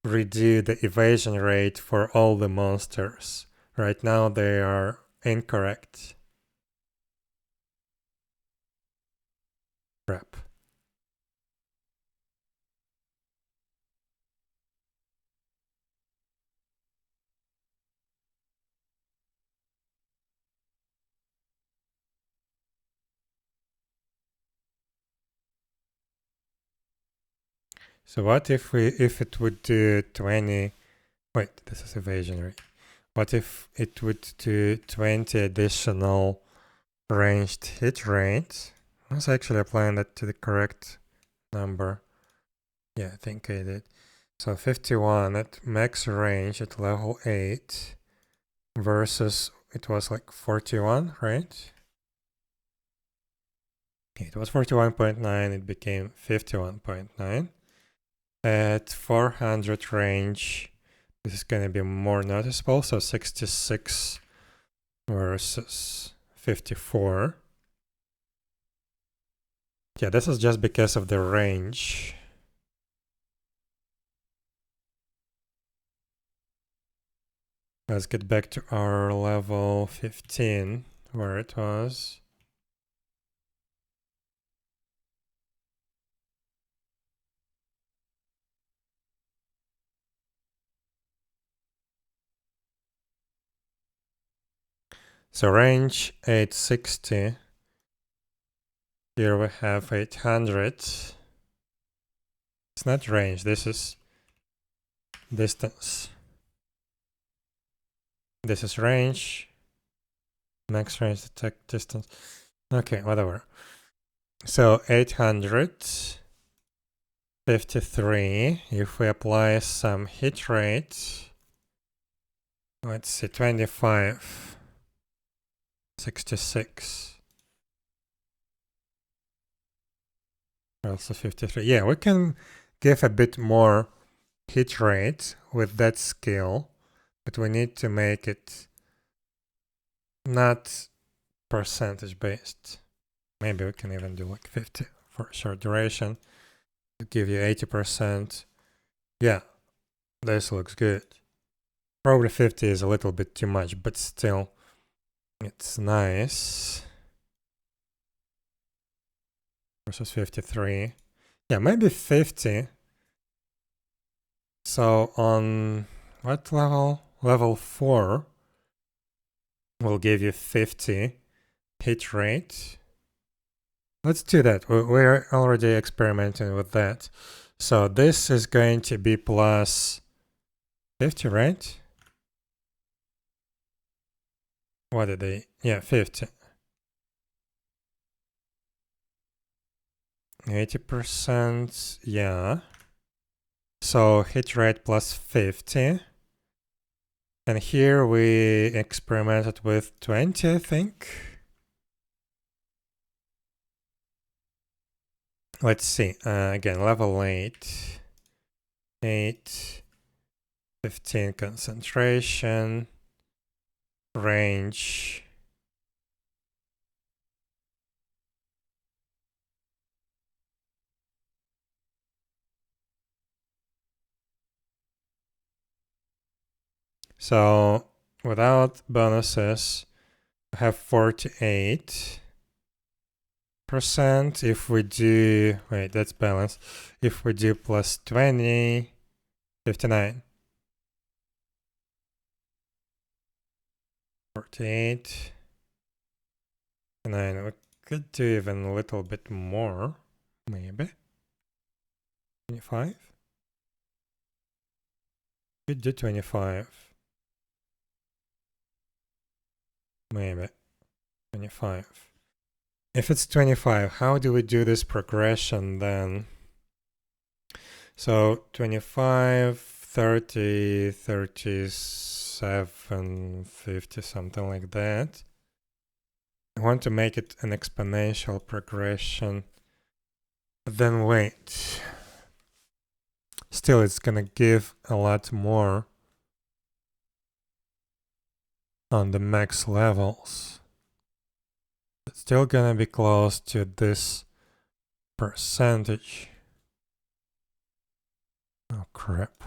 [SPEAKER 1] redo the evasion rate for all the monsters. Right now they are incorrect. Crap. So what if it would do 20? Wait, this is evasion rate. What if it would do 20 additional ranged hit rate? I was actually applying that to the correct number. Yeah, I think I did. So 51 at max range at level 8 versus it was like 41, right? It was 41.9, it became 51.9. At 400 range, this is going to be more noticeable, so 66 versus 54. Yeah, this is just because of the range. Let's get back to our level 15, where it was. So range 860. Here we have 800. It's not range, this is distance. This is range. Max range detect distance. Okay, whatever. So 853. If we apply some hit rate, let's see, 25. 66. Also 53. Yeah, we can give a bit more hit rate with that skill, but we need to make it not percentage based. Maybe we can even do like 50 for short duration to give you 80%. Yeah, this looks good. Probably 50 is a little bit too much, but still, it's nice. Versus 53. Yeah, maybe 50. So on what level? Level 4 will give you 50 hit rate. Let's do that. We're already experimenting with that. So this is going to be plus 50, right? What did they? Yeah, 50. 80%, yeah. So hit rate plus 50. And here we experimented with 20, I think. Let's see. Again, level 8. 8. 15 concentration. Range. So without bonuses, we have 48%. If we do, wait, that's balanced. If we do plus 20, 59. 48. 9. We could do even a little bit more, maybe. 25. Could do 25. Maybe 25. If it's 25, how do we do this progression then? So 25, 30, 37, 50, something like that. I want to make it an exponential progression. But then wait. Still, it's gonna give a lot more on the max levels. It's still gonna be close to this percentage. Oh crap.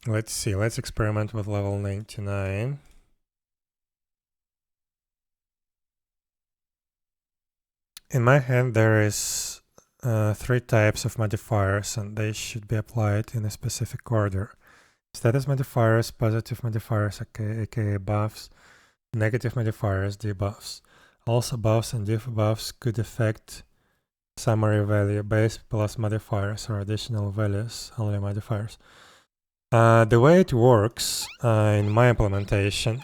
[SPEAKER 1] Let's see, let's experiment with level 99. In my hand there is 3 types of modifiers and they should be applied in a specific order. Status modifiers, positive modifiers, aka buffs, negative modifiers, debuffs. Also buffs and debuffs could affect summary value, base plus modifiers or additional values, only modifiers. The way it works in my implementation,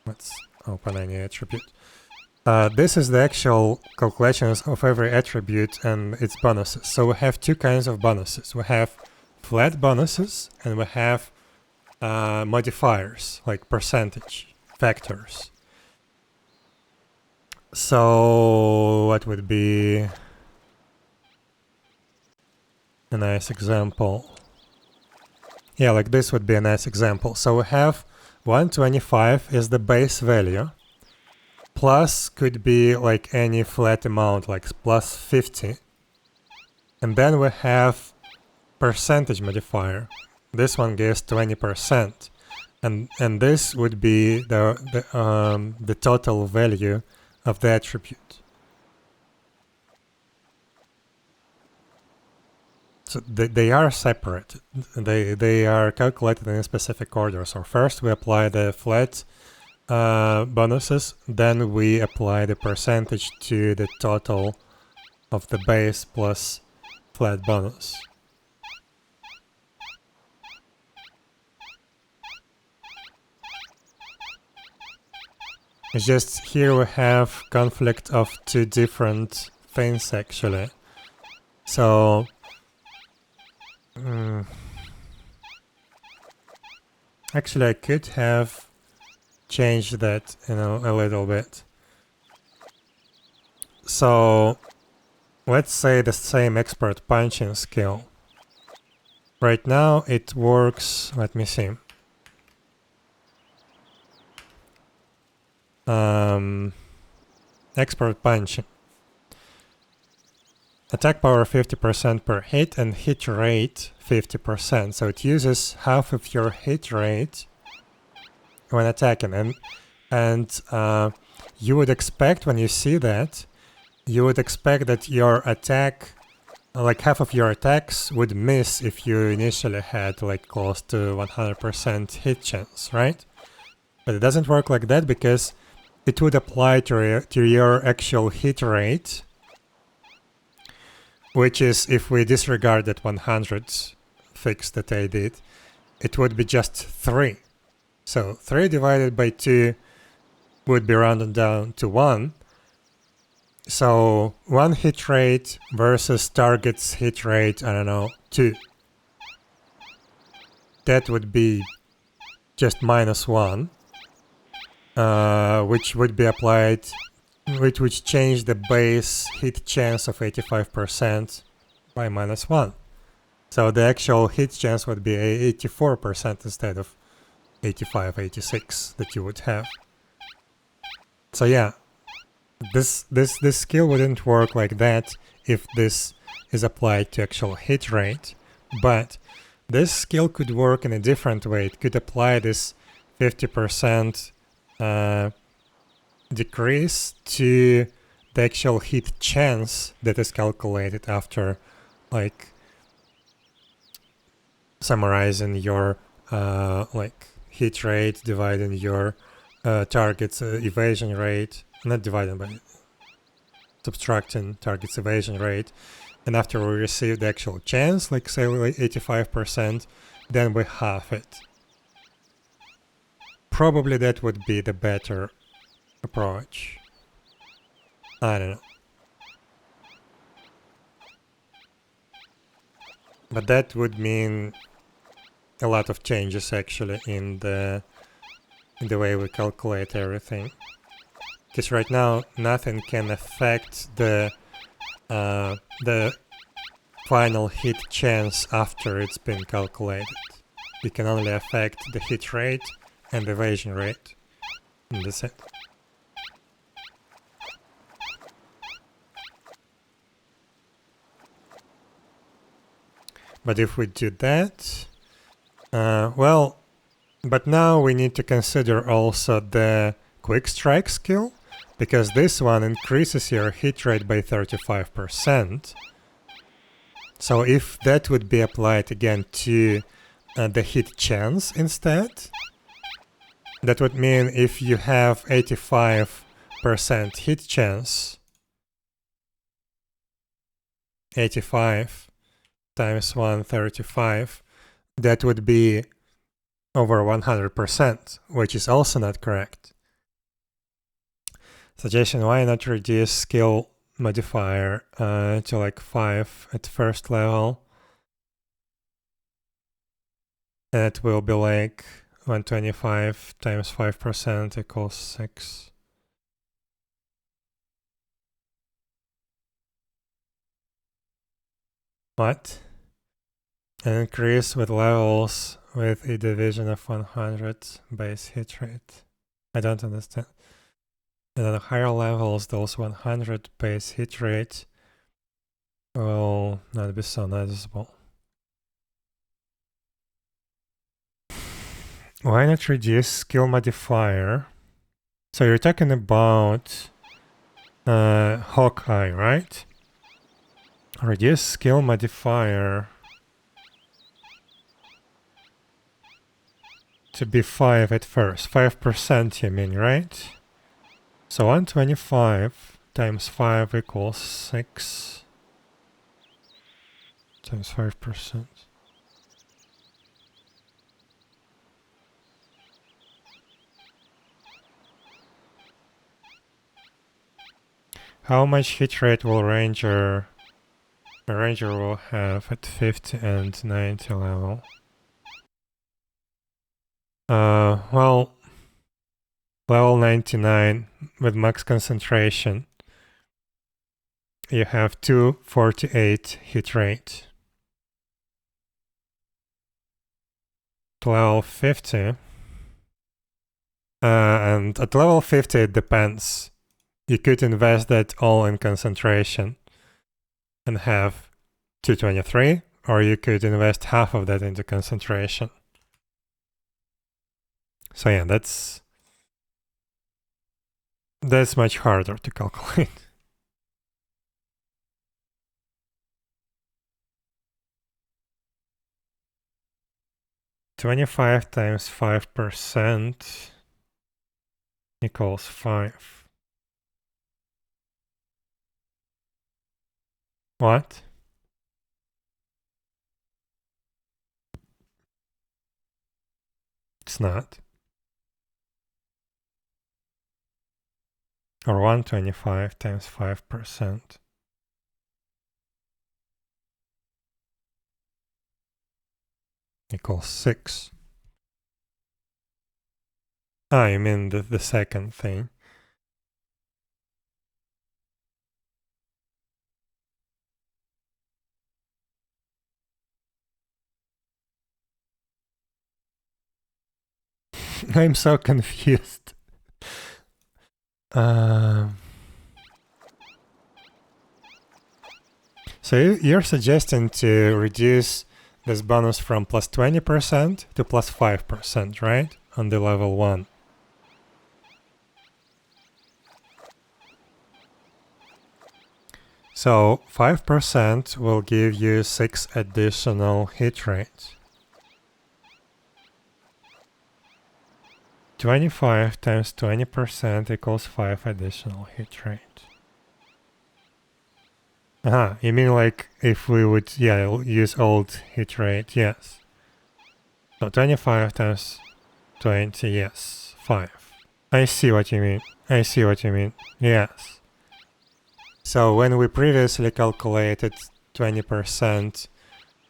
[SPEAKER 1] let's open any attribute. This is the actual calculations of every attribute and its bonuses. So we have 2 kinds of bonuses. We have flat bonuses and we have modifiers, like percentage, factors. So what would be a nice example? Yeah, like this would be a nice example. So we have 125 is the base value. Plus could be like any flat amount, like plus 50. And then we have percentage modifier. This one gives 20%. And this would be the total value of the attribute. So they are separate. They are calculated in a specific order. So first we apply the flat bonuses, then we apply the percentage to the total of the base plus flat bonus. It's just here we have conflict of 2 different things actually. So actually I could have changed that, you know, a little bit. So let's say the same expert punching skill. Right now it works, let me see. Expert punching. Attack power 50% per hit and hit rate 50%. So it uses half of your hit rate when attacking. And you would expect when you see that you would expect that your attack, like half of your attacks would miss if you initially had like close to 100% hit chance, right? But it doesn't work like that because it would apply to your actual hit rate, which is, if we disregard that 100 fix that I did, it would be just 3. So 3 divided by 2 would be rounded down to 1. So 1 hit rate versus target's hit rate, I don't know, 2. That would be just -1, which would be applied, which changed the base hit chance of 85% by -1. So the actual hit chance would be 84% instead of 85, 86 that you would have. So yeah, this skill wouldn't work like that if this is applied to actual hit rate, but this skill could work in a different way. It could apply this 50% decrease to the actual hit chance that is calculated after like summarizing your like hit rate, dividing your target's evasion rate, not dividing but subtracting target's evasion rate, and after we receive the actual chance, like say like 85%, then we halve it. Probably that would be the better approach. I don't know. But that would mean a lot of changes actually in the way we calculate everything. Because right now nothing can affect the final hit chance after it's been calculated. It can only affect the hit rate and evasion rate. And that's it. But if we do that, well, but now we need to consider also the quick strike skill, because this one increases your hit rate by 35%. So if that would be applied again to the hit chance instead, that would mean if you have 85% hit chance, 85 times 135, that would be over 100%, which is also not correct. Suggestion: why not reduce skill modifier to like 5 at first level? And it will be like 125 times 5% equals 6. What? An increase with levels with a division of 100 base hit rate. I don't understand. And at higher levels, those 100 base hit rate will not be so noticeable. Why not reduce skill modifier? So you're talking about Hawkeye, right? Reduce skill modifier to be 5 at first. 5% you mean, right? So 125 times 5 equals 6 times 5%. How much hit rate will a ranger will have at 50 and 90 level? Well, level 99 with max concentration, you have 248 hit rate. To level 50, and at level 50 it depends. You could invest that all in concentration and have 223, or you could invest half of that into concentration. So yeah, that's much harder to calculate. 25 times 5% equals 5. What? It's not. Or 125 times 5% equals 6. Ah, you mean the second thing. I'm so confused. So you're suggesting to reduce this bonus from plus 20% to plus 5%, right? On the level 1. So 5% will give you 6 additional hit rates. 25 times 20% equals 5 additional hit rate. Aha, you mean like if we would, use old hit rate, yes. So 25 times 20, yes, 5. I see what you mean. I see what you mean. Yes. So when we previously calculated 20%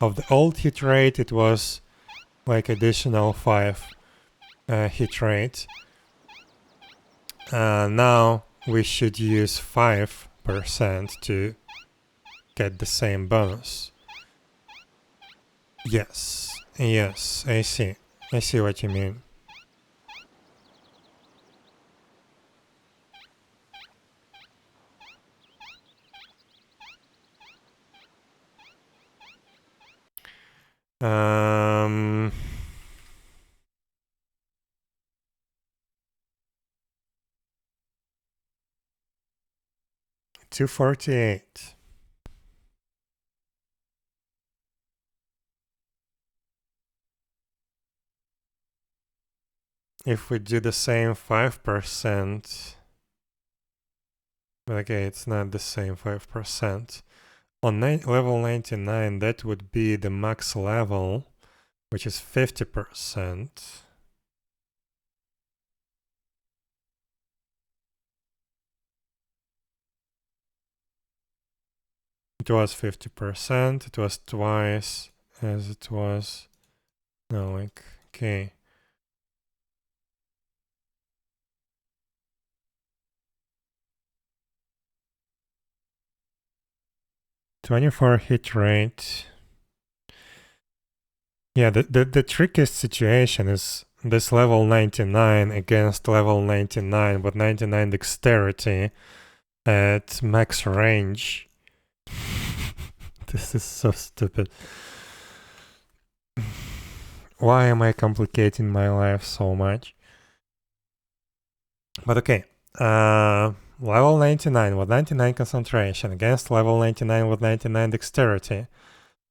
[SPEAKER 1] of the old hit rate, it was like additional 5 hit rate. Now we should use 5% to get the same bonus. Yes, yes, I see. I see what you mean. Um, 248. If we do the same 5%, okay, it's not the same 5%. On level 99, that would be the max level, which is 50%. It was 50%, it was twice as it was, no, like, okay. '24 hit rate. Yeah, the trickiest situation is this level 99 against level 99 with 99 dexterity at max range. This is so stupid. Why am I complicating my life so much? But okay, level 99 with 99 concentration against level 99 with 99 dexterity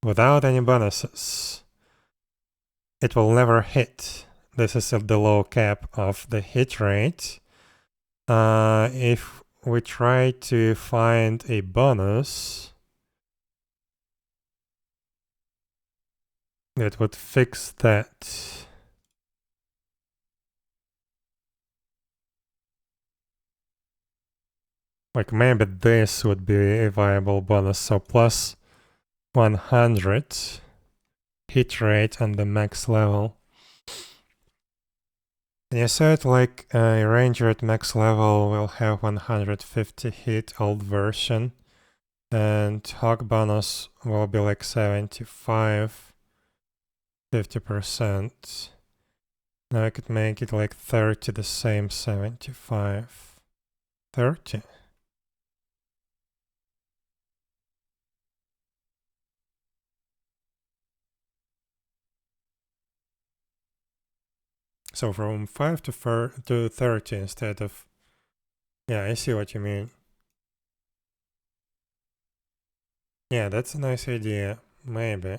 [SPEAKER 1] without any bonuses. It will never hit. This is at the low cap of the hit rate. If we try to find a bonus that would fix that. Like maybe this would be a viable bonus. So plus 100 hit rate on the max level. And you said like a ranger at max level will have 150 hit old version. And hog bonus will be like 75, 50%. Now I could make it like 30, the same 75. 30. So from 5 to 30 instead of... Yeah, I see what you mean. Yeah, that's a nice idea. Maybe.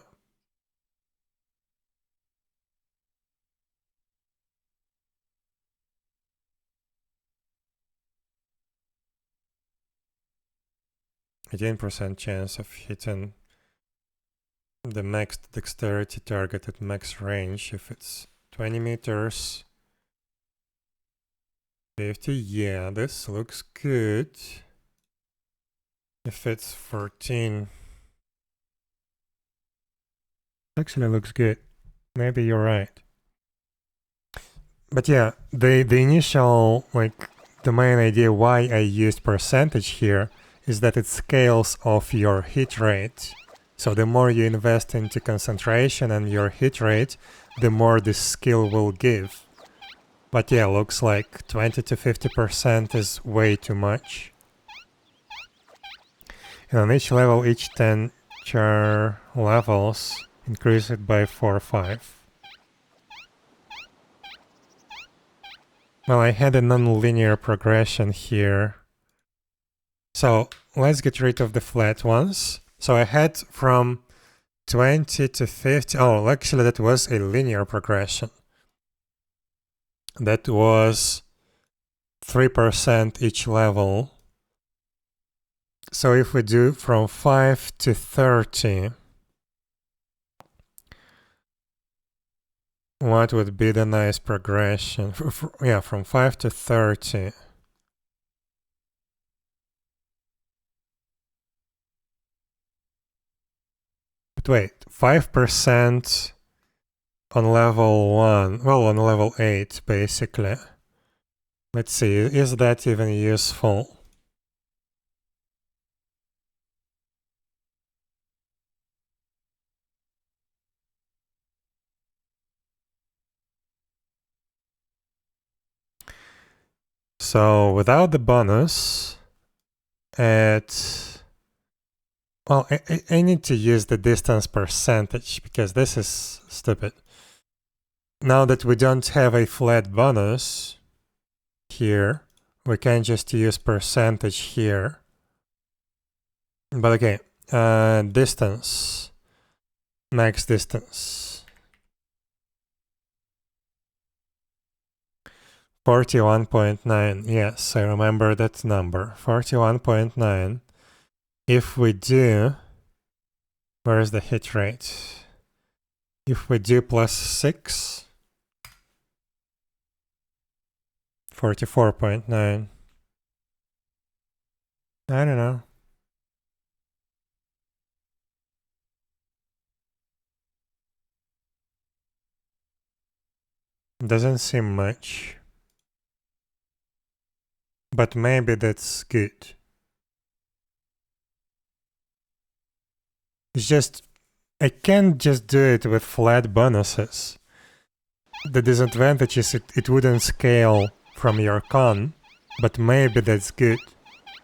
[SPEAKER 1] 18% chance of hitting the max dexterity target at max range if it's 20 meters. 50, yeah, this looks good. If it's 14, actually looks good. Maybe you're right. But yeah, the initial, like, the main idea why I used percentage here is that it scales off your hit rate. So the more you invest into concentration and your hit rate, the more this skill will give. But yeah, looks like 20 to 50% is way too much. And on each level, each 10 char levels, increase it by 4 or 5. Well, I had a non-linear progression here. So let's get rid of the flat ones. So I had from 20 to 50. Oh, actually that was a linear progression. That was 3% each level. So if we do from 5 to 30, what would be the nice progression? Yeah, from 5 to 30. But wait, 5% on level 1, well, on level 8, basically. Let's see, is that even useful? So without the bonus, well, I need to use the distance percentage because this is stupid. Now that we don't have a flat bonus here, we can just use percentage here. But okay, distance, max distance. 41.9, yes, I remember that number, 41.9. If we do, where is the hit rate? If we do plus 6, 44.9. I don't know. Doesn't seem much. But maybe that's good. It's just, I can't just do it with flat bonuses. The disadvantage is it wouldn't scale from your con, but maybe that's good.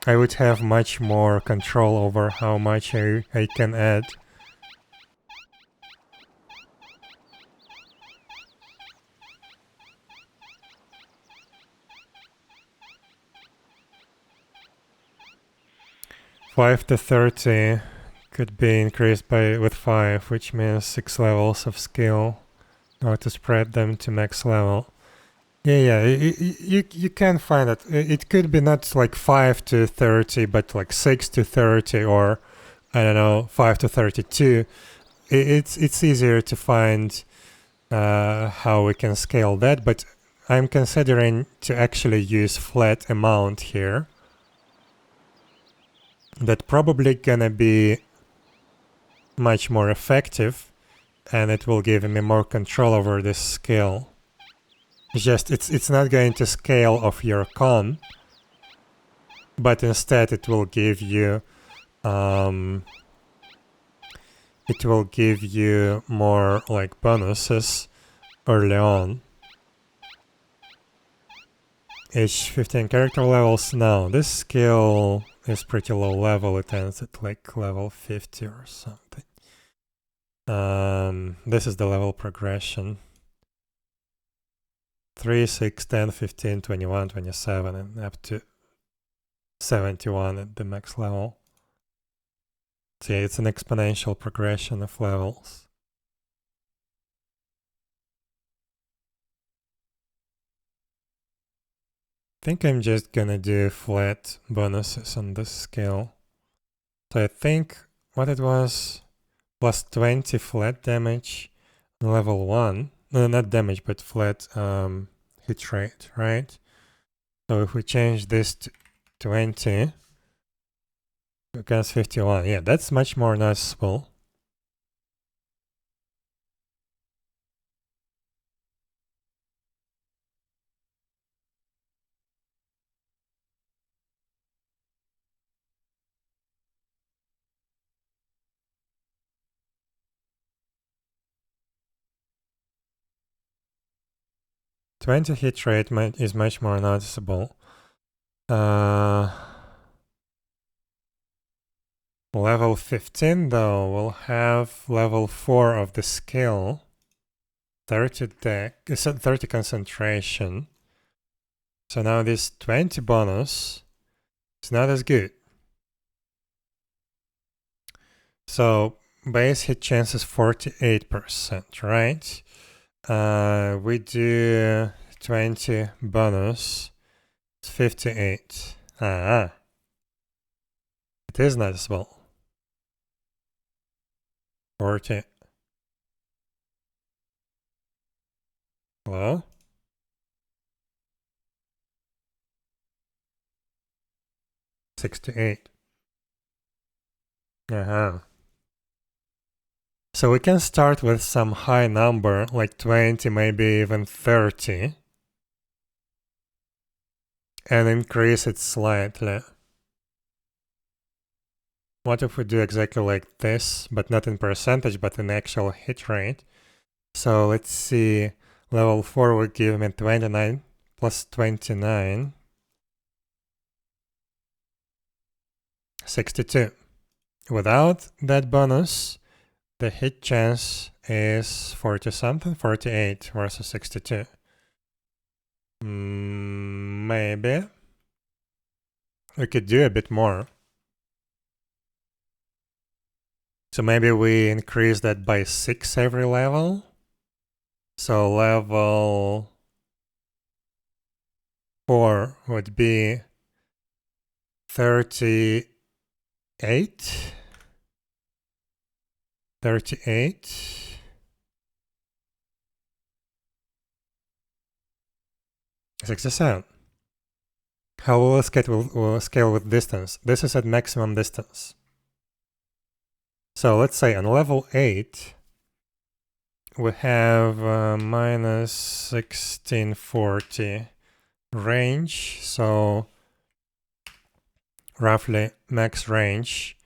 [SPEAKER 1] I would have much more control over how much I can add. Five to 30 could be increased with 5, which means 6 levels of skill, or to spread them to max level. Yeah, you can find it. It could be not like 5 to 30, but like 6 to 30, or I don't know, 5 to 32. It's easier to find how we can scale that, but I'm considering to actually use flat amount here. That probably gonna be much more effective, and it will give me more control over this skill. It's just it's not going to scale off your con, but instead it will give you more like bonuses early on. Each 15 character levels. Now this skill is pretty low level. It ends at like level 50 or something. This is the level progression. 3, 6, 10, 15, 21, 27, and up to 71 at the max level. So yeah, it's an exponential progression of levels. I think I'm just gonna do flat bonuses on this skill. So I think what it was plus 20 flat damage on level 1. No, not damage, but flat hit rate, right? So if we change this to 20 against 51, yeah, that's much more noticeable. {20 | 20} hit rate is much more noticeable. Level 15 though will have level 4 of the skill, 30 deck, 30 concentration. So now this 20 bonus is not as good. So base hit chance is 48%, right? We do 20 bonus, it's 58. It is noticeable. 40. Hello? 68. So we can start with some high number, like 20, maybe even 30, and increase it slightly. What if we do exactly like this, but not in percentage, but in actual hit rate? So let's see, level 4 would give me 29 plus 29, 62. Without that bonus, the hit chance is 40 something, 48 versus 62. Maybe we could do a bit more. So maybe we increase that by 6 every level. So level 4 would be 38. 38. 67. How will we scale with distance? This is at maximum distance. So let's say on level 8, we have minus 1640 range, so roughly max range.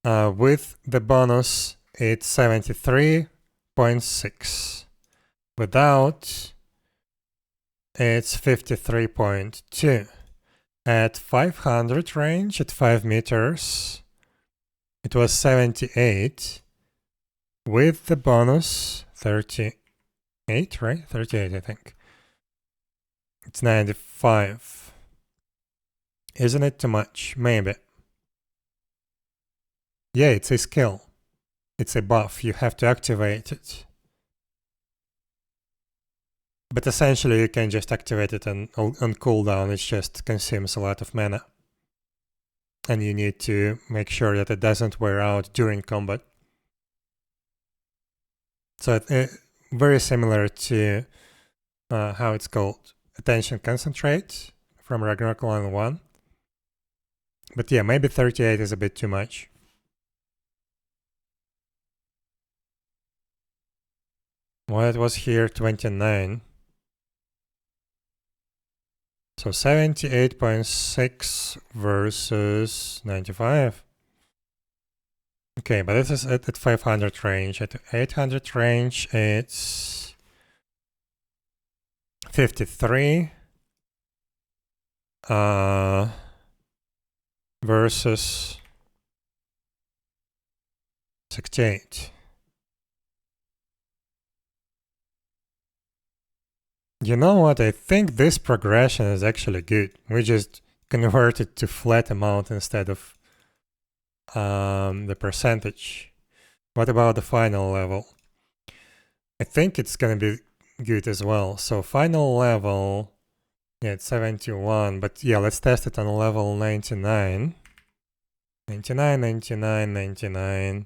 [SPEAKER 1] With the bonus, it's 73.6. Without, it's 53.2. At 500 range, at 5 meters, it was 78. With the bonus, 38, right? 38, I think. It's 95. Isn't it too much? Maybe. Yeah, it's a skill. It's a buff. You have to activate it. But essentially, you can just activate it on cooldown. It just consumes a lot of mana. And you need to make sure that it doesn't wear out during combat. So very similar to how it's called Attention Concentrate from Ragnarok Line 1. But yeah, maybe 38 is a bit too much. Well, it was here 29. So 78.6 versus 95. Okay, but this is at 500 range. At 800 range, it's 53 versus 68. You know what? I think this progression is actually good. We just convert it to flat amount instead of the percentage. What about the final level? I think it's gonna be good as well. So final level, yeah, it's 71, but yeah, let's test it on level 99. 99, 99, 99.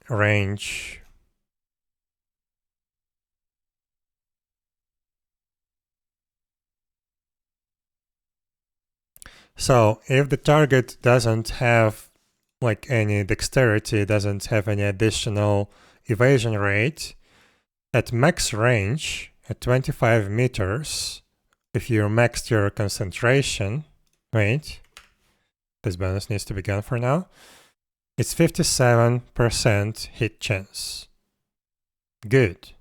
[SPEAKER 1] Range. So if the target doesn't have like any dexterity, doesn't have any additional evasion rate, at max range, at 25 meters, if you maxed your concentration, wait, this bonus needs to be gone for now, it's 57% hit chance. Good.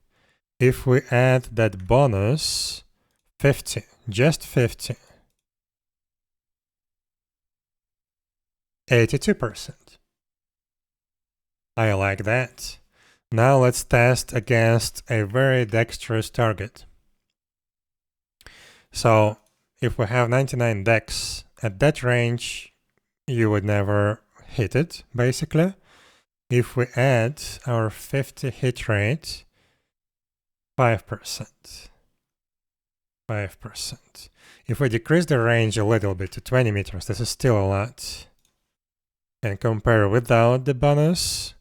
[SPEAKER 1] If we add that bonus, 50, just 50, 82%. I like that. Now let's test against a very dexterous target. So if we have 99 dex, at that range, you would never hit it, basically. If we add our 50 hit rate, 5%. 5%. If we decrease the range a little bit to 20 meters, this is still a lot. And compare without the bonus,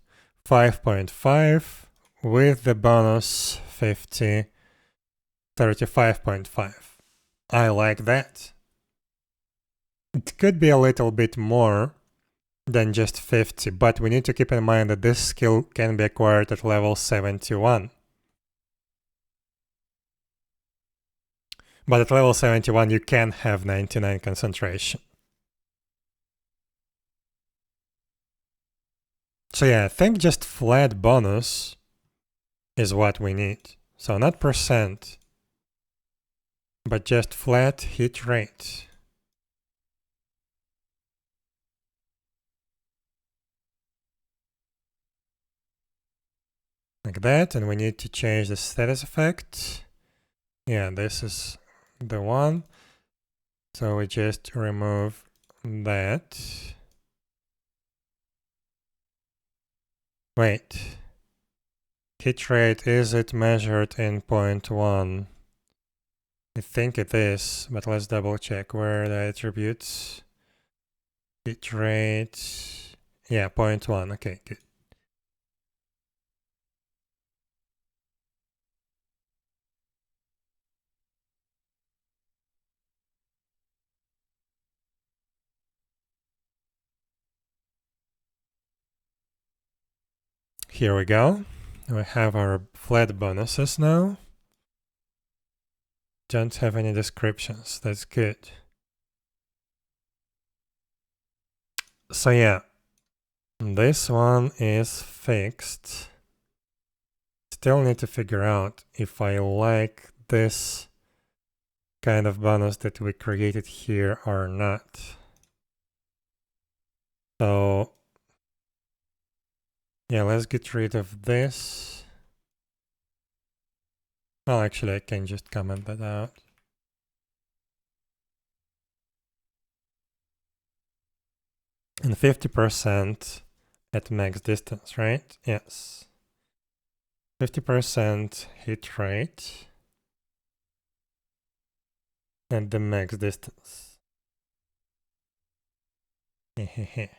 [SPEAKER 1] 5.5, with the bonus 50, 35.5. I like that. It could be a little bit more than just 50, but we need to keep in mind that this skill can be acquired at level 71. But at level 71 you can have 99 concentration. So yeah, I think just flat bonus is what we need. So not percent, but just flat hit rate. Like that, and we need to change the status effect. Yeah, this is the one. So we just remove that. Wait. Hit rate, is it measured in 0.1? I think it is, but let's double check where the attributes. Hit rate, yeah, 0.1, okay, good. Here we go. We have our flat bonuses now. Don't have any descriptions, that's good. So yeah, this one is fixed. Still need to figure out if I like this kind of bonus that we created here or not. So yeah, let's get rid of this. Well, actually, I can just comment that out. And 50% at max distance, right? Yes. 50% hit rate at the max distance. Hehehe.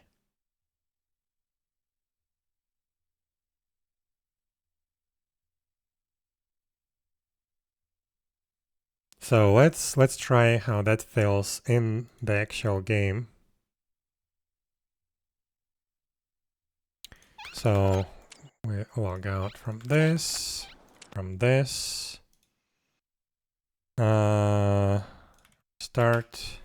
[SPEAKER 1] So let's try how that feels in the actual game. So we log out from this, start.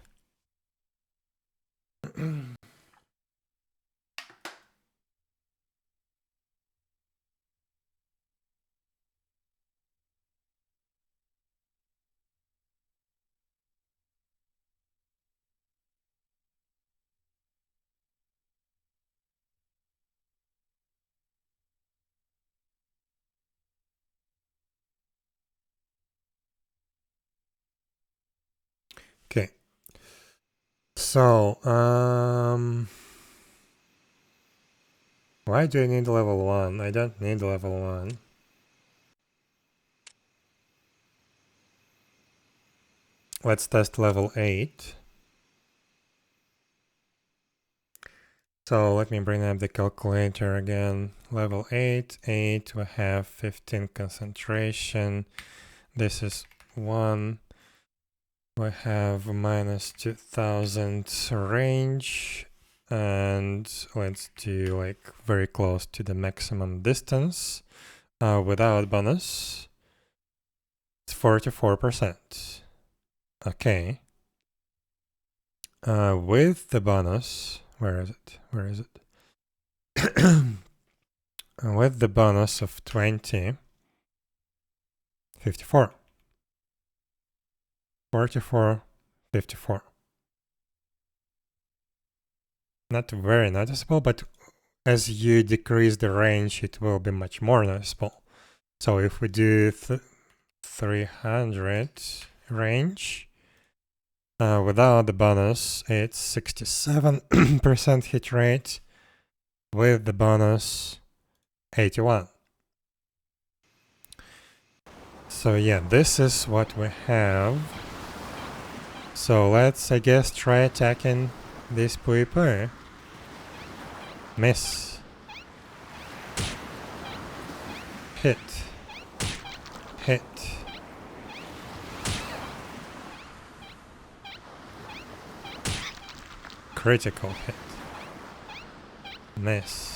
[SPEAKER 1] Okay. So, why do I need level 1? I don't need level 1. Let's test level 8. So let me bring up the calculator again. Level 8, 8, we have 15 concentration. This is 1. We have minus 2000 range. And let's do like very close to the maximum distance. Without bonus, it's 44%. Okay. With the bonus, where is it? Where is it? With the bonus of 20, 54. 44, 54. Not very noticeable, but as you decrease the range, it will be much more noticeable. So if we do 300 range, without the bonus, it's 67% hit rate. With the bonus, 81. So yeah, this is what we have. So let's, I guess, try attacking this 𝙽𝙴𝚁𝙸🵪. Miss. Hit. Hit. Critical hit. Miss.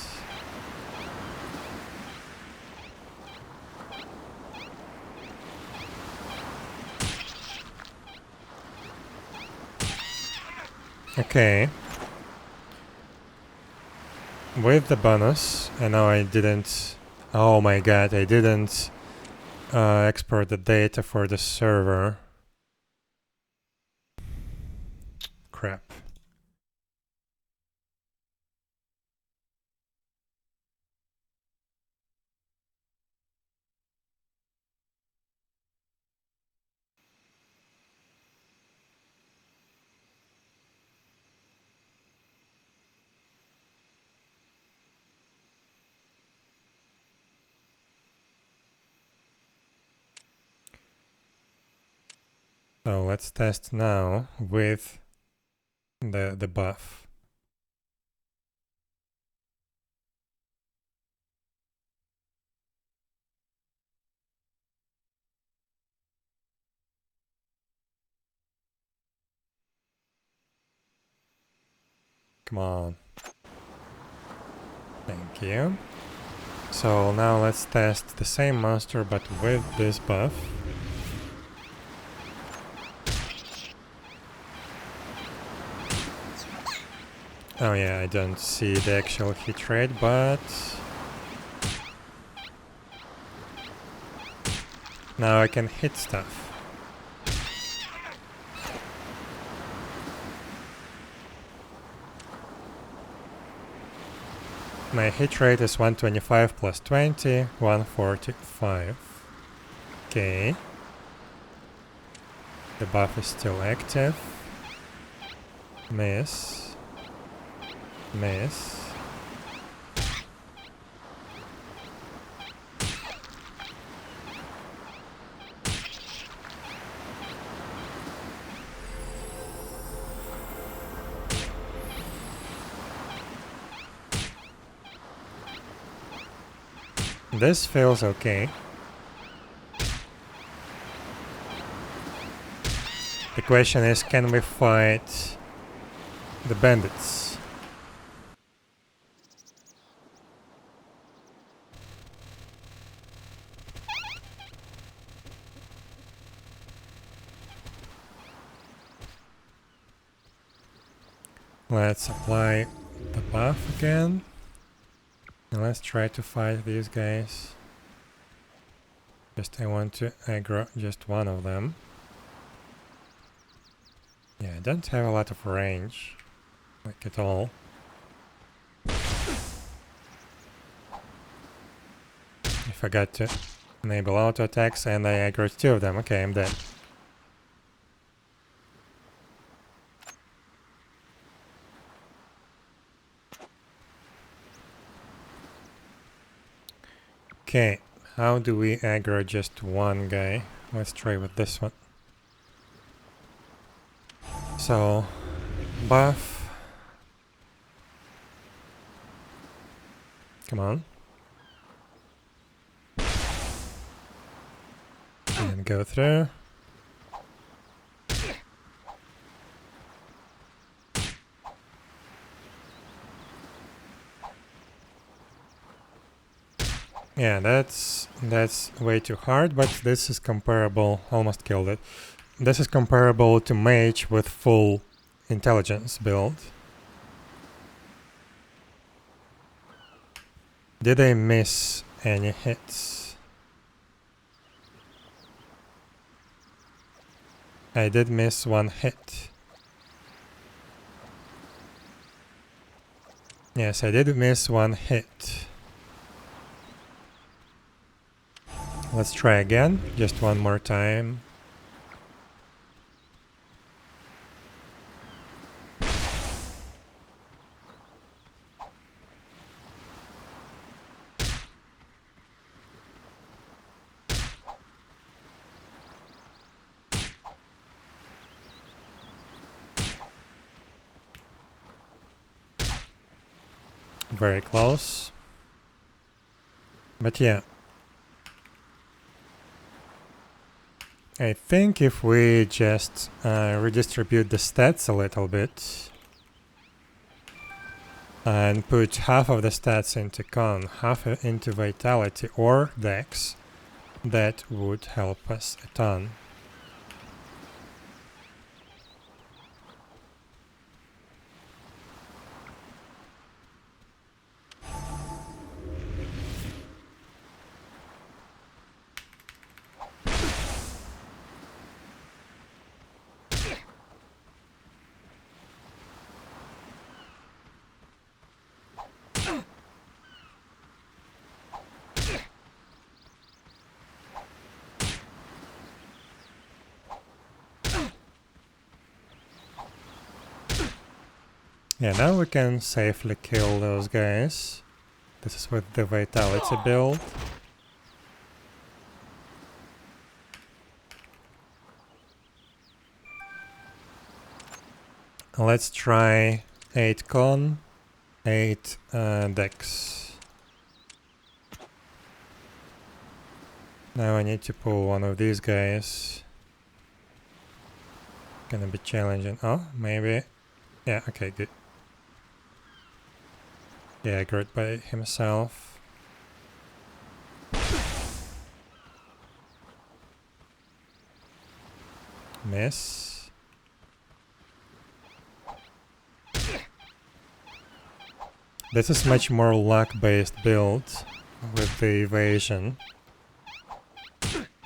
[SPEAKER 1] Okay. With the bonus, I know I didn't. Oh my god, I didn't export the data for the server. Crap. So let's test now with the buff. Come on. Thank you. So now let's test the same monster but with this buff. Oh yeah, I don't see the actual hit rate, but now I can hit stuff. My hit rate is 125 plus 20, 145. Okay. The buff is still active. Miss. Miss. This feels okay. The question is, can we fight the bandits? Let's apply the buff again. And let's try to fight these guys. I want to aggro just one of them. Yeah, I don't have a lot of range. Like at all. I forgot to enable auto attacks and I aggroed two of them. Okay, I'm dead. Okay, how do we aggro just one guy? Let's try with this one. So, buff. Come on. And go through. Yeah, that's way too hard, but this is comparable. Almost killed it. This is comparable to mage with full intelligence build. Did I miss any hits? I did miss one hit. Yes, I did miss one hit. Let's try again, just one more time. Very close. But yeah. I think if we just redistribute the stats a little bit and put half of the stats into con, half into vitality or dex, that would help us a ton. Yeah, now we can safely kill those guys. This is with the vitality build. Let's try 8 con, 8 dex. Now I need to pull one of these guys. Gonna be challenging. Oh, maybe. Yeah, okay, good. Yeah, aggroed by himself. Miss. This is much more luck-based build with the evasion.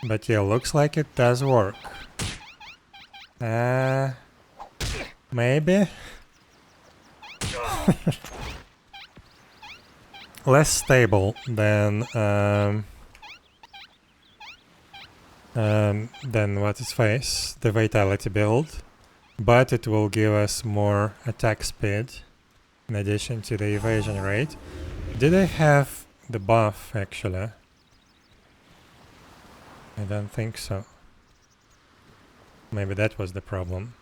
[SPEAKER 1] But yeah, looks like it does work. Maybe? Less stable than what is face, the vitality build, but it will give us more attack speed in addition to the evasion rate. Did I have the buff actually? I don't think so. Maybe that was the problem.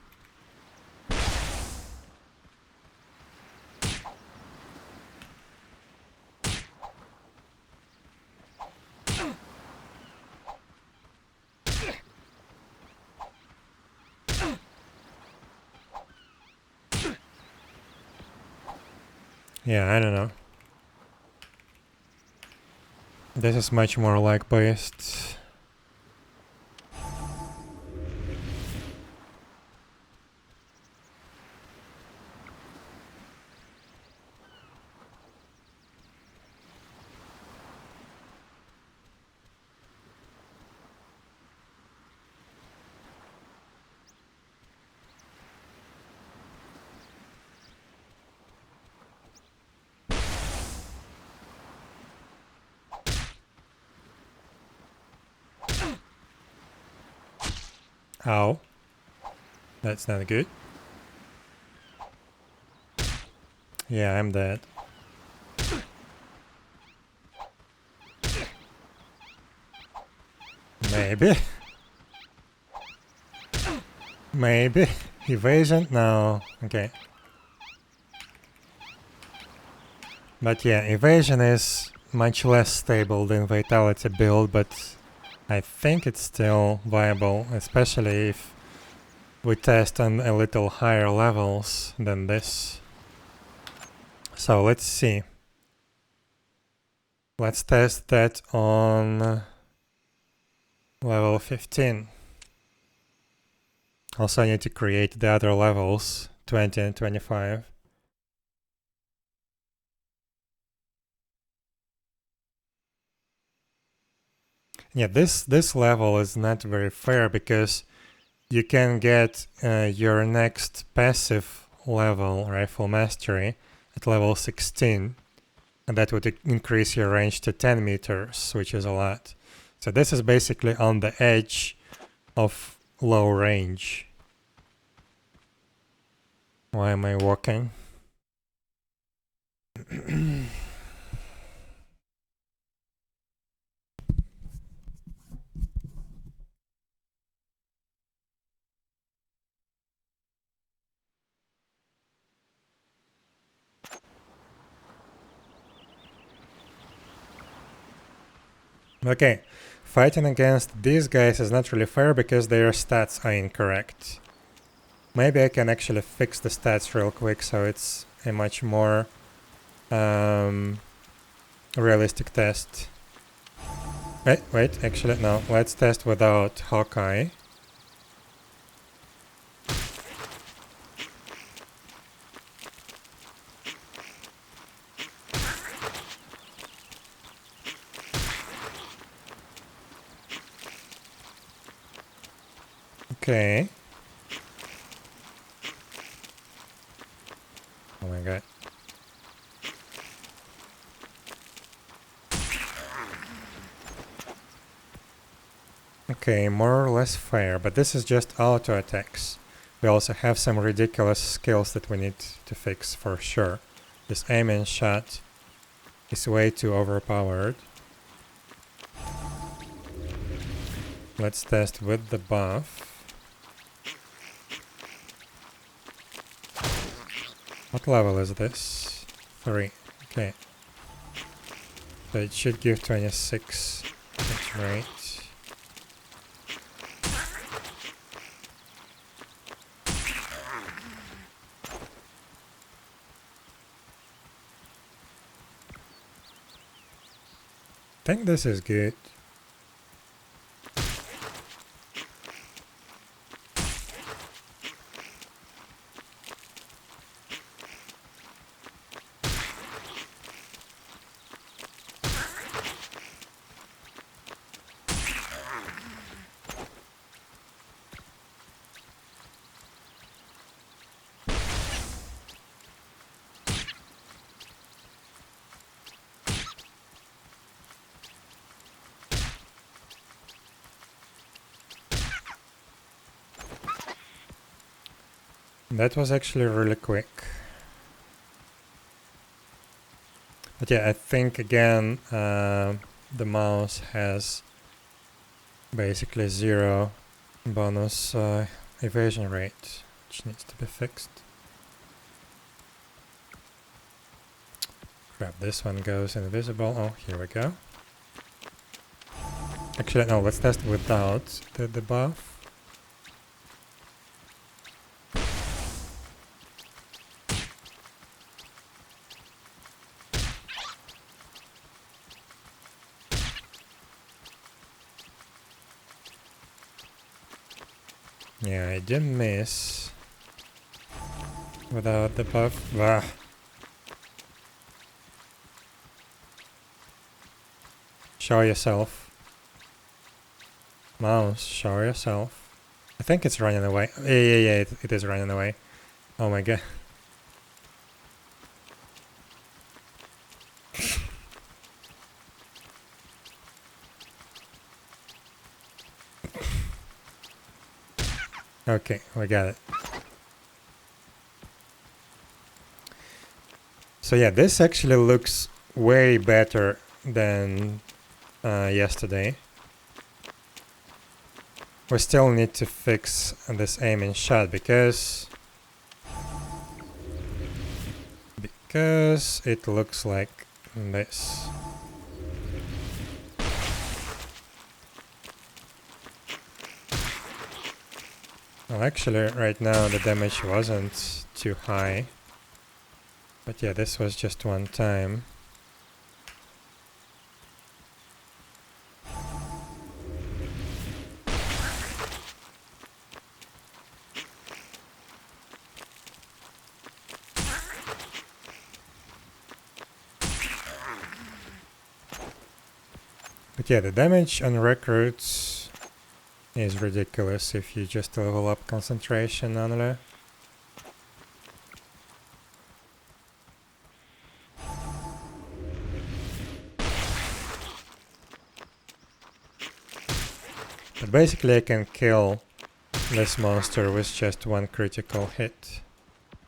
[SPEAKER 1] Yeah, I don't know. This is much more luck-based. Ow. That's not good. Yeah, I'm dead. Maybe. Maybe. Evasion? No. Okay. But yeah, evasion is much less stable than vitality build, but I think it's still viable, especially if we test on a little higher levels than this. So let's see. Let's test that on level 15. Also I need to create the other levels, 20 and 25. Yeah, this level is not very fair because you can get your next passive level, Rifle Mastery, at level 16. And that would increase your range to 10 meters, which is a lot. So this is basically on the edge of low range. Why am I walking? Okay, fighting against these guys is not really fair because their stats are incorrect. Maybe I can actually fix the stats real quick so it's a much more realistic test. Wait, actually no, let's test without Hawkeye. Okay. Oh my god. Okay, more or less fair, but this is just auto attacks. We also have some ridiculous skills that we need to fix for sure. This aiming shot is way too overpowered. Let's test with the buff. What level is this? 3. Okay. So it should give 26. That's right. I think this is good. That was actually really quick. But yeah, I think again the mouse has basically 0 bonus evasion rate, which needs to be fixed. Crap, this one goes invisible. Oh, here we go. Actually, no, let's test without the buff. Yeah, I did miss without the buff. Ah. Show yourself. Mouse, show yourself. I think it's running away. Yeah, it is running away. Oh my god. Okay, we got it. So yeah, this actually looks way better than yesterday. We still need to fix this aiming shot because because it looks like this. Well, actually, right now the damage wasn't too high. But yeah, this was just one time. But yeah, the damage on records is ridiculous if you just level up concentration on it. But basically I can kill this monster with just one critical hit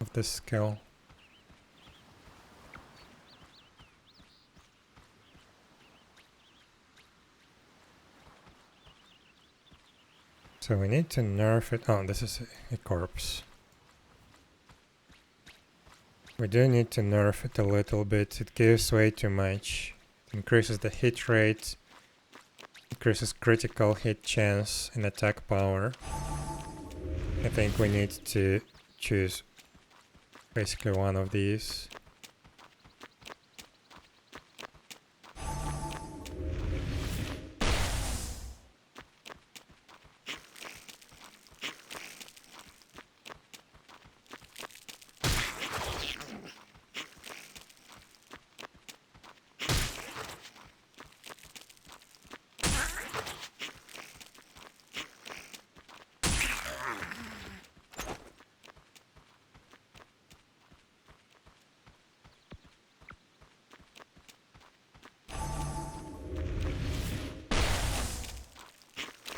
[SPEAKER 1] of this skill. So we need to nerf it. Oh, this is a corpse. We do need to nerf it a little bit. It gives way too much. It increases the hit rate, increases critical hit chance and attack power. I think we need to choose basically one of these.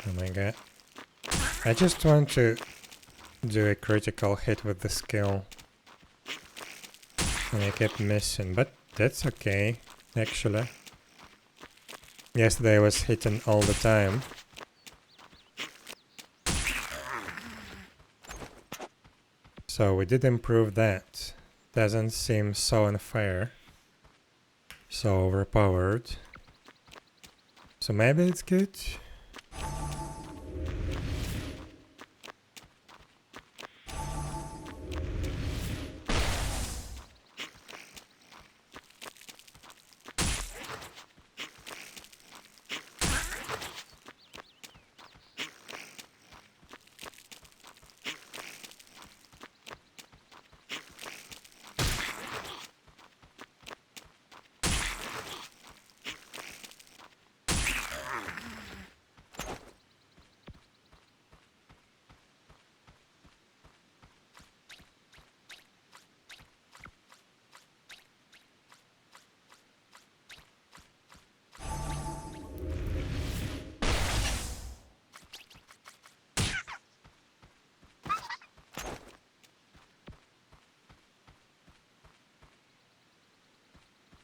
[SPEAKER 1] Oh my god. I just want to do a critical hit with the skill. And I kept missing, but that's okay, actually. Yesterday I was hitting all the time. So we did improve that. Doesn't seem so unfair. So overpowered. So maybe it's good?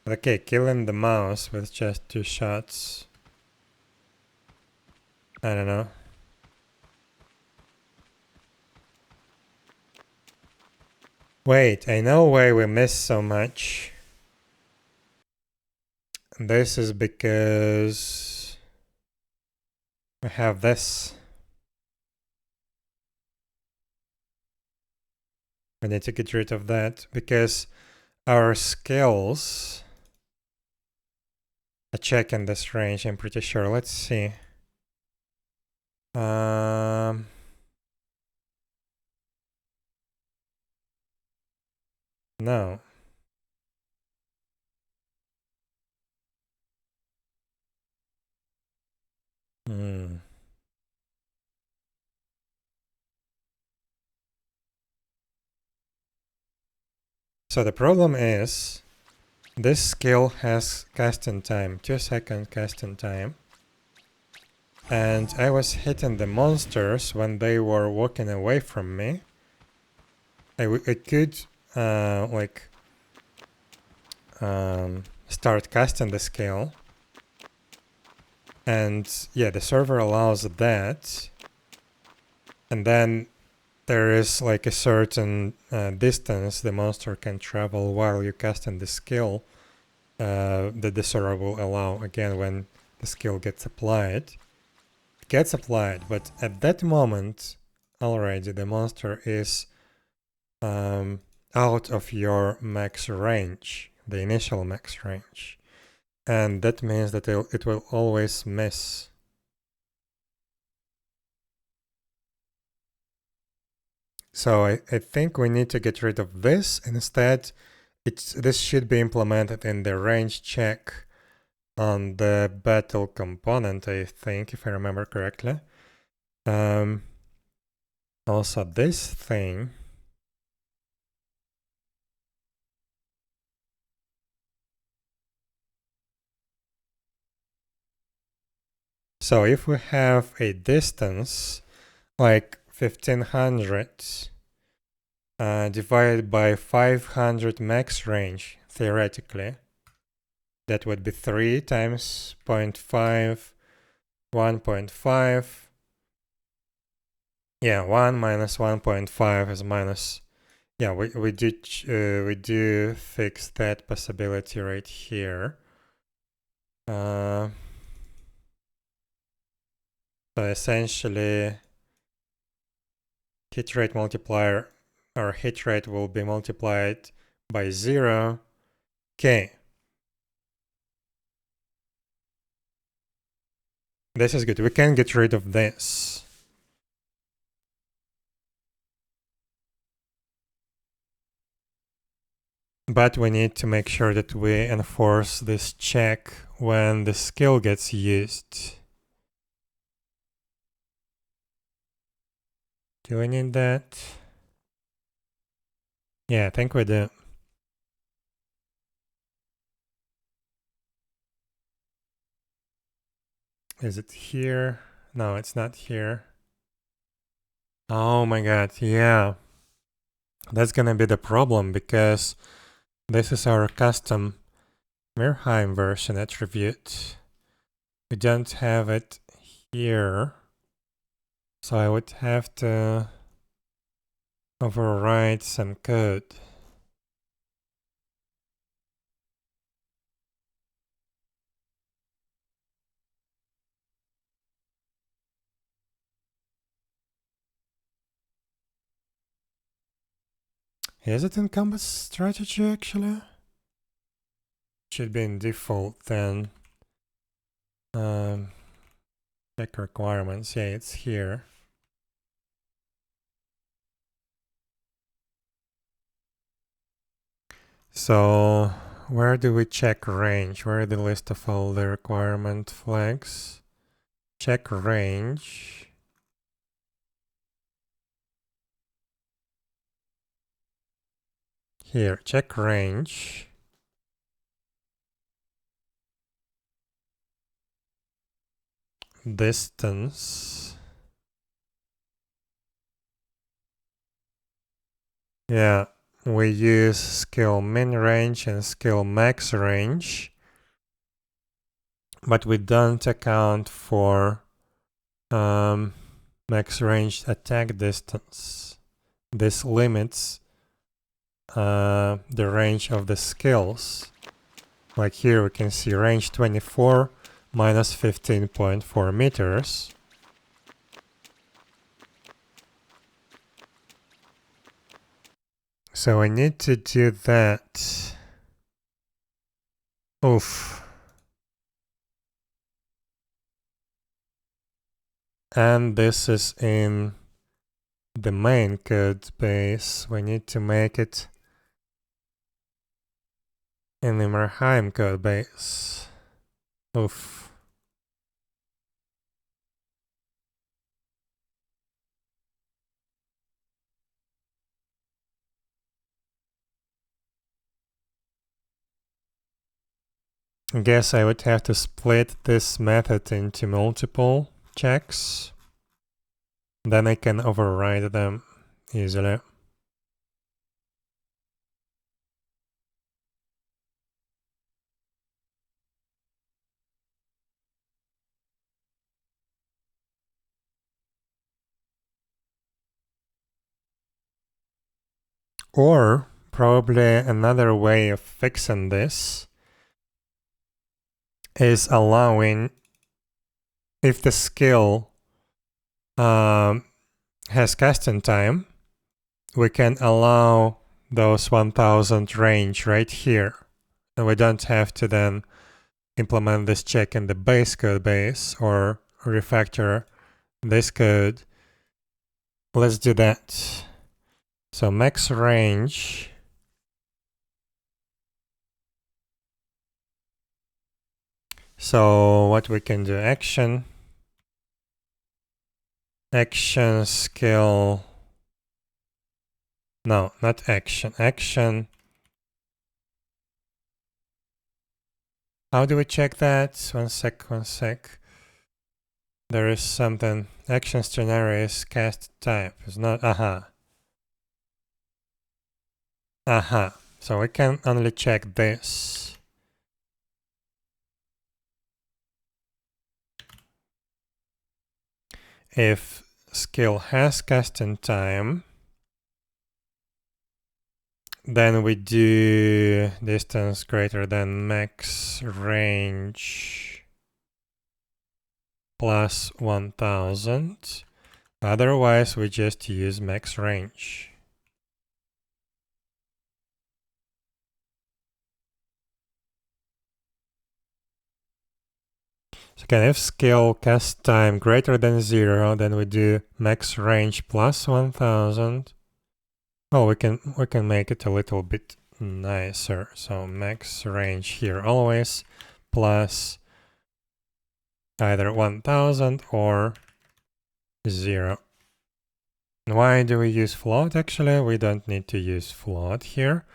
[SPEAKER 1] Okay, killing the mouse with just 2 shots. I don't know. Wait, I know why we miss so much. This is because we have this. We need to get rid of that because our skills a check in this range, I'm pretty sure. Let's see. No. So the problem is this skill has casting time, 2-second casting time. And I was hitting the monsters when they were walking away from me. I could start casting the skill. And yeah, the server allows that. And then there is like a certain distance the monster can travel while you're casting the skill that the server will allow again when the skill gets applied. It gets applied, but at that moment already the monster is out of your max range, the initial max range. And that means that it will always miss. So I think we need to get rid of this. Instead, this should be implemented in the range check on the battle component, I think, if I remember correctly. Also this thing. So if we have a distance like 1500 divided by 500 max range, theoretically, that would be 3 times 0.5, 1.5. Yeah, 1 minus 1.5 is minus. Yeah, we do fix that possibility right here. So essentially, hit rate multiplier, or hit rate will be multiplied by 0. Okay. This is good. We can get rid of this. But we need to make sure that we enforce this check when the skill gets used. Do we need that? Yeah, I think we do. Is it here? No, it's not here. Oh my god, yeah. That's gonna be the problem because this is our custom Ymirheim version attribute. We don't have it here. So I would have to override some code. Is it in combat strategy actually? Should be in default then. Check requirements. Yeah, it's here. So where do we check range? Where are the list of all the requirement flags? Check range. Here, check range. Distance. Yeah, we use skill min range and skill max range, but we don't account for max range attack distance. This limits the range of the skills. Like here we can see range 24 minus 15.4 meters. So I need to do that. Oof. And this is in the main code base. We need to make it in the Ymirheim code base. Oof. I guess I would have to split this method into multiple checks. Then I can override them easily. Or probably another way of fixing this is allowing, if the skill has casting time, we can allow those 1000 range right here. And we don't have to then implement this check in the base code base or refactor this code. Let's do that. So max range. So what we can do, action skill. No, not action. How do we check that? One sec. There is something. Action scenario is cast type. It's not, So we can only check this. If skill has casting time, then we do distance greater than max range plus 1000. Otherwise, we just use max range. So again, if skill cast time greater than 0, then we do max range plus 1000. Oh, we can make it a little bit nicer. So max range here always plus either 1000 or 0. Why do we use float? Actually, we don't need to use float here.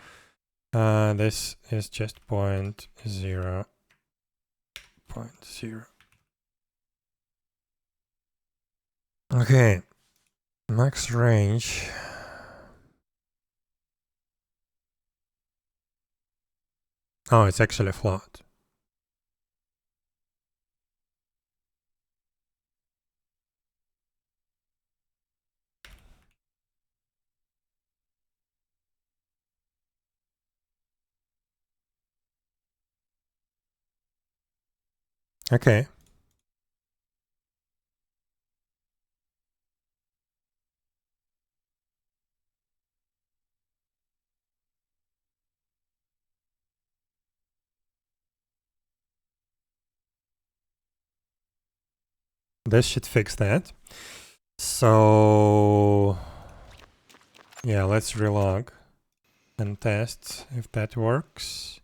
[SPEAKER 1] This is just 0.0. Okay, max range. Oh, it's actually float. Okay. This should fix that. So yeah, let's relog and test if that works.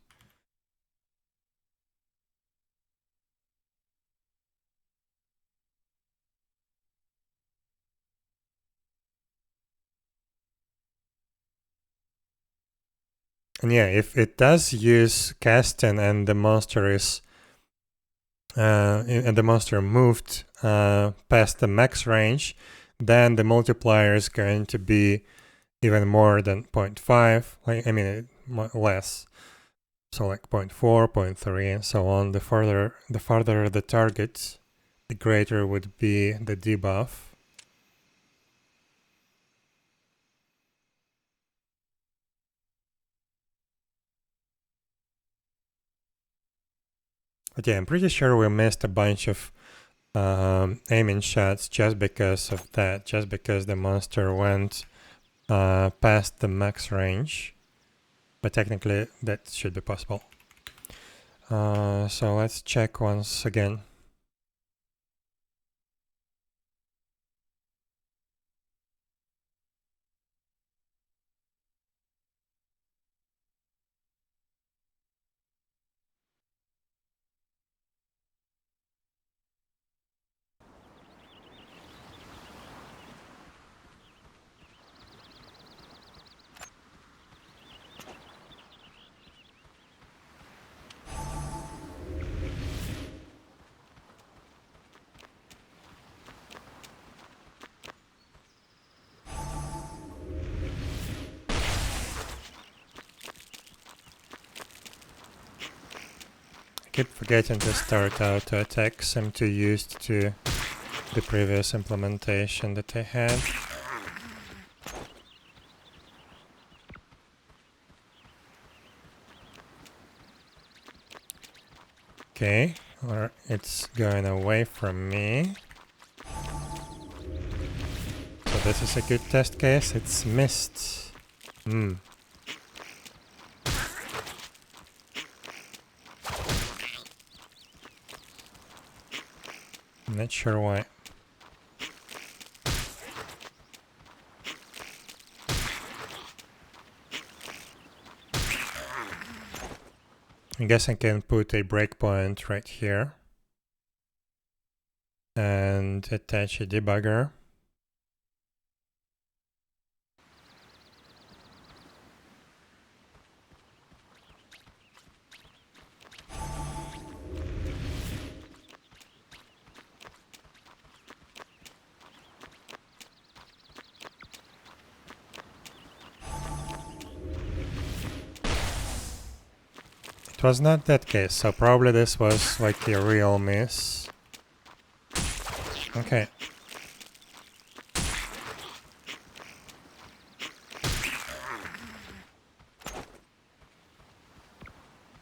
[SPEAKER 1] And yeah, if it does use casting and the monster is and the monster moved past the max range, then the multiplier is going to be even more than 0.5. Like, I mean, less. So like 0.4, 0.3, and so on. The farther the target, the greater would be the debuff. But yeah, I'm pretty sure we missed a bunch of aiming shots just because of that, just because the monster went past the max range. But technically, that should be possible. So let's check once again. Keep forgetting to start auto attacks. I'm too used to the previous implementation that I had. Okay, or it's going away from me. So this is a good test case. It's missed. Not sure why. I guess I can put a breakpoint right here and attach a debugger. It was not that case, so probably this was like a real miss. Okay.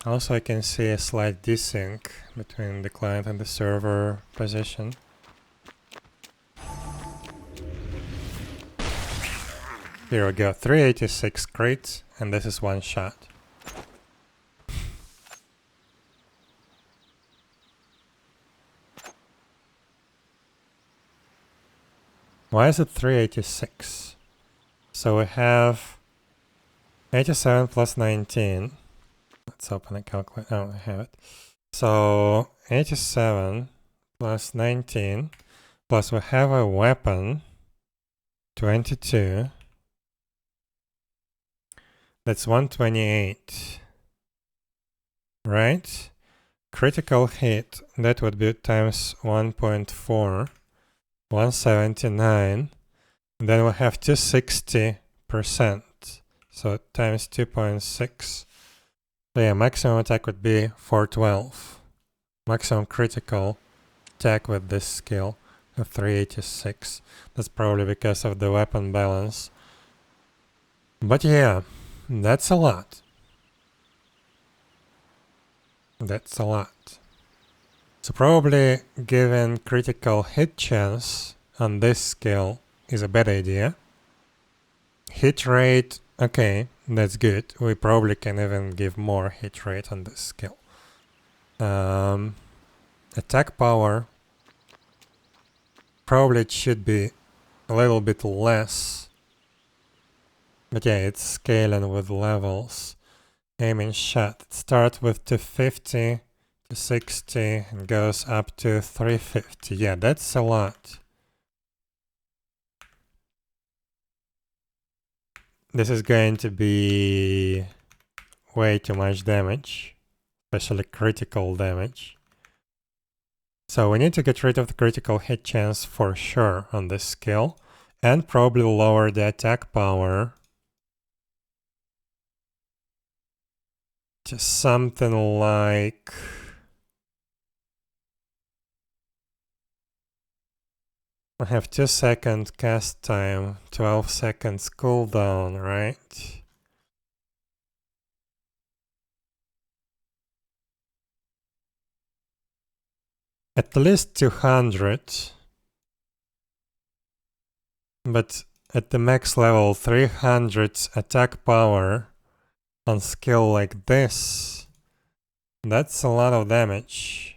[SPEAKER 1] Also I can see a slight desync between the client and the server position. Here we go, 386 crit, and this is one shot. Why is it 386? So we have 87 plus 19. Let's open a calculator. Oh, I have it. So 87 plus 19 plus we have a weapon 22. That's 128. Right? Critical hit, that would be times 1.4. 179. Then we have 260%. So times 2.6. So yeah, maximum attack would be 412. Maximum critical attack with this skill of 386. That's probably because of the weapon balance. But yeah, that's a lot. That's a lot. So probably giving critical hit chance on this skill is a bad idea. Hit rate, okay, that's good. We probably can even give more hit rate on this skill. Attack power, probably it should be a little bit less. But yeah, it's scaling with levels. Aiming shot, it starts with 250. 60 and goes up to 350. Yeah, that's a lot. This is going to be way too much damage, especially critical damage. So we need to get rid of the critical hit chance for sure on this skill, and probably lower the attack power to something like... I have 2 second cast time, 12 seconds cooldown, right? At least 200. But at the max level, 300 attack power on skill like this. That's a lot of damage.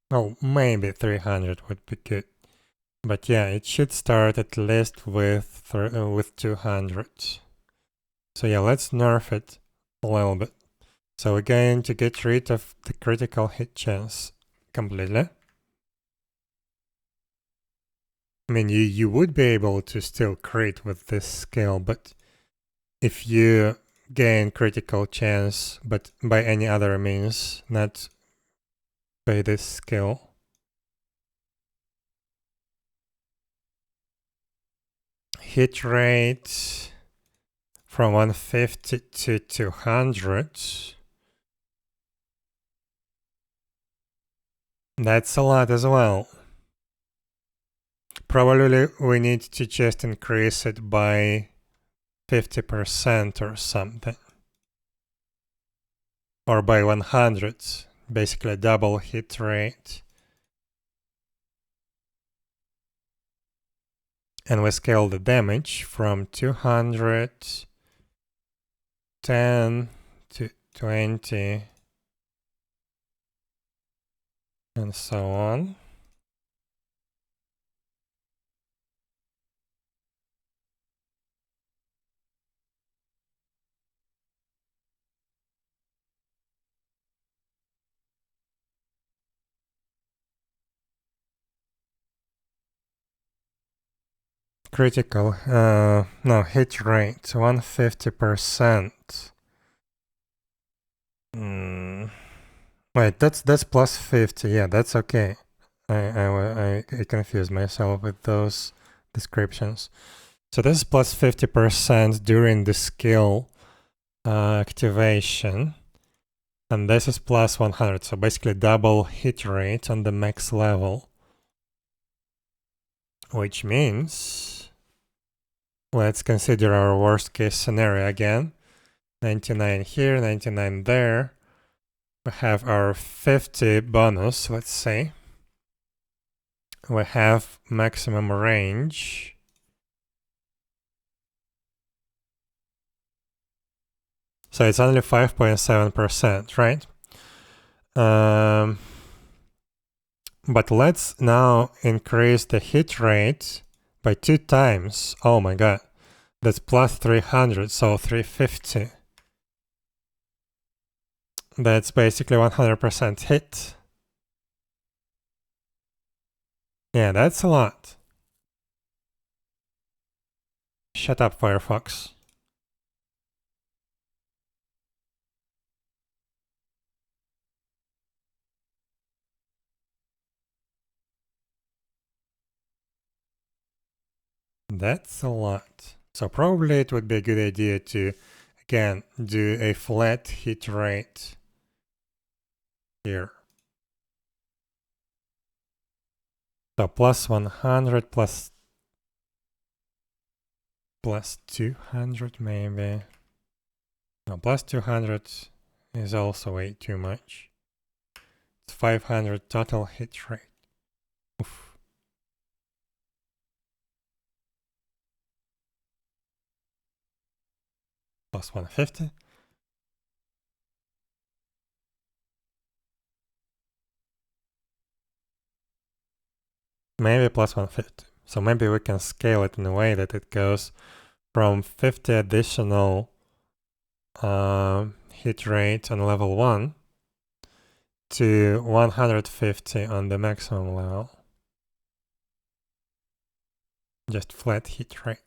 [SPEAKER 1] Well, maybe 300 would be good. But yeah, it should start at least with 200. So yeah, let's nerf it a little bit. So we're going to get rid of the critical hit chance completely. I mean, you would be able to still crit with this skill, but if you gain critical chance, but by any other means, not by this skill. Hit rate from 150 to 200. That's a lot as well. Probably we need to just increase it by 50% or something. Or by 100, basically double hit rate. And we scale the damage from 210 to 20 and so on. Critical, no, hit rate, 150%. Wait, that's plus 50, yeah, that's okay. I confused myself with those descriptions. So this is plus 50% during the skill activation. And this is plus 100, so basically double hit rate on the max level. Which means, let's consider our worst case scenario again. 99 here, 99 there. We have our 50 bonus, let's say. We have maximum range. So it's only 5.7%, right? But let's now increase the hit rate by 2 times. Oh my god. That's plus 300, so 350. That's basically 100% hit. Yeah, that's a lot. Shut up, Firefox. That's a lot. So probably it would be a good idea to, again, do a flat hit rate here. So plus 100 plus 200 maybe. No, plus 200 is also way too much. It's 500 total hit rate. Oof. Plus 150. Maybe plus 150. So maybe we can scale it in a way that it goes from 50 additional hit rate on level 1 to 150 on the maximum level. Just flat hit rate.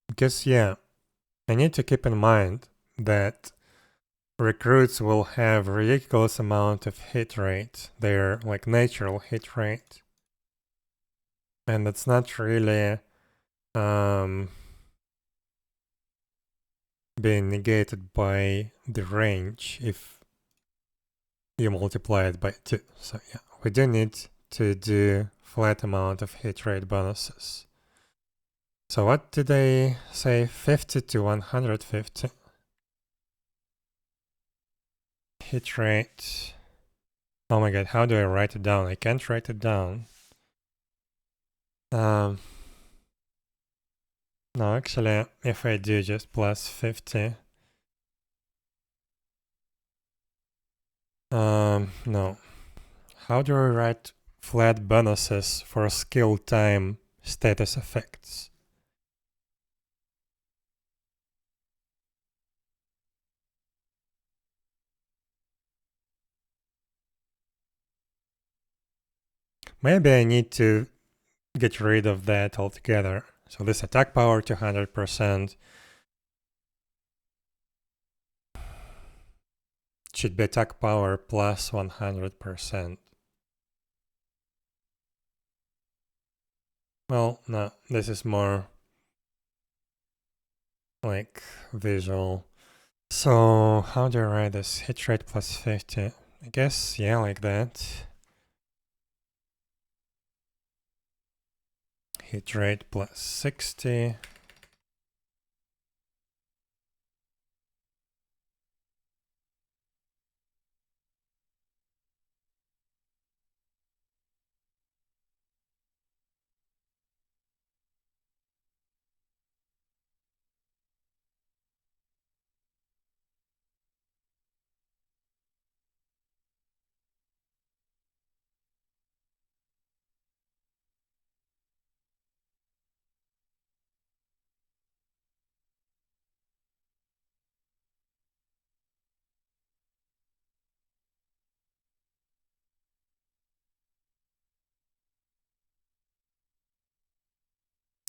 [SPEAKER 1] Because, yeah, I need to keep in mind that recruits will have ridiculous amount of hit rate, their like natural hit rate. And it's not really being negated by the range if you multiply it by 2. So yeah, we do need to do flat amount of hit rate bonuses. So what did I say? 50 to 150. Hit rate. Oh my god, how do I write it down? I can't write it down. No, actually, if I do just plus 50. No. How do I write flat bonuses for skill time status effects? Maybe I need to get rid of that altogether. So this attack power 200% should be attack power plus 100%. Well, no, this is more like visual. So how do I write this? Hit rate plus 50. I guess, yeah, like that. Hit rate plus 60.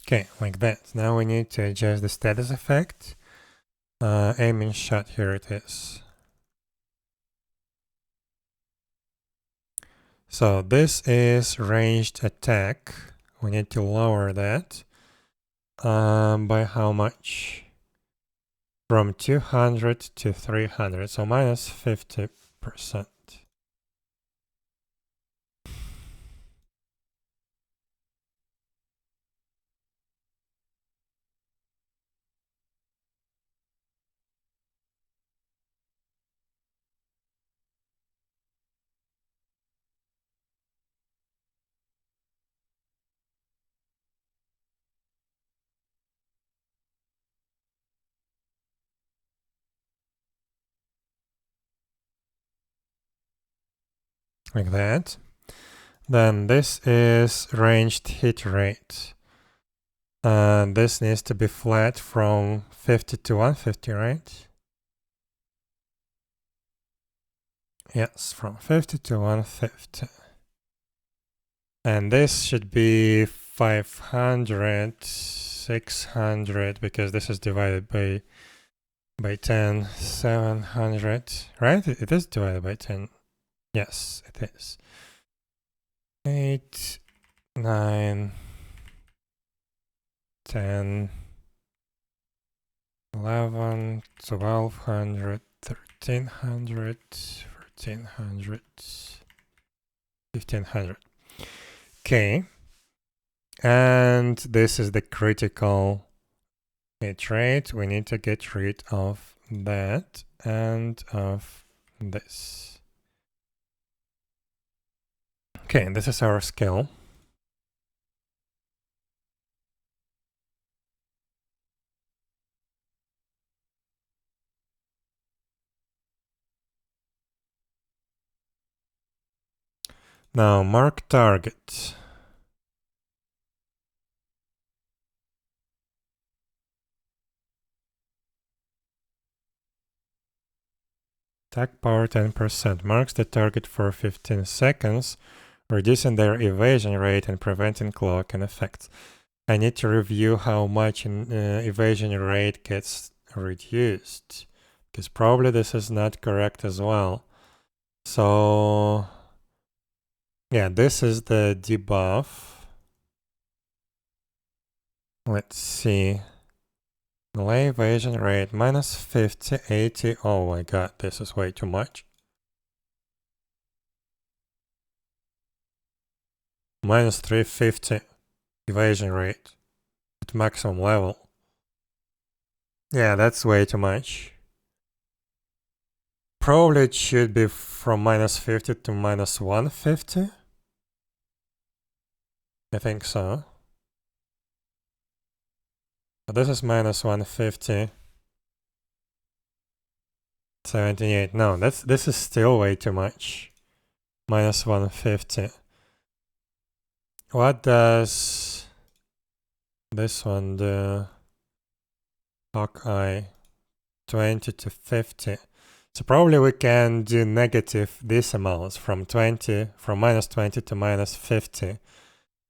[SPEAKER 1] Okay, like that. Now we need to adjust the status effect. Aiming shot, here it is. So this is ranged attack. We need to lower that. By how much? From 200 to 300, so minus 50%. Like that. Then this is ranged hit rate. And this needs to be flat from 50 to 150, right? Yes, from 50 to 150. And this should be 500, 600, because this is divided by 10, 700, right? It is divided by 10. Yes, it is. 8, 9, 10, 11, 1200, 1300, 1400, 1500. Okay. And this is the critical hit rate. We need to get rid of that and of this. Okay, this is our skill. Now mark target. Attack power 10%. Marks the target for 15 seconds, reducing their evasion rate and preventing cloak and effects. I need to review how much evasion rate gets reduced, because probably this is not correct as well. So yeah, this is the debuff. Let's see. Melee evasion rate minus 50, 80. Oh my god, this is way too much. Minus 350 evasion rate at maximum level. Yeah, that's way too much. Probably it should be from minus 50 to minus 150. I think so. But this is minus 150. 78. No, this is still way too much. Minus 150. What does this one do? Hawkeye 20 to 50. So probably we can do negative these amounts from minus 20 to minus 50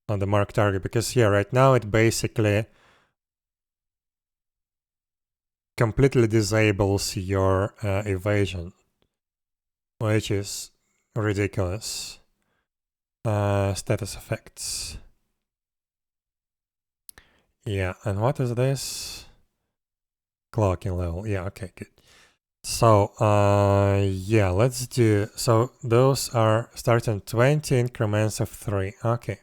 [SPEAKER 1] on the mark target, because here right now it basically completely disables your evasion, which is ridiculous. Status effects. Yeah, and what is this? clocking level. Yeah, okay, good. So, yeah, let's do, so those are starting 20 increments of 3. Okay.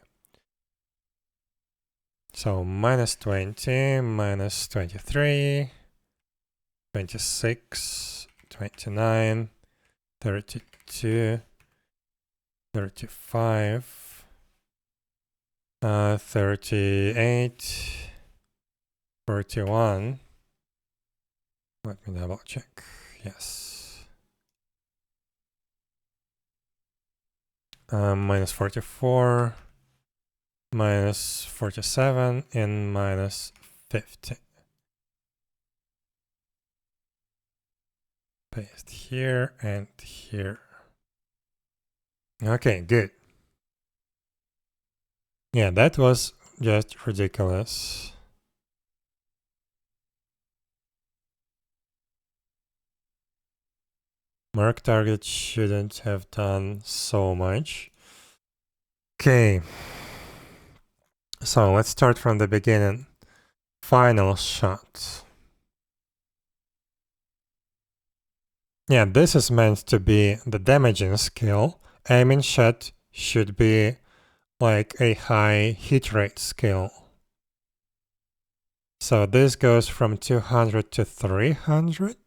[SPEAKER 1] So minus 20, minus 23, 26, 29, 32, 35, 38, 41. Let me double check. Yes. Minus 44, minus 47, and minus 50. Paste here and here. Okay, good. Yeah, that was just ridiculous. Mark target shouldn't have done so much. Okay. So let's start from the beginning. Final shot. Yeah, this is meant to be the damaging skill. Aiming shot should be like a high hit rate skill. So this goes from 200 to 300.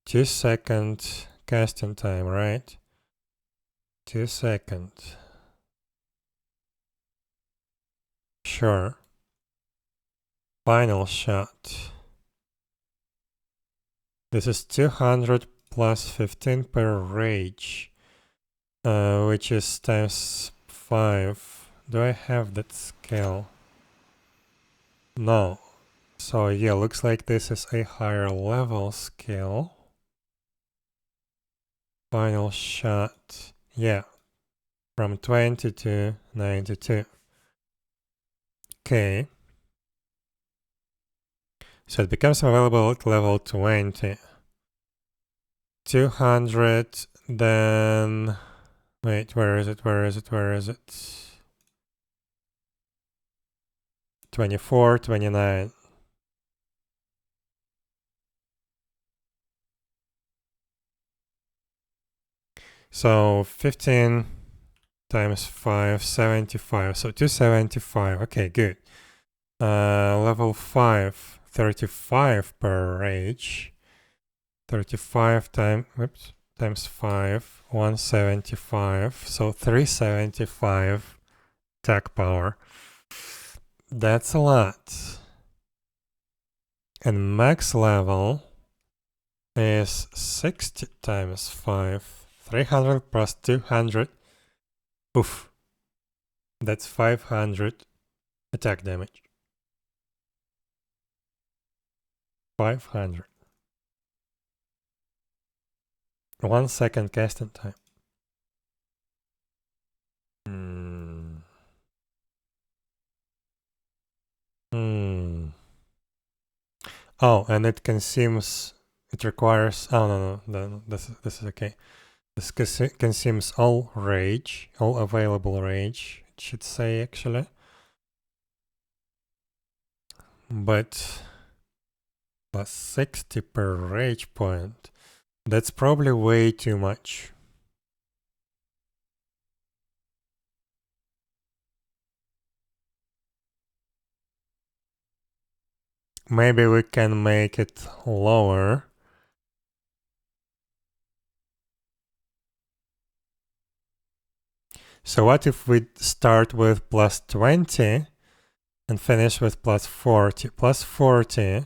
[SPEAKER 1] 2 second casting time, right? 2 seconds. Sure. Final shot. This is 200 plus 15 per rage, which is times 5. Do I have that skill? No. So yeah, looks like this is a higher level skill. Final shot. Yeah. From 20 to 92. Okay. So it becomes available at level 20. 200, then... Wait, where is it? 24, 29. So 15 times 5, 75. So 275. Okay, good. Level 5, 35 per rage. 35 times 5, 175. So 375 attack power. That's a lot. And max level is 60 times 5. 300 plus 200. Oof. That's 500 attack damage. 500. 1 second casting time. Oh, and it consumes. It requires. Oh no. This is okay. This consumes all rage, all available rage. It should say actually. But plus 60 per rage point. That's probably way too much. Maybe we can make it lower. So what if we start with plus 20 and finish with plus 40? Plus 40,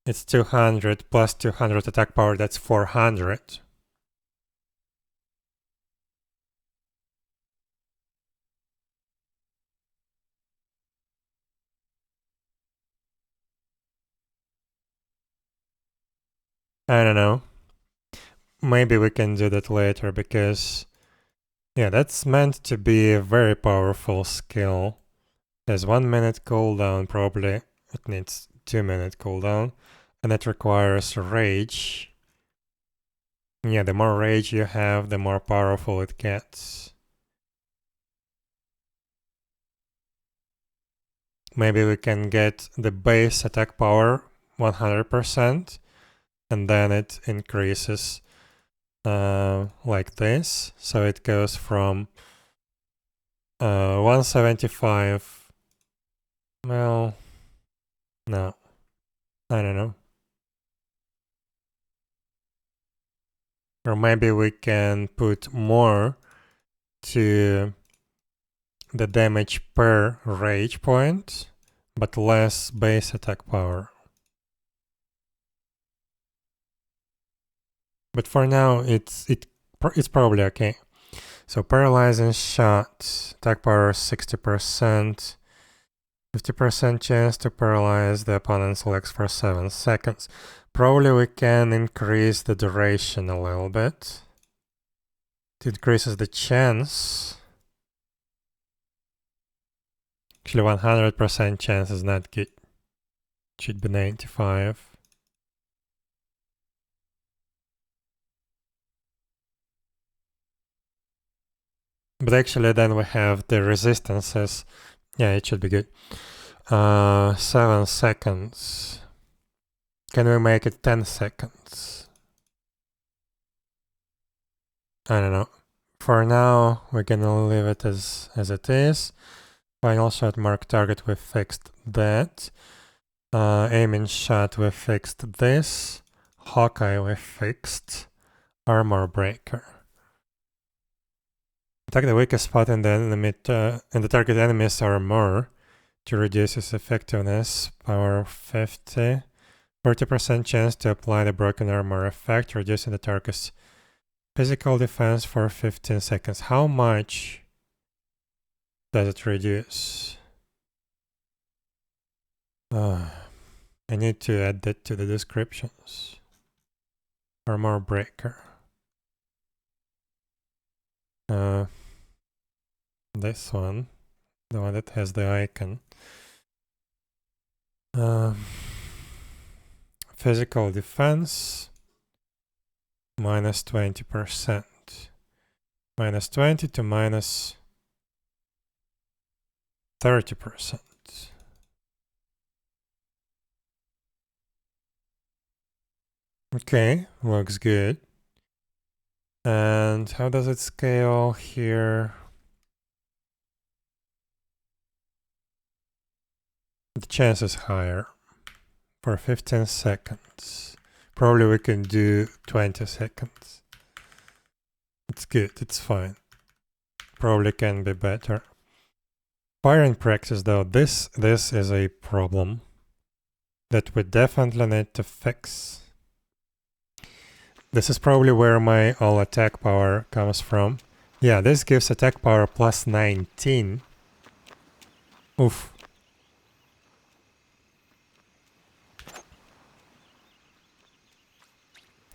[SPEAKER 1] it's 200 plus 200 attack power, that's 400. I don't know. Maybe we can do that later because, yeah, that's meant to be a very powerful skill. There's 1 minute cooldown, probably. It needs 2-minute cooldown. And it requires rage. Yeah, the more rage you have, the more powerful it gets. maybe we can get the base attack power 100%, and then it increases like this. So it goes from 175. Well, no, I don't know. Or maybe we can put more to the damage per rage point, but less base attack power. But for now, it's probably okay. So paralyzing shot, attack power 60%, 50% chance to paralyze the opponent's legs for 7 seconds. Probably we can increase the duration a little bit. It increases the chance. Actually, 100% chance is not good. It should be 95. But actually then we have the resistances. Yeah, it should be good. 7 seconds. Can we make it 10 seconds? I don't know. For now, we're gonna leave it as it is. Final shot, mark target, we fixed that. Aiming shot, we fixed this. Hawkeye, we fixed. Armor breaker. Attack the weakest spot in the enemy in the target enemy's armor to reduce its effectiveness. Power 50. 40% chance to apply the broken armor effect, reducing the target's physical defense for 15 seconds. How much does it reduce? I need to add that to the descriptions. Armor breaker. This one, the one that has the icon. Physical defense, minus 20%. Minus 20 to minus 30%. Okay, looks good. And how does it scale here? The chance is higher for 15 seconds. Probably we can do 20 seconds. It's good, it's fine. Probably can be better. Firing practice though, this is a problem that we definitely need to fix. This is probably where my all attack power comes from. Yeah, this gives attack power plus 19. Oof.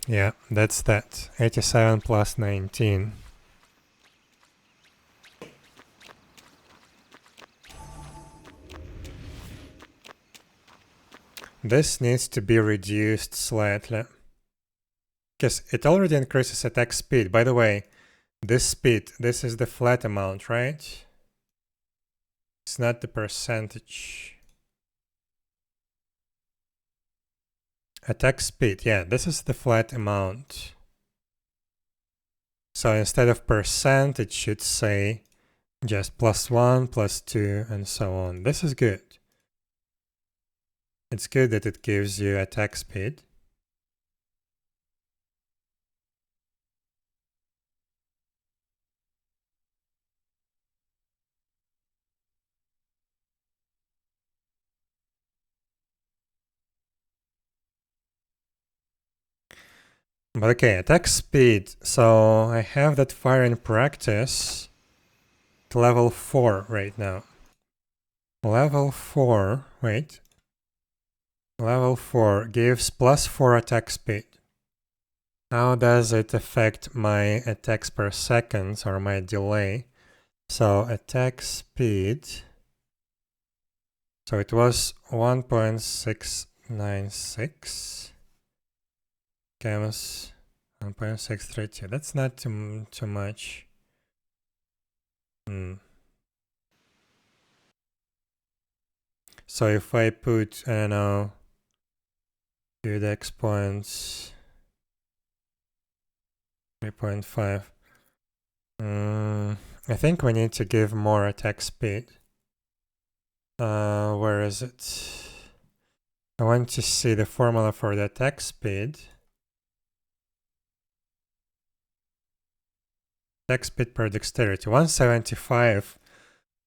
[SPEAKER 1] Yeah, that's that. 87 plus 19. This needs to be reduced slightly. Because it already increases attack speed. By the way, this speed, this is the flat amount, right? It's not the percentage. Attack speed, yeah, this is the flat amount. So instead of percent, it should say just +1, +2, and so on. This is good. It's good that it gives you attack speed. But okay, attack speed. So I have that firing practice to level 4 right now. Level 4, wait. Level 4 gives +4 attack speed. How does it affect my attacks per seconds or my delay? So attack speed. So it was 1.696. Comes 1.632. That's not too much. So if I put, I don't know, 2 dex points, 3.5. I think we need to give more attack speed. Where is it? I want to see the formula for the attack speed. Attack speed per dexterity, 175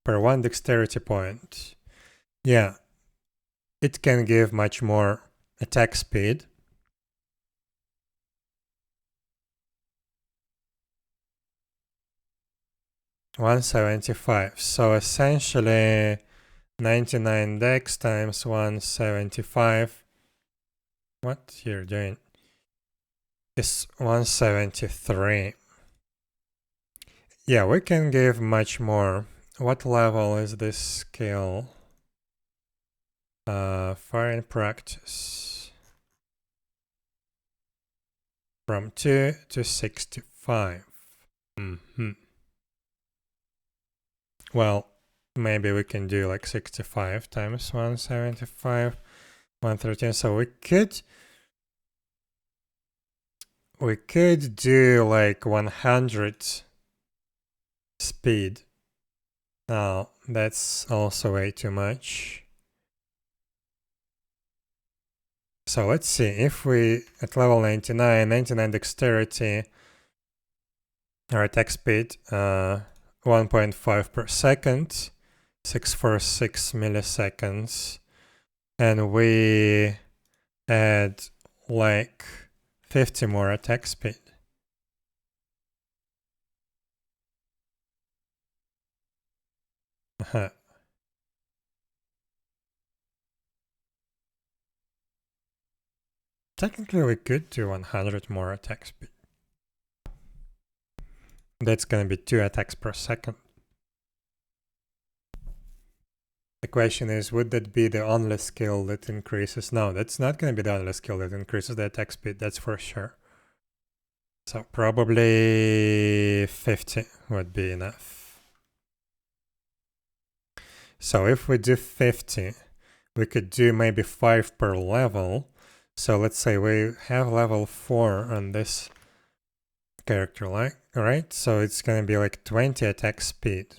[SPEAKER 1] per 1 dexterity point. Yeah, it can give much more attack speed. $175. So essentially 99 dex times 175. What you're doing is 173. Yeah, we can give much more. What level is this skill? Fire in practice. From 2 to 65. Well, maybe we can do like 65 times 175, 113. So we could do like 100 speed. Now, that's also way too much. So let's see, if we, at level 99 dexterity, our attack speed, 1.5 per second, 646 milliseconds, and we add like 50 more attack speed. Technically, we could do 100 more attack speed. That's gonna be 2 attacks per second. The question is, would that be the only skill that increases? No, that's not gonna be the only skill that increases the attack speed, that's for sure. So probably 50 would be enough. So if we do 50, we could do maybe 5 per level. So let's say we have level 4 on this character, like, right? So it's gonna be like 20 attack speed.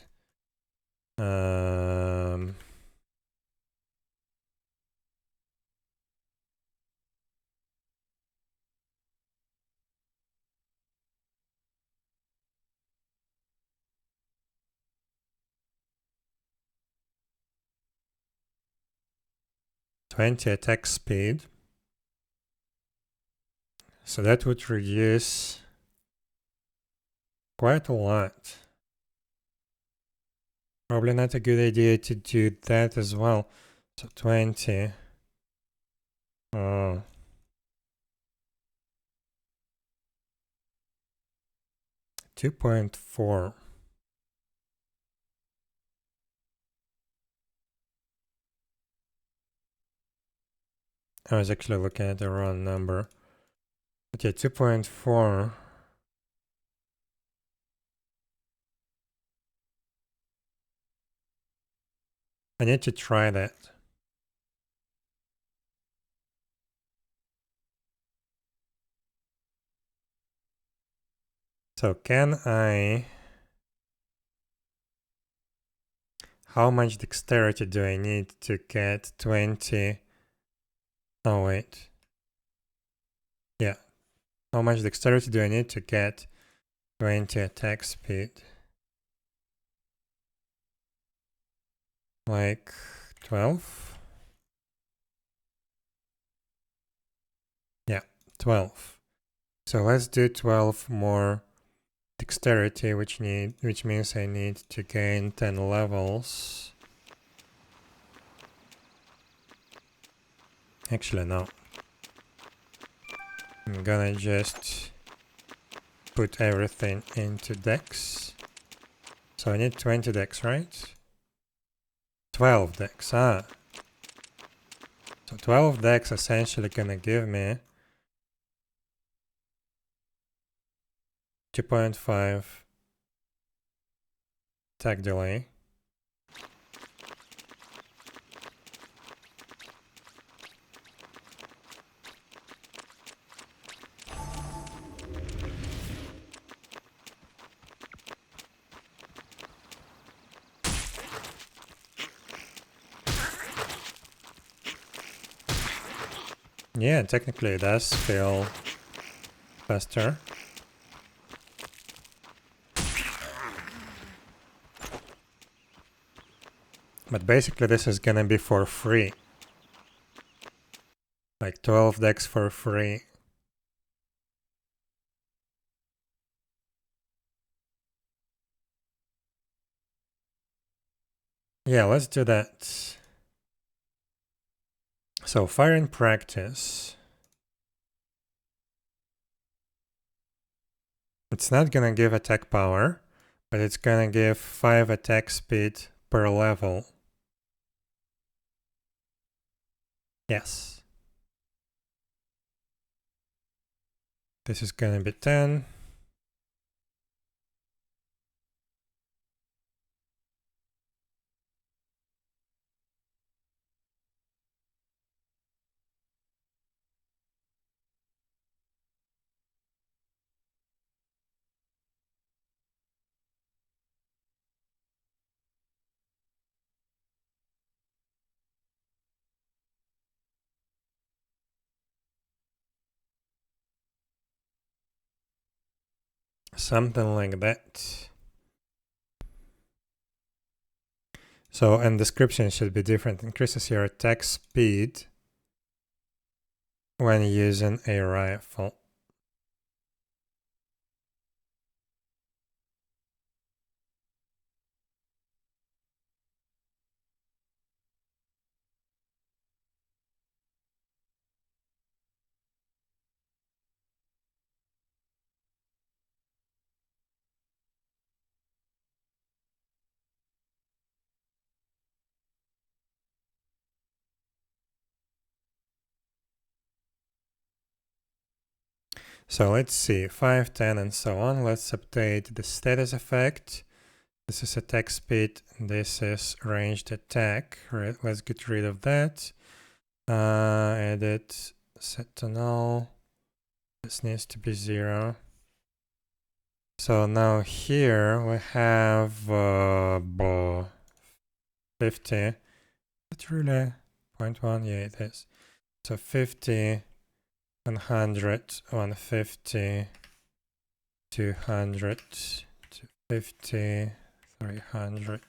[SPEAKER 1] 20 attack speed. So that would reduce quite a lot. Probably not a good idea to do that as well. So 20. Oh. $2.4. I was actually looking at the wrong number. But yeah, 2.4. I need to try that. So can I... How much dexterity do I need to get 20? Oh, wait. Yeah. How much dexterity do I need to get 20 attack speed? Like 12? Yeah, 12. So let's do 12 more dexterity, which means I need to gain 10 levels. Actually, no. I'm gonna just put everything into dex. So I need 20 dex, right? 12 dex, So 12 dex essentially gonna give me 2.5 attack delay. Yeah, technically it does feel faster. But basically this is gonna be for free. Like 12 decks for free. Yeah, let's do that. So fire in practice. It's not gonna give attack power, but it's gonna give 5 attack speed per level. Yes. This is gonna be 10. Something like that. So, and description should be different. Increases your attack speed when using a rifle. So let's see, 5, 10, and so on. Let's update the status effect. This is attack speed. This is ranged attack. Right, let's get rid of that. Edit, set to null. This needs to be 0. So now here we have 50. It's really 0.1. Yeah, it is. So 50, 100, 150, 200, 250, 300.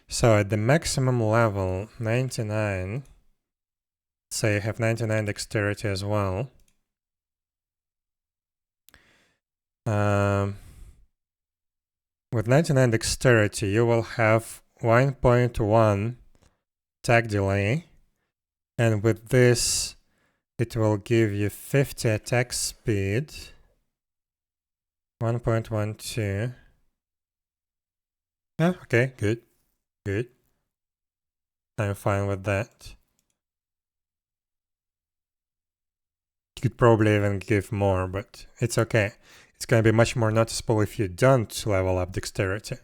[SPEAKER 1] So at the maximum level, 99, say you have 99 dexterity as well. With 99 dexterity, you will have 1.1 attack delay, and with this, it will give you 50 attack speed, 1.12. Yeah, okay, good, good. I'm fine with that. You could probably even give more, but it's okay. It's gonna be much more noticeable if you don't level up dexterity.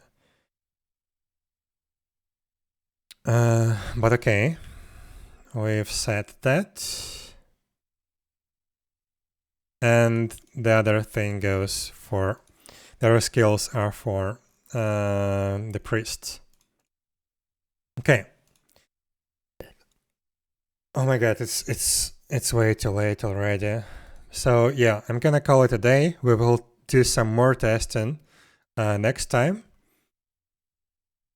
[SPEAKER 1] But okay, we've set that. And the other thing goes for, the other skills are for the priests. Okay. Oh my god, it's way too late already. So yeah, I'm gonna call it a day. We will do some more testing next time.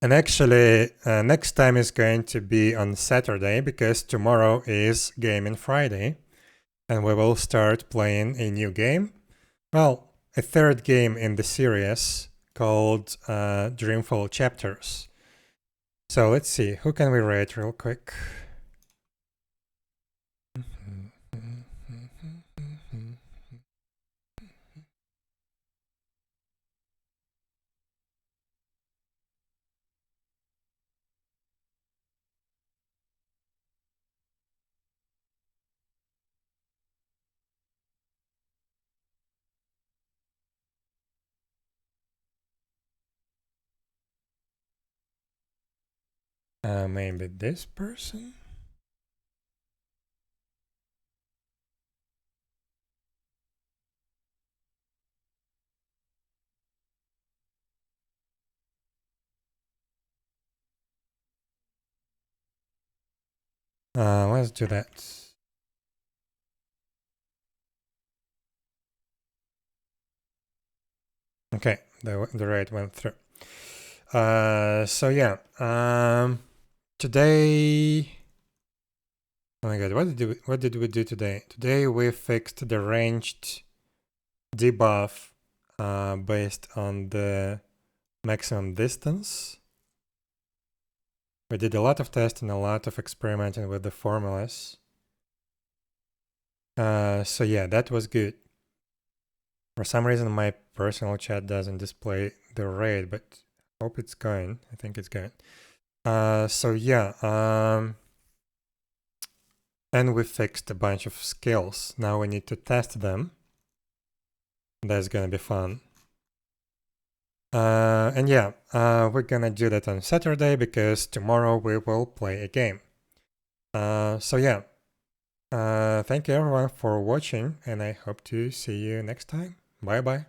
[SPEAKER 1] And actually, next time is going to be on Saturday because tomorrow is Gaming Friday. And we will start playing a new game. Well, a third game in the series called Dreamfall Chapters. So let's see, who can we rate real quick? Maybe this person? Let's do that. Okay, the raid went through. So yeah, today. Oh my god, what did we do today? Today we fixed the ranged debuff based on the maximum distance. We did a lot of testing, a lot of experimenting with the formulas. So yeah, that was good. For some reason, my personal chat doesn't display the raid, but I hope it's going. I think it's going. So yeah, and we fixed a bunch of skills. Now we need to test them. That's gonna be fun. And yeah, we're gonna do that on Saturday because tomorrow we will play a game. So yeah, thank you everyone for watching, and I hope to see you next time. Bye bye.